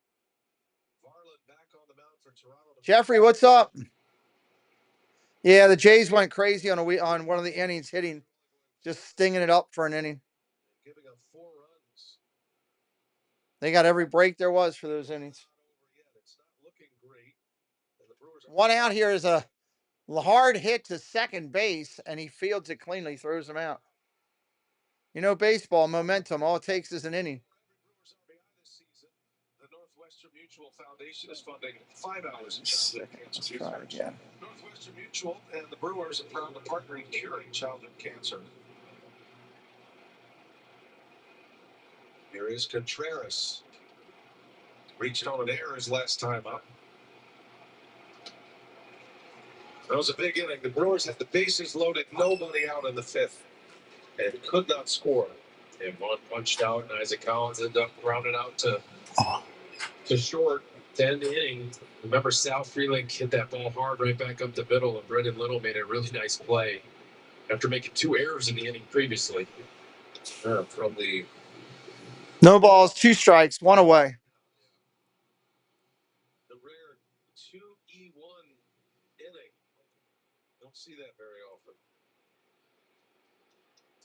Varland back on the mound for Toronto. Jeffrey, what's up? Yeah, the Jays went crazy on one of the innings, hitting, just stinging it up for an inning. Giving up 4 runs. They got every break there was for those innings. It's not looking great. And the Brewers are One out here is a hard hit to second base, and he fields it cleanly, throws him out. You know, baseball, momentum, all it takes is an inning. Brewers are behind this season. The Northwestern Mutual Foundation is funding 5 hours in childhood cancer Let's try it research. again. Northwestern Mutual and the Brewers are proud to partner in curing childhood cancer. Here is Contreras. Reached on an error his last time up. That was a big inning. The Brewers had the bases loaded, nobody out in the 5th, and could not score. And one punched out, and Isaac Collins ended up grounded out to short to end the inning. Remember, Sal Freeling hit that ball hard right back up the middle, and Brendan Little made a really nice play after making 2 errors in the inning previously. From the No balls, 2 strikes, 1 away. rare 2-E1 inning. Don't see that very often.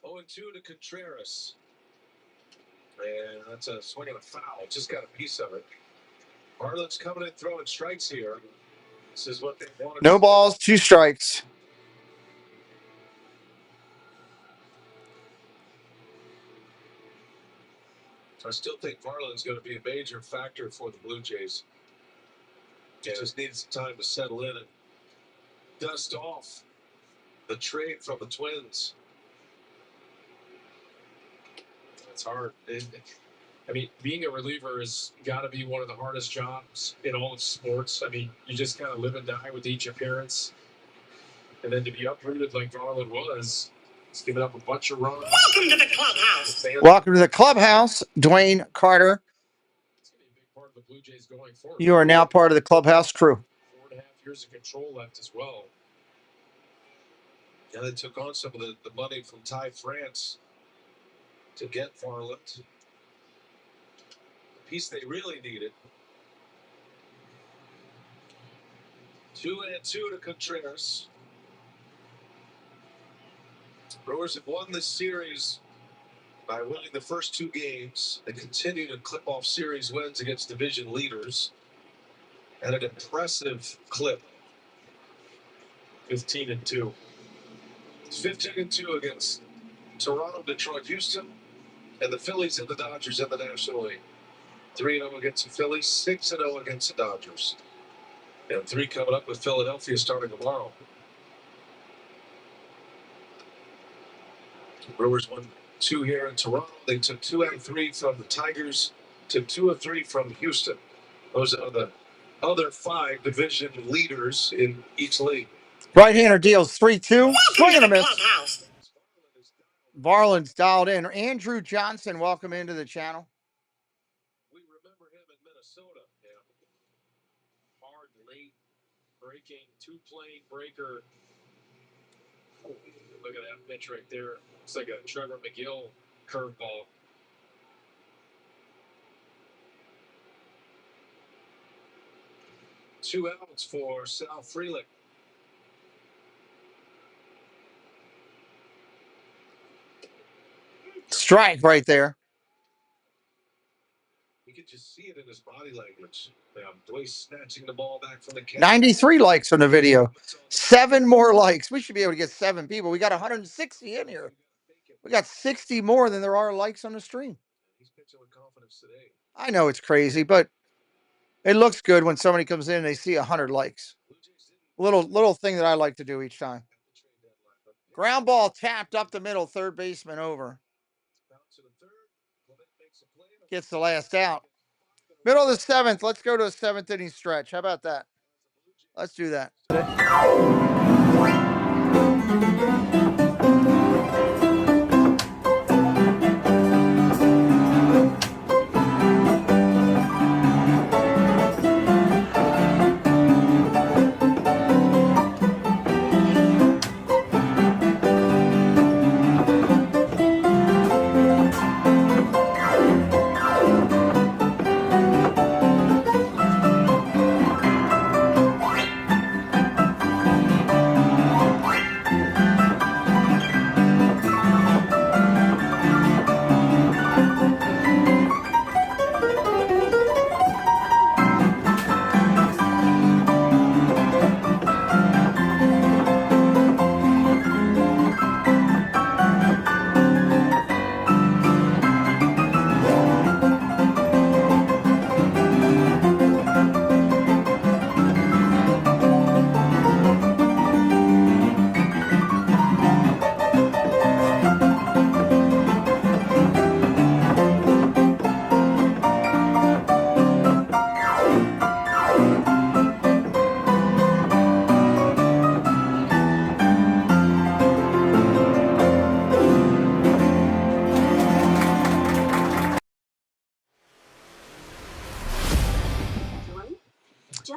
0-2 to Contreras. And that's a swing and a foul. Just got a piece of it. Harlan's coming in throwing strikes here. This is what they wanted. No balls, 2 strikes. I still think Varland's going to be a major factor for the Blue Jays. He just needs time to settle in and dust off the trade from the Twins. It's hard. I mean, being a reliever has got to be one of the hardest jobs in all of sports. I mean, you just kind of live and die with each appearance. And then to be uprooted like Varland was, he's giving up a bunch of runs. Welcome to the clubhouse. Welcome to the clubhouse, Dwayne Carter. It's going to be a big part of the Blue Jays going forward. You are now part of the clubhouse crew. 4.5 years of control left as well. Yeah, they took on some of the money from Ty France to get Varland. The piece they really needed. 2-2 to Contreras. Brewers have won this series by winning the first 2 games. They continue to clip off series wins against division leaders at an impressive clip. 15-2. It's 15-2 against Toronto, Detroit, Houston, and the Phillies and the Dodgers in the National League. 3-0 against the Phillies, 6-0 against the Dodgers. And 3 coming up with Philadelphia starting tomorrow. The Brewers won 2 here in Toronto. They took 2 out of 3 from the Tigers, took 2 of 3 from Houston. Those are the other 5 division leaders in each league. Right-hander deals 3-2. Swing and a miss. Varland's dialed in. Andrew Johnson, welcome into the channel. We remember him in Minnesota. Yeah. Hard, late, breaking, two-plane breaker. Look at that pitch right there. It's like a Trevor McGill curveball. Two outs for Sal Frelick. Strike right there. You could just see it in his body language. Yeah, the way he's snatching the ball back from the catch. 93 likes on the video. 7 more likes. We should be able to get 7 people. We got 160 in here. We got 60 more than there are likes on the stream. He's pitching with confidence today. I know it's crazy, but it looks good when somebody comes in and they see 100 likes. Little thing that I like to do each time. Ground ball tapped up the middle, third baseman over. Gets the last out. Middle of the 7th. Let's go to a 7th inning stretch. How about that? Let's do that.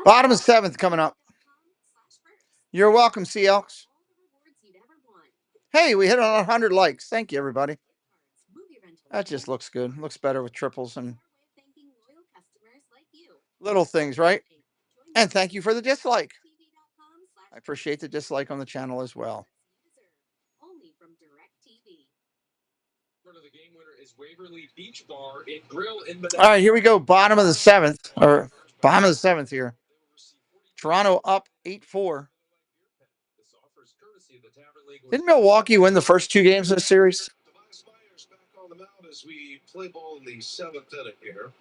Bottom of 7th coming up. You're welcome, C. Elks. Hey, we hit on 100 likes. Thank you, everybody. That just looks good. Looks better with triples and little things, right? And thank you for the dislike. I appreciate the dislike on the channel as well. The game winner is Waverly Beach Bar and Grill in Medina. All right, here we go. Bottom of the 7th, or bottom of the 7th here. Toronto up 8-4. Didn't Milwaukee win the first 2 games of the series? Tobias Myers back on the mound as we play ball in the 7th inning here.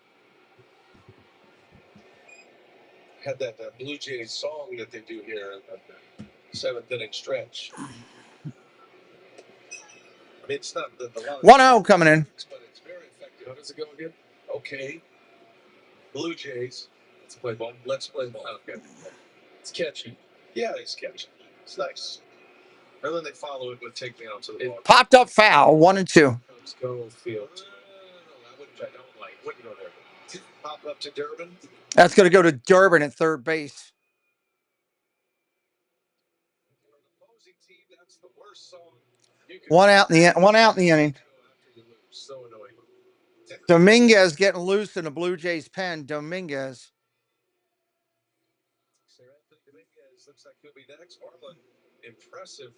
Had that Blue Jays song that they do here at the 7th inning stretch. I mean, it's not the 1-0 coming in. But it's very effective. How does it go again? Okay. Blue Jays. Let's play ball. Let's play ball. Okay. It's catchy. Yeah, it's catchy. It's nice. And then they follow it with take me out to the ball. Popped up foul, 1-2. Let's go field. I don't like. Wouldn't go there. Pop up to Durbin. That's going to go to Durbin at third base. That's the worst song. One out in the inning. So annoying. Dominguez getting loose in the Blue Jays pen. Dominguez. Dominguez looks like he'll be next. Marlin, impressive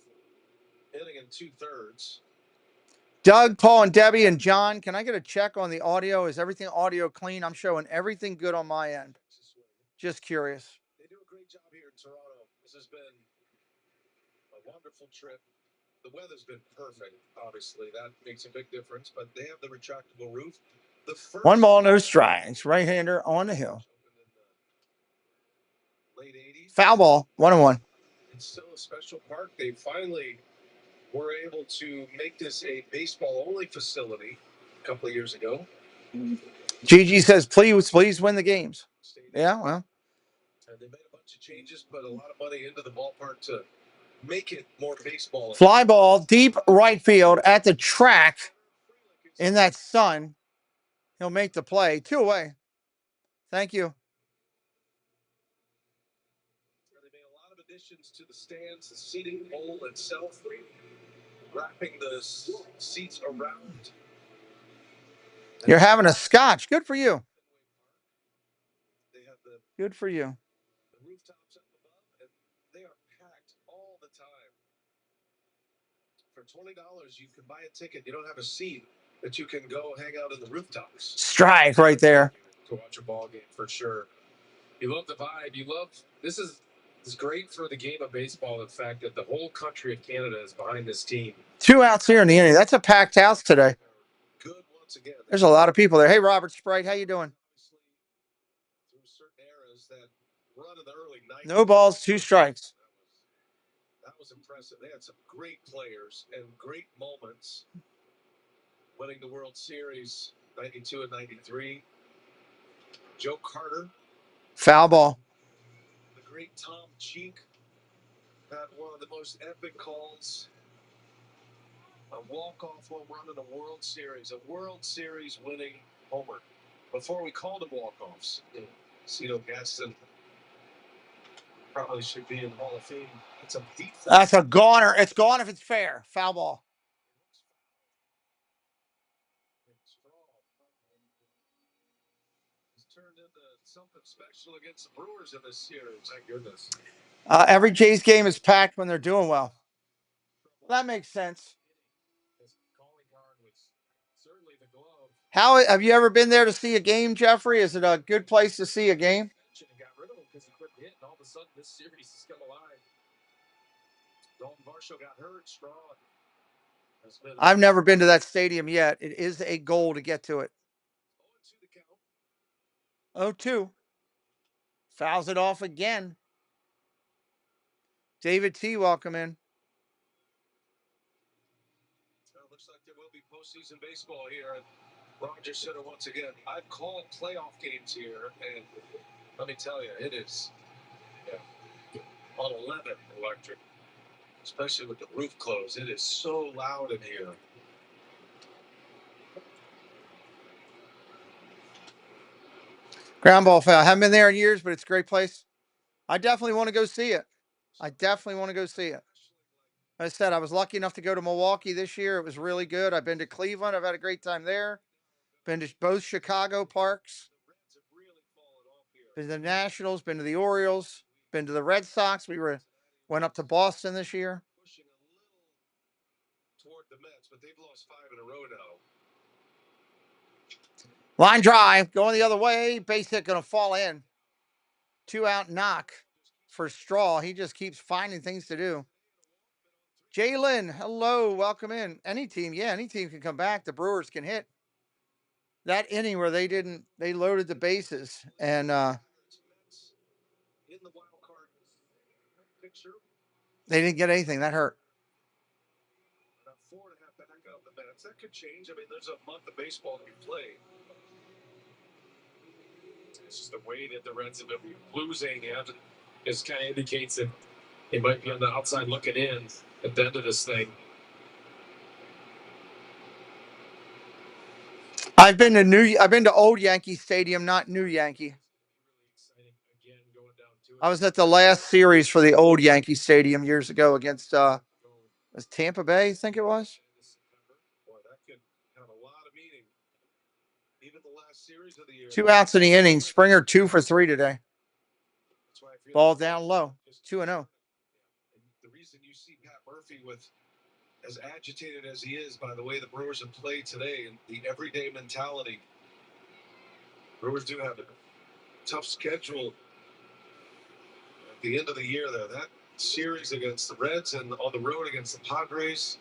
inning in 2/3. Doug, Paul, and Debbie, and John, can I get a check on the audio? Is everything audio clean? I'm showing everything good on my end. Just curious. They do a great job here in Toronto. This has been a wonderful trip. The weather's been perfect, obviously. That makes a big difference, but they have the retractable roof. The first 1 ball, no strikes. Right-hander on the hill. Late 80s. Foul ball, 1-1. It's still a special park. They finally were able to make this a baseball-only facility a couple of years ago. Gigi says, please win the games. Yeah, well, they made a bunch of changes, put a lot of money into the ballpark to make it more baseball. Fly ball, deep right field at the track in that sun. He'll make the play. 2 away. Thank you. They made a lot of additions to the stands, the seating bowl itself, wrapping the seats around. You're having a scotch. Good for you. Good for you. The rooftops up above, and they are packed all the time. For $20, you can buy a ticket. You don't have a seat, but you can go hang out in the rooftops. Strike right there. To watch a ball game for sure. You love the vibe. You love this is great for the game of baseball. The fact that the whole country of Canada is behind this team. 2 outs here in the inning. That's a packed house today. Good once again. There's a lot of people there. Hey, Robert Sprite, how you doing? Through certain eras, that run in the early 90s. No balls, 2 strikes. That was impressive. They had some great players and great moments. Winning the World Series 92 and 93. Joe Carter. Foul ball. The great Tom Cheek had one of the most epic calls. A walk-off home run in a World Series winning homer. Before we called them walk-offs, Cito Gaston probably should be in the Hall of Fame. It's a deep. That's a goner. It's gone if it's fair. Foul ball. He's turned into something special against the Brewers in this series. My goodness. Every Jays game is packed when they're doing well. That makes sense. How have you ever been there to see a game, Jeffrey? Is it a good place to see a game? Got rid of him because he couldn't hit, and all of a sudden this series has come alive. Dalton Varsho got hurt. Straw. I've never been to that stadium yet. It is a goal to get to it. 0-2. Fouls it off again. David T, welcome in. Looks like there will be postseason baseball here at Rogers Center once again. I've called playoff games here, and let me tell you, it is on 11 electric, especially with the roof closed. It is so loud in here. Ground ball foul. Haven't been there in years, but it's a great place. I definitely want to go see it. As I said, I was lucky enough to go to Milwaukee this year. It was really good. I've been to Cleveland. I've had a great time there. Been to both Chicago parks. Been to the Nationals. Been to the Orioles. Been to the Red Sox. Went up to Boston this year. Pushing a little toward the Mets, but they've lost 5 in a row now. Line drive, going the other way. Base hit going to fall in. 2 out knock for Straw. He just keeps finding things to do. Jalen, hello, welcome in. Any team can come back. The Brewers can hit. That inning where they loaded the bases and In the wild card picture, they didn't get anything. That hurt. about 4.5 back of the Mets. That could change. I mean, there's a month of baseball to be played. It's just the way that the Reds have been losing. It kind of indicates that they might be on the outside looking in at the end of this thing. I've been to old Yankee Stadium, not new Yankee. I was at the last series for the old Yankee Stadium years ago against was Tampa Bay, I think it was. Boy, that could have a lot of meaning. Even the last series of the year. 2 outs in the inning. Springer 2 for 3 today. Ball down low. 2-0. The reason you see Pat Murphy with as agitated as he is by the way the Brewers have played today and the everyday mentality. Brewers do have a tough schedule at the end of the year there. That series against the Reds and on the road against the Padres.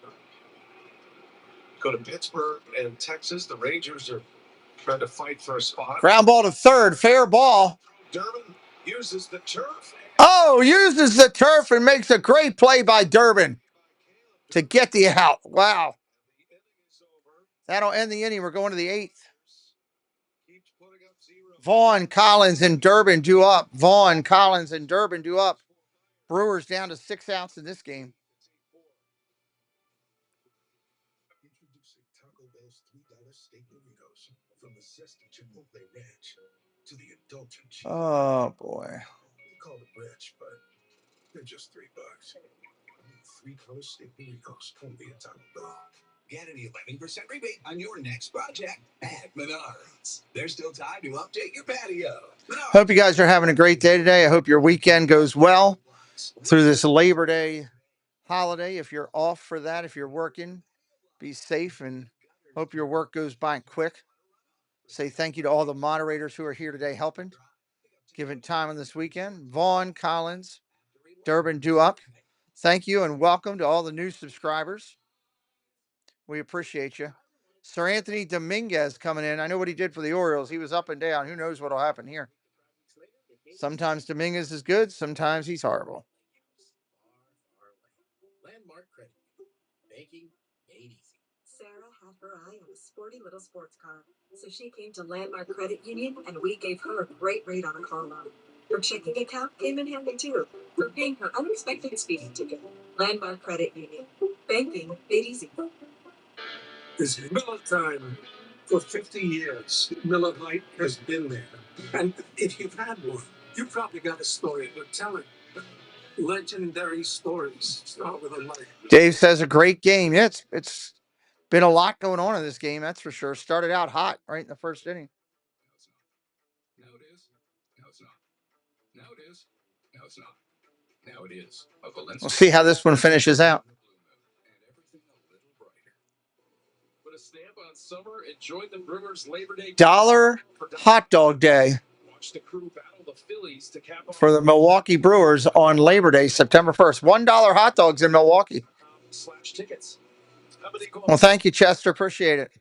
Go to Pittsburgh and Texas. The Rangers are trying to fight for a spot. Ground ball to third. Fair ball. Durbin uses the turf. Oh, uses the turf and makes a great play by Durbin to get the out. Wow. That'll end the inning. We're going to the 8th. Vaughn, Collins, and Durbin due up. Vaughn, Collins, and Durbin due up. Brewers down to 6 outs in this game. Introducing Taco Bell's $3 steak burritos. From the zesty Chipotle ranch to the indulgent cheese. Oh, boy. We call it rich, but they're just $3. $3 steak burritos only at Taco Bell. Get an 11% rebate on your next project at Menards. There's still time to update your patio. Hope you guys are having a great day today. I hope your weekend goes well through this Labor Day holiday. If you're off for that, if you're working, be safe and hope your work goes by quick. Say thank you to all the moderators who are here today helping, giving time on this weekend. Vaughn, Collins, Durbin, due up. Thank you and welcome to all the new subscribers. We appreciate you. Sir Anthony Dominguez coming in. I know what he did for the Orioles. He was up and down. Who knows what will happen here? Sometimes Dominguez is good. Sometimes he's horrible. Landmark Credit. Banking made easy. Sarah had her eye on a sporty little sports car, so she came to Landmark Credit Union and we gave her a great rate on a car loan. Her checking account came in handy too, for paying her unexpected speeding ticket. Landmark Credit Union. Banking made easy. It's Miller time. For 50 years, Miller Lite has been there. And if you've had one, you probably got a story to tell it. Legendary stories start with a light. Dave says a great game. Yeah, it's been a lot going on in this game, that's for sure. Started out hot right in the first inning. Now it is. Now it's not. Now it is. Now it's not. Now it is. We'll see how this one finishes out. Put a stamp on summer. Enjoy the Brewers Labor Day $1 hot dog day Watch the crew battle the Phillies to cap off for the Milwaukee Brewers on Labor Day, September 1st. $1 hot dogs in Milwaukee. /tickets. Well, thank you, Chester. Appreciate it.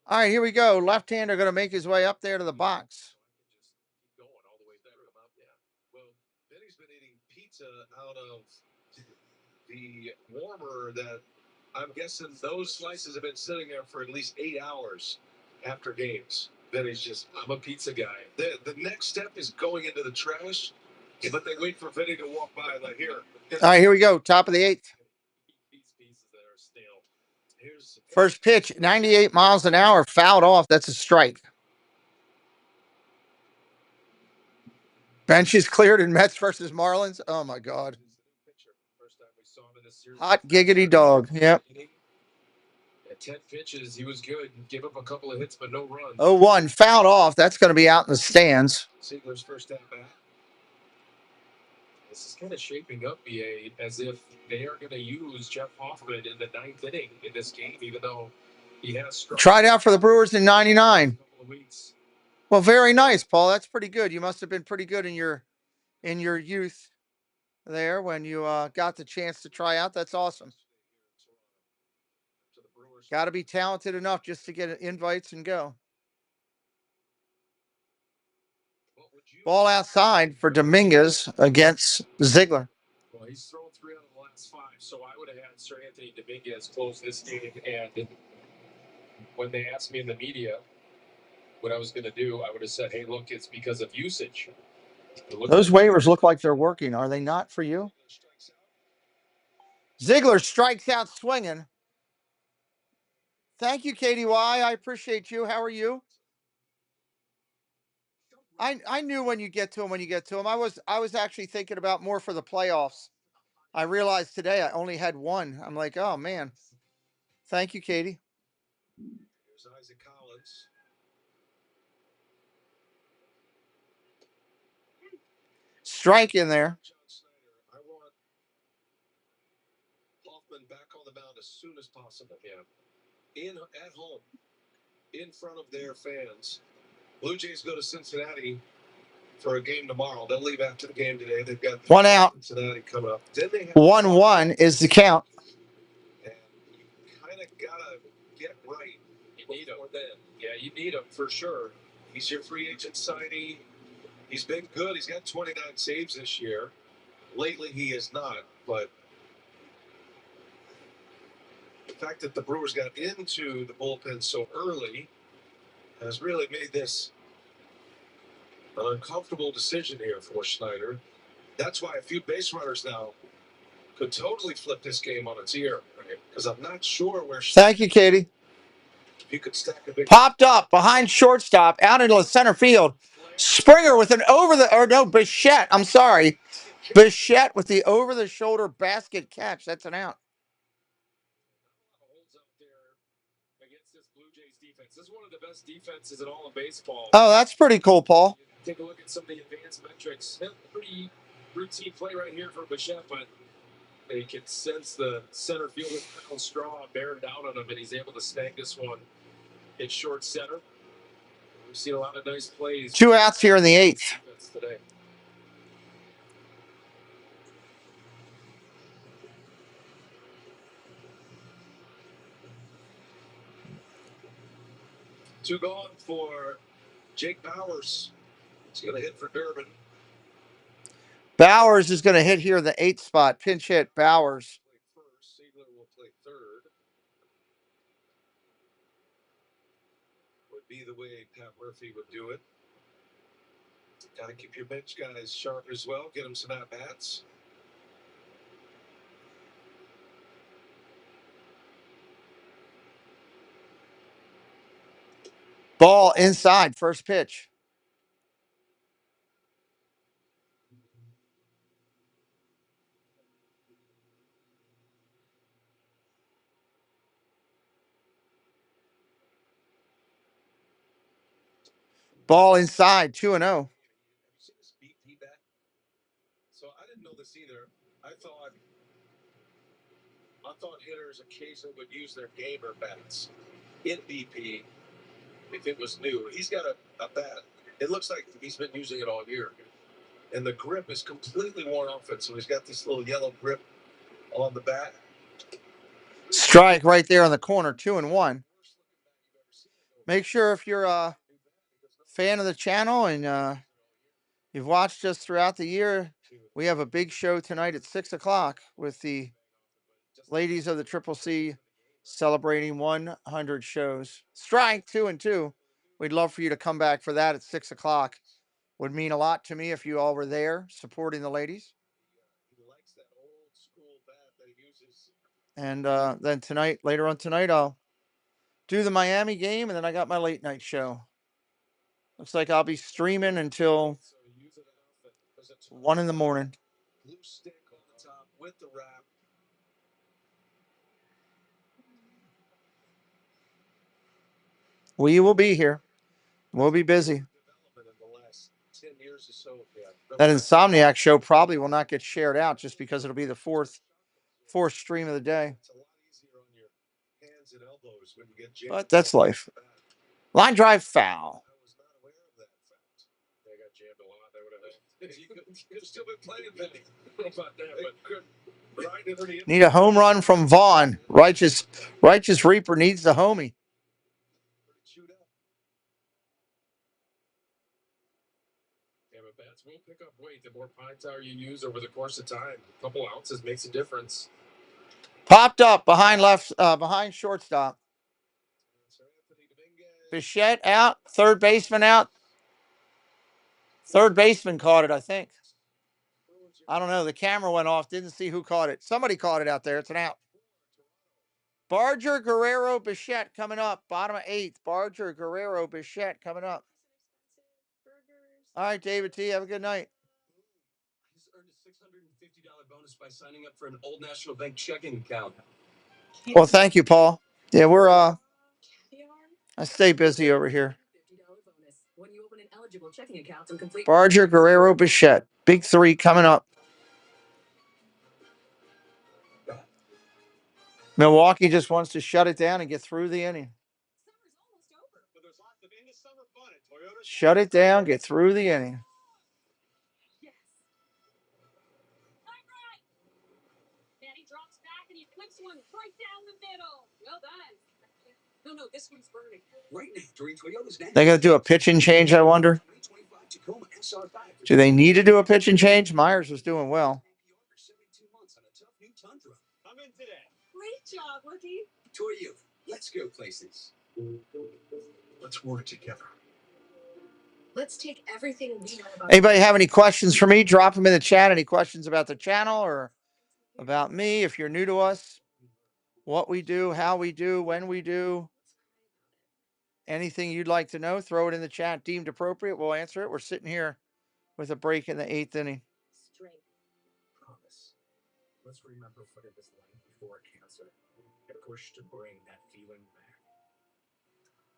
All right, here we go. Left-hander going to make his way up there to the box. Well, Benny's been eating pizza out of the warmer that I'm guessing those slices have been sitting there for at least 8 hours after games. Benny's just, I'm a pizza guy. The next step is going into the trash, but they wait for Benny to walk by like, here. All right, here we go. Top of the 8th. First pitch, 98 miles an hour, fouled off. That's a strike. Bench is cleared in Mets versus Marlins. Oh, my God. Hot giggity dog. Yep. At 10 pitches, he was good. Give up a couple of hits, but no runs. 0-1, fouled off. That's going to be out in the stands. Ziegler's first at bat. This is kind of shaping up, BA, as if they are going to use Jeff Hoffman in the 9th inning in this game, even though he has tried out for the Brewers in 99. Well, very nice, Paul. That's pretty good. You must have been pretty good in your youth there when you got the chance to try out. That's awesome. Got to be talented enough just to get invites and go. Ball outside for Dominguez against Ziegler. Well, he's thrown 3 out of the last 5, so I would have had Sir Anthony Dominguez close this game. And when they asked me in the media what I was going to do, I would have said, hey, look, it's because of usage. Those waivers look like they're working. Are they not for you? Ziegler strikes out swinging. Thank you, KDY. I appreciate you. How are you? I knew when you get to him, I was actually thinking about more for the playoffs. I realized today I only had one. I'm like, oh, man. Thank you, Katie. Here's Isaac Collins. Strike in there. I want Hoffman back on the mound as soon as possible. Yeah. At home, in front of their fans. Blue Jays go to Cincinnati for a game tomorrow. They'll leave after the game today. They've got one out. Cincinnati coming up. Then they have 1-1 is the count. And you kind of gotta get right. You need him. Yeah, you need him for sure. He's your free agent signee. He's been good. He's got 29 saves this year. Lately, he is not, but fact that the Brewers got into the bullpen so early has really made this an uncomfortable decision here for Schneider. That's why a few base runners now could totally flip this game on its ear, right? Because I'm not sure where. Thank you, Katie. If you could stack a big Popped up behind shortstop, out into the center field. Springer with an Bichette. I'm sorry. Bichette with the over-the-shoulder basket catch. That's an out. This is one of the best defenses in all of baseball. Oh, that's pretty cool, Paul. Take a look at some of the advanced metrics. Pretty routine play right here for Bichette, but they can sense the center fielder Kyle Straw bearing down on him, and he's able to snag this one in short center. We've seen a lot of nice plays. 2 outs here in the 8th. Today. Two gone for Jake Bowers. He's going to hit for Durbin. Bowers is going to hit here in the 8th spot. Pinch hit Bowers. First, Siegler will play third. Would be the way Pat Murphy would do it. Got to keep your bench guys sharp as well. Get them some at-bats. Ball inside, first pitch. Ball inside, 2-0. So I didn't know this either. I thought hitters occasionally would use their gamer bats in BP if it was new. He's got a bat. It looks like he's been using it all year. And the grip is completely worn off it. So he's got this little yellow grip on the bat. Strike right there on the corner, 2-1. Make sure if you're a fan of the channel and you've watched us throughout the year, we have a big show tonight at 6 o'clock with the ladies of the Triple C celebrating 100 shows. Strike, 2-2. We'd love for you to come back for that at 6 o'clock. Would mean a lot to me if you all were there supporting the ladies. And then tonight, later on tonight, I'll do the Miami game, and then I got my late night show. Looks like I'll be streaming until 1 in the morning. Blue stick on the top with the wrap. We will be here. We'll be busy. That Insomniac show probably will not get shared out just because it'll be the fourth stream of the day. But that's life. Line drive foul. Need a home run from Vaughn. Righteous Reaper needs the homie. Yeah, but bats will pick up weight. The more pine tar you use over the course of time, a couple ounces makes a difference. Popped up behind shortstop. Bichette out. Third baseman out. Third baseman caught it, I think. I don't know. The camera went off. Didn't see who caught it. Somebody caught it out there. It's an out. Barger, Guerrero, Bichette coming up. Bottom of 8th. Barger, Guerrero, Bichette coming up. All right, David T. Have a good night. I just earned a $650 bonus by signing up for an Old National Bank checking account. Well, thank you, Paul. Yeah, we're I stay busy over here. Barger, Guerrero, Bichette. Big 3 coming up. Milwaukee just wants to shut it down and get through the inning. Shut it down, get through the inning. Manny drops back and he flips one right down the middle. Well done. No, this one's burning. Right now, during Toyota's They're going to do a pitching change, I wonder. Do they need to do a pitching change? Myers was doing well. new Tundra. I'm in today. Great job, Rookie. Tour you. Let's go places. Let's work together. Let's take everything we know about. Anybody have any questions for me? Drop them in the chat. Any questions about the channel or about me? If you're new to us, what we do, how we do, when we do, anything you'd like to know, throw it in the chat. Deemed appropriate, we'll answer it. We're sitting here with a break in the 8th inning. Strength. Promise. Let's remember what it was like before cancer. A push to bring that feeling back.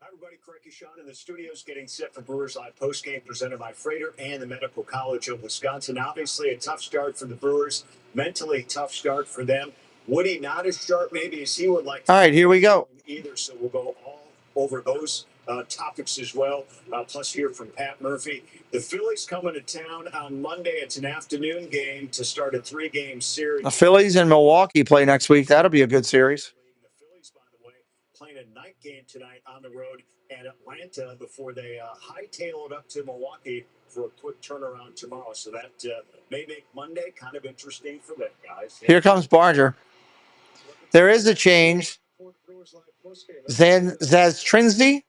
Hi, everybody. Craig Sean in the studios getting set for Brewers Live postgame presented by Freighter and the Medical College of Wisconsin. Obviously, a tough start for the Brewers. Mentally tough start for them. Woody not as sharp maybe as he would like to. All right, here we go. Either, so we'll go all over those topics as well. Plus hear from Pat Murphy. The Phillies coming to town on Monday. It's an afternoon game to start a 3-game series. The Phillies and Milwaukee play next week. That'll be a good series. The Phillies, by the way, playing a night game tonight on the road at Atlanta before they hightail it up to Milwaukee for a quick turnaround tomorrow. So that may make Monday kind of interesting for them, guys. Here comes Barger. There is a change. Zastrinski.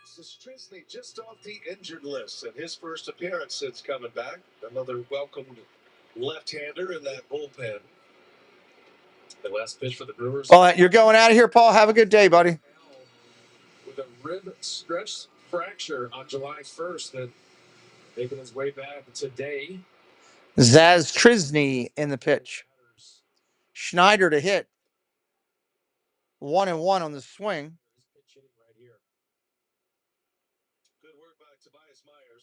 Zastrinski just off the injured list, and his first appearance since coming back. Another welcomed left-hander in that bullpen. The last pitch for the Brewers. Well, you're going out of here, Paul. Have a good day, buddy. With a rib stretch fracture on July 1st, that making his way back today. Zastrinski in the pitch. Schneider to hit. 1-1 on the swing.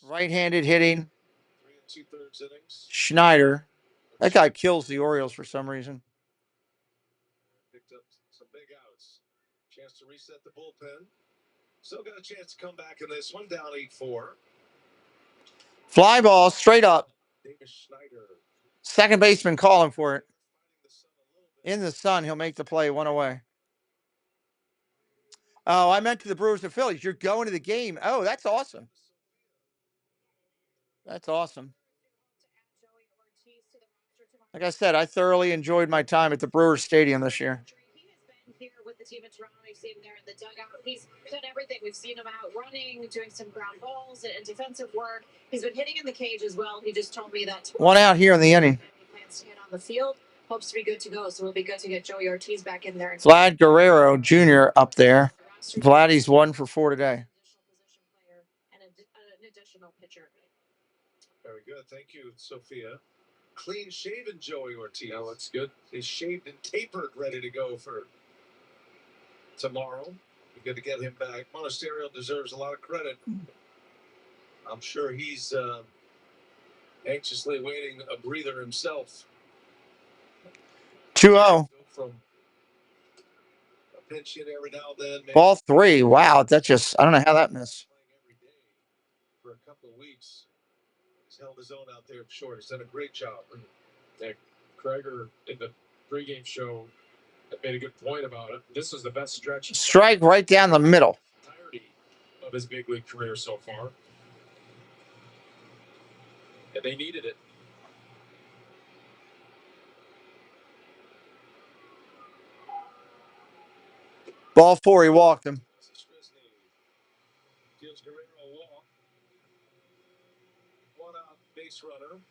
Right-handed hitting. 3 2/3 innings. Schneider. That guy kills the Orioles for some reason. Picked up some big outs. Chance to reset the bullpen. Still got a chance to come back in this one, down 8-4. Fly ball straight up. Davis Schneider. Second baseman calling for it. In the sun, he'll make the play, 1 away. Oh, I meant to the Brewers and Phillies. You're going to the game. Oh, that's awesome. That's awesome. Like I said, I thoroughly enjoyed my time at the Brewers Stadium this year. Here with the team in Toronto, we've seen him there in the dugout. He's done everything. We've seen him out running, doing some ground balls and defensive work. He's been hitting in the cage as well. He just told me that 1 out here in the inning. he plans to hit on the field. Hopes to be good to go. So it'll be good to get Joey Ortiz back in there. Vlad Guerrero Jr. up there. Vladdy's 1 for 4 today. And an additional pitcher. Very good. Thank you, Sophia. Clean-shaven Joey Ortiz. That looks good. He's shaved and tapered, ready to go for tomorrow. We're good to get him back. Monasterio deserves a lot of credit. I'm sure he's anxiously waiting a breather himself. 2-0. From a pinch hit every now and then. Maybe Ball 3. Wow, that just, I don't know how that missed. every day for a couple of weeks. He's held his own out there short. He's done a great job. Yeah, Kreger in the pregame show made a good point about it. This was the best stretch Strike right down the middle. entirety of his big league career so far. And they needed it. Ball 4, he walked him. Gives Guerrero a walk. 1 out base runner.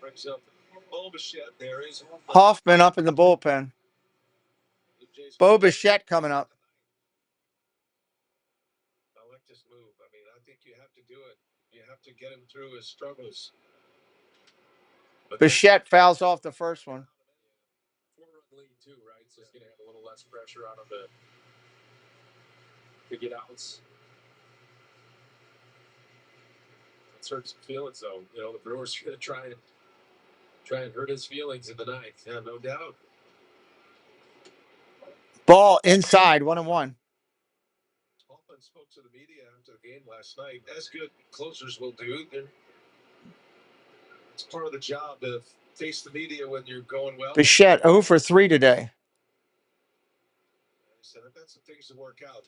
Brings up Bo Bichette there. He's Hoffman up in the bullpen. Bo Bichette coming up. I like this move. I mean, I think you have to do it. You have to get him through his struggles. But Bichette fouls off the first one. 4-run lead too, right? So he's going to have a little less pressure on him to get outs. It's hurt some feelings, though. You know, the Brewers are going to try and hurt his feelings in the ninth. yeah, no doubt. Ball inside, 1-1. Hoffman spoke to the media after the game last night, as good closers will do. It's part of the job to face the media when you're going well. Bichette 0 for 3 today.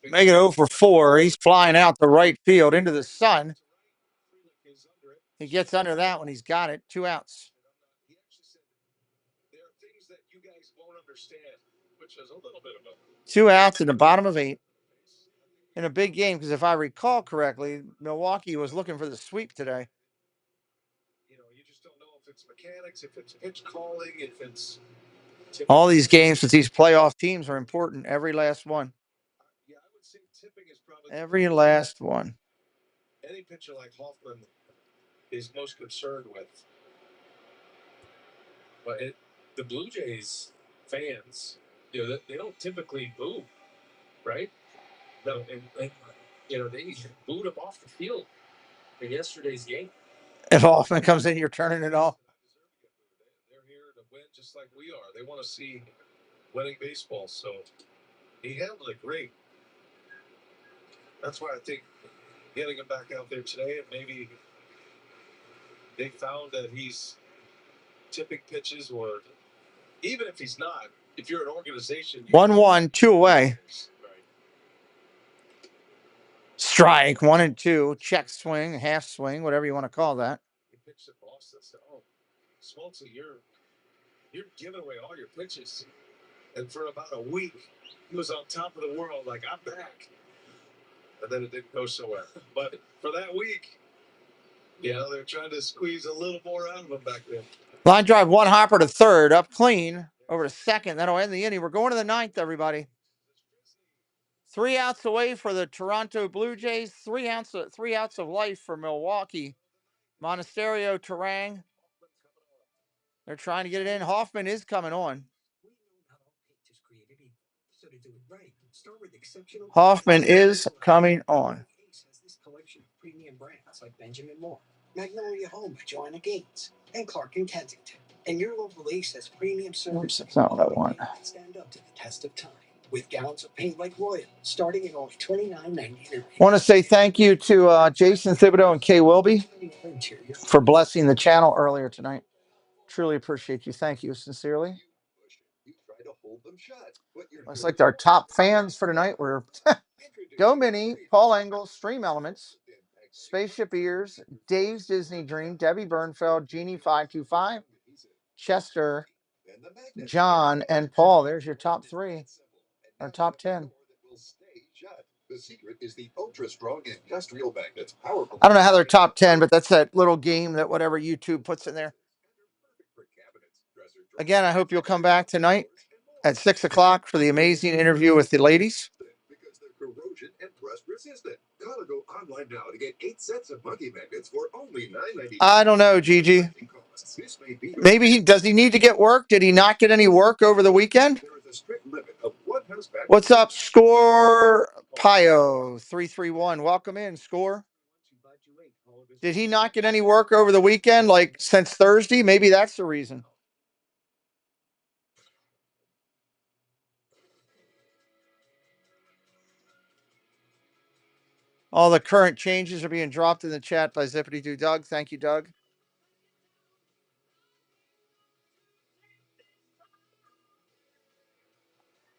Make it 0 for 4. He's flying out to right field into the sun. He gets under that one. He's got it. 2 outs. There are things that you guys won't understand, which is a little bit of a 2 outs in the bottom of 8. In a big game, because if I recall correctly, Milwaukee was looking for the sweep today. You just don't know if it's mechanics, if it's pitch calling, if it's all these games with these playoff teams are important. Every last one. Yeah, I would say tipping is probably Every last one. Any pitcher like Hoffman is most concerned with. But the Blue Jays fans, they don't typically boo, right? No, and they booed him off the field in yesterday's game. If Hoffman comes in, you're turning it off. They're here to win just like we are. They want to see winning baseball. So he handled it great. That's why I think getting him back out there today, and maybe they found that he's tipping pitches, or even if he's not, if you're an organization. 1-1, 2 away. Strike, 1 and 2. Check swing, half swing, whatever you want to call that. He pitched at Boston. So, Smoltz, you're giving away all your pitches. And for about a week, he was on top of the world, like, I'm back. And then it didn't go so well. But for that week, they're trying to squeeze a little more out of him back then. Line drive, 1 hopper to third, up clean, over to second. That'll end the inning. We're going to the 9th, everybody. 3 outs away for the Toronto Blue Jays. 3 outs of life for Milwaukee. Monasterio, Terang. They're trying to get it in. Hoffman is coming on. Hoffman is coming on. This collection of premium brands like Benjamin Moore, Magnolia Home by Joanna Gaines, and Clark and Kensington. And your local Ace has premium service. That's not what I want. Stand up to the test of time with gallons of paint like Royal, starting at only $29.99. Want to say thank you to Jason Thibodeau and Kay Wilby for blessing the channel earlier tonight. Truly appreciate you. Thank you sincerely. Looks like our top fans for tonight were Go Mini, Paul Engel, Stream Elements, Spaceship Ears, Dave's Disney Dream, Debbie Bernfeld, Genie525, Chester, John, and Paul. There's your top 3, or top 10. The secret is the ultra-strong industrial magnets. Powerful. I don't know how they're top 10, but that's that little game that whatever YouTube puts in there. Again, I hope you'll come back tonight at 6 o'clock for the amazing interview with the ladies. Because they're corrosion and rust resistant. Gotta go online now to get 8 sets of monkey magnets for only $9.99. I don't know, Gigi. Maybe does he need to get work? Did he not get any work over the weekend? There is a strict limit of 1 house back. What's up, Score Pio 331? Welcome in, Score. Did he not get any work over the weekend, like since Thursday? Maybe that's the reason. All the current changes are being dropped in the chat by Zippity Doo Doug. Thank you, Doug.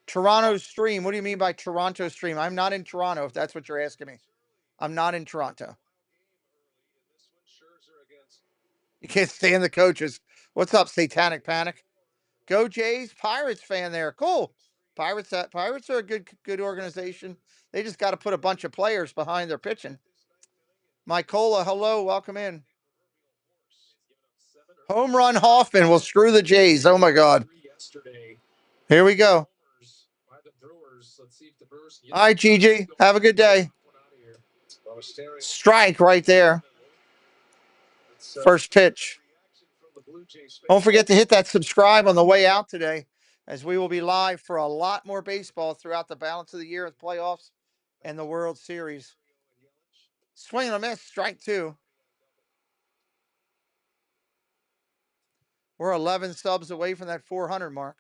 Toronto stream. What do you mean by Toronto stream? I'm not in Toronto, if that's what you're asking me. I'm not in Toronto. You can't stand the coaches. What's up, Satanic Panic? Go Jays. Pirates fan there. Cool. Pirates are a good organization. They just got to put a bunch of players behind their pitching. Mycola, hello. Welcome in. Home run Hoffman will screw the Jays. Oh, my God. Here we go. All right, Gigi. Have a good day. Strike right there. First pitch. Don't forget to hit that subscribe on the way out today, as we will be live for a lot more baseball throughout the balance of the year with playoffs and the World Series. Swing and a miss. Strike 2. We're 11 subs away from that 400 mark.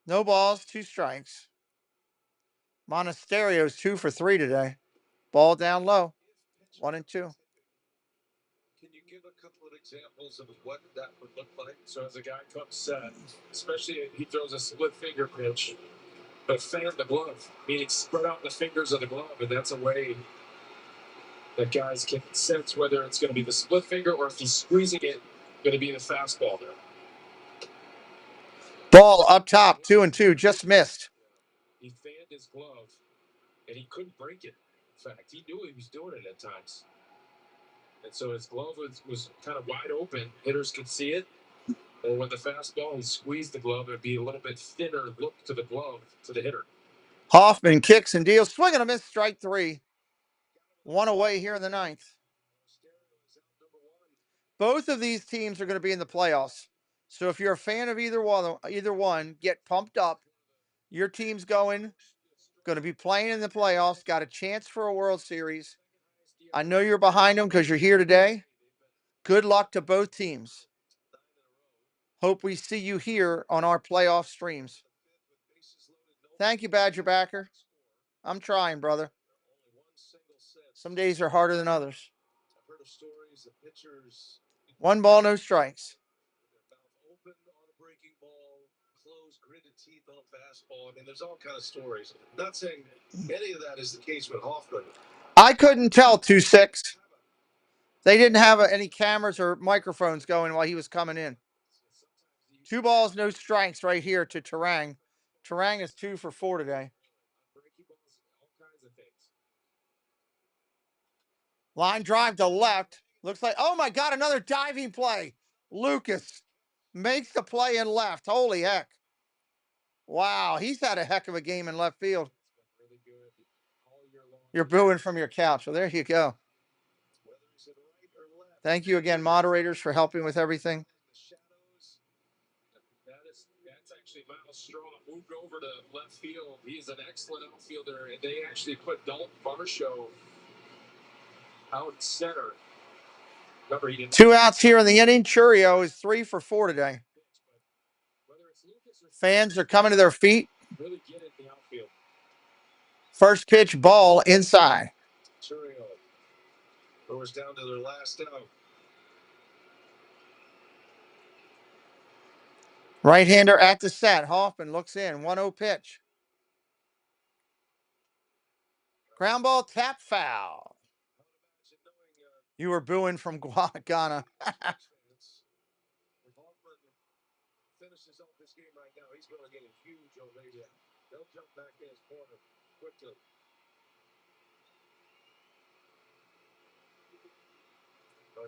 No balls, 2 strikes. Monasterio's 2 for 3 today. Ball down low. 1 and 2. couple of examples of what that would look like. So as a guy comes set, especially if he throws a split finger pitch, but fan the glove, meaning spread out the fingers of the glove, and that's a way that guys can sense whether it's going to be the split finger or if he's squeezing it, going to be the fastball there. Ball up top, 2-2, just missed. He fanned his glove, and he couldn't break it. In fact, he knew he was doing it at times. And so his glove was kind of wide open. Hitters could see it. Or when the fastball, he squeezed the glove, it'd be a little bit thinner look to the glove to the hitter. Hoffman kicks and deals. Swing and a miss, strike 3. 1 away here in the 9th. Both of these teams are going to be in the playoffs. So if you're a fan of either one, get pumped up. Your team's going to be playing in the playoffs, got a chance for a World Series. I know you're behind them because you're here today. Good luck to both teams. Hope we see you here on our playoff streams. Thank you, Badger Backer. I'm trying, brother. Some days are harder than others. 1 ball, no strikes. Open on a breaking ball, closed, gritted teeth on a fastball. I mean, there's all kind of stories. I'm not saying any of that is the case with Hoffman. I couldn't tell 2-6. They didn't have any cameras or microphones going while he was coming in. 2 balls, no strikes right here to Terang. Terang is 2 for 4 today. Line drive to left. Looks like, oh my God, another diving play. Lucas makes the play in left. Holy heck. Wow, he's had a heck of a game in left field. You're booing from your couch. Well, there you go. Thank you again, moderators, for helping with everything. That's actually Miles Straw moved over to left field. He's an excellent outfielder, and they actually put Dalton Varsho out center. Remember, he didn't. 2 outs here in the inning. Churio is 3 for 4 today. Fans are coming to their feet. Really get in the outfield. First pitch, ball inside. Churio goes down to their last out. Right-hander at the set. Hoffman looks in. 1-0 pitch. Ground ball, tap foul. You were booing from Ghana. Finishes off this game right now. He's going to get a huge ovation. They'll jump back in his corner quickly.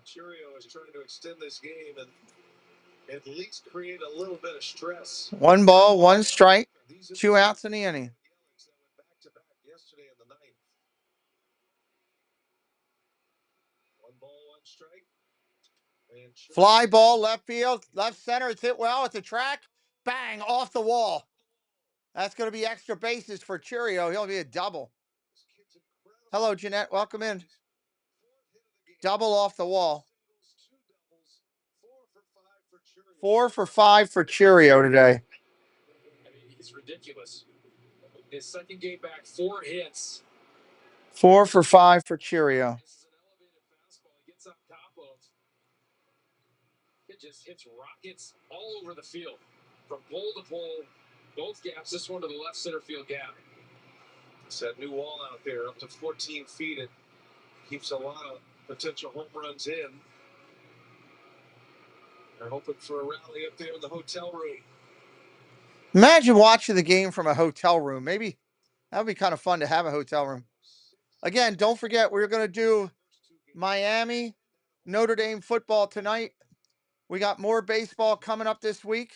Churio is trying to extend this game and at least create a little bit of stress. 1 ball, 1 strike. 2 outs in the inning. Back-to-back yesterday in the 9th. 1 ball, 1 strike. Fly ball, left field, left center. It's hit well at the track. Bang, off the wall. That's going to be extra bases for Churio. He'll be a double. Hello, Jeanette. Welcome in. Double off the wall. 4 for 5 for Churio today. I mean, it's ridiculous. His second game back, 4 hits. 4 for 5 for Churio. This is an elevated fastball. He gets on top of. It just hits rockets all over the field. From pole to pole, both gaps. This one to the left center field gap. It's that new wall out there, up to 14 feet. It keeps a lot of potential home runs in. They're hoping for a rally up there in the hotel room. Imagine watching the game from a hotel room. Maybe that would be kind of fun to have a hotel room. Again, don't forget, we're going to do Miami, Notre Dame football tonight. We got more baseball coming up this week.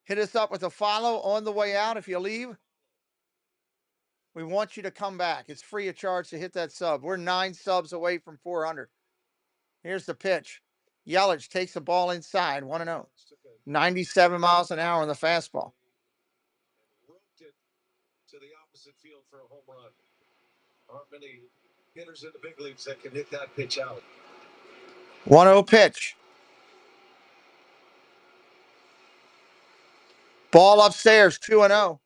Hit us up with a follow on the way out if you leave. We want you to come back. It's free of charge to hit that sub. We're 9 subs away from 400. Here's the pitch. Yelich takes the ball inside, 1-0. 97 miles an hour on the fastball. Roped it to the opposite field for a home run. Aren't many hitters in the big leagues that can hit that pitch out. 1-0 pitch. Ball upstairs, 2-0.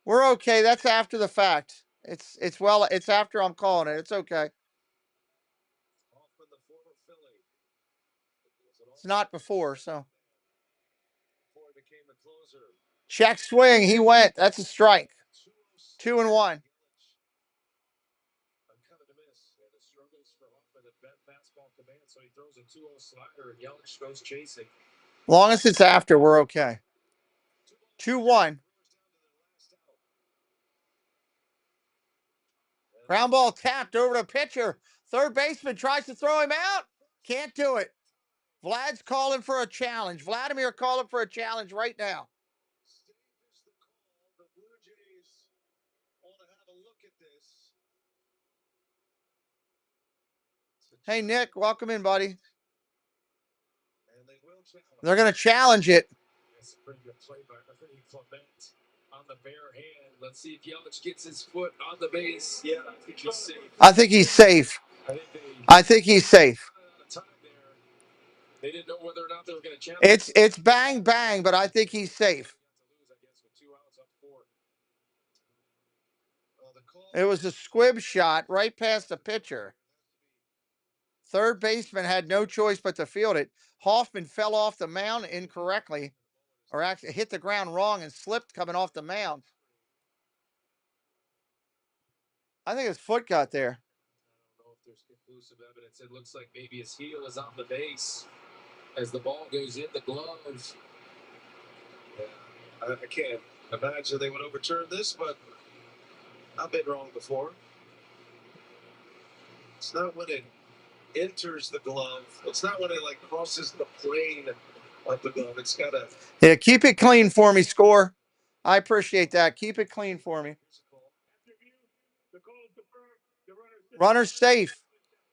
We're okay. That's after the fact. It's after I'm calling it. It's okay. not before, so. Check swing. He went. That's a strike. 2-1. Long as it's after, we're okay. 2-1. Ground ball tapped over to pitcher. Third baseman tries to throw him out. Can't do it. Vlad's calling for a challenge. Vladimir calling for a challenge right now. Hey, Nick, welcome in, buddy. They're going to challenge it. That's a pretty good play by Clement on the bare hand. Let's see if Yelich gets his foot on the base. Yeah, I think he's safe. I think he's safe. I think he's safe. They didn't know whether or not they were going to challenge. It's bang, bang, but I think he's safe. It was a squib shot right past the pitcher. Third baseman had no choice but to field it. Hoffman fell off the mound incorrectly, or actually hit the ground wrong and slipped coming off the mound. I think his foot got there. I don't know if there's conclusive evidence. It looks like maybe his heel is on the base as the ball goes in the glove. Yeah, I can't imagine they would overturn this, but I've been wrong before. It's not when it enters the glove. It's not when it like crosses the plane of the glove. It's got to. Yeah, keep it clean for me, Score. I appreciate that. Keep it clean for me. Runner's safe.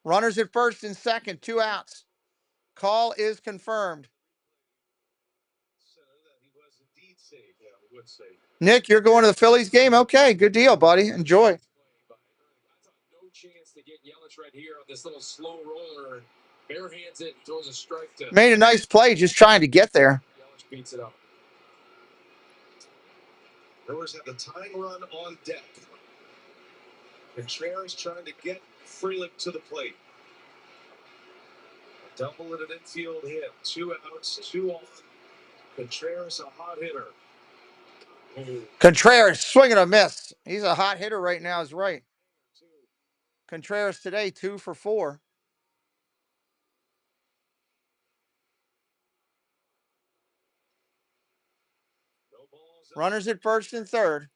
Runners at first and second, 2 outs. Call is confirmed. Nick, you're going to the Phillies game? Okay, good deal, buddy. Enjoy. No chance to get Yelich right here on this little slow roller. Bare hands it, throws a strike to. Made a nice play just trying to get there. Yelich beats it up. Brewers have the tying run on deck. Contreras trying to get Frelick to the plate. A double and an infield hit. 2 outs, 2 on. Contreras, a hot hitter. Contreras swinging a miss. He's a hot hitter right now, is right. Contreras today, 2 for 4. Runners at first and third.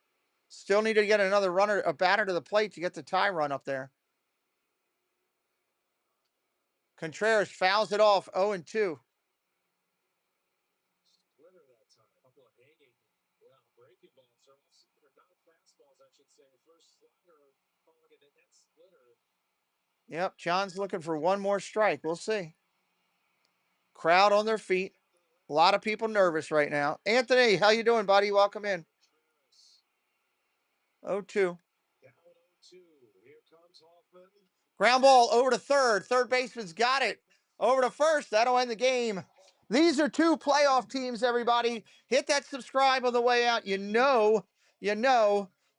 Still need to get another runner, a batter to the plate to get the tie run up there. Contreras fouls it off, 0-2. Yep, John's looking for one more strike. We'll see. Crowd on their feet. A lot of people nervous right now. Anthony, how you doing, buddy? Welcome in. 0-2. Ground ball over to third. Third baseman's got it. Over to first. That'll end the game. These are 2 playoff teams, everybody. Hit that subscribe on the way out. You know,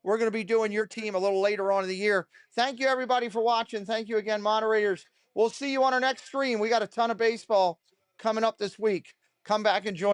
we're going to be doing your team a little later on in the year. Thank you, everybody, for watching. Thank you again, moderators. We'll see you on our next stream. We got a ton of baseball coming up this week. Come back and join.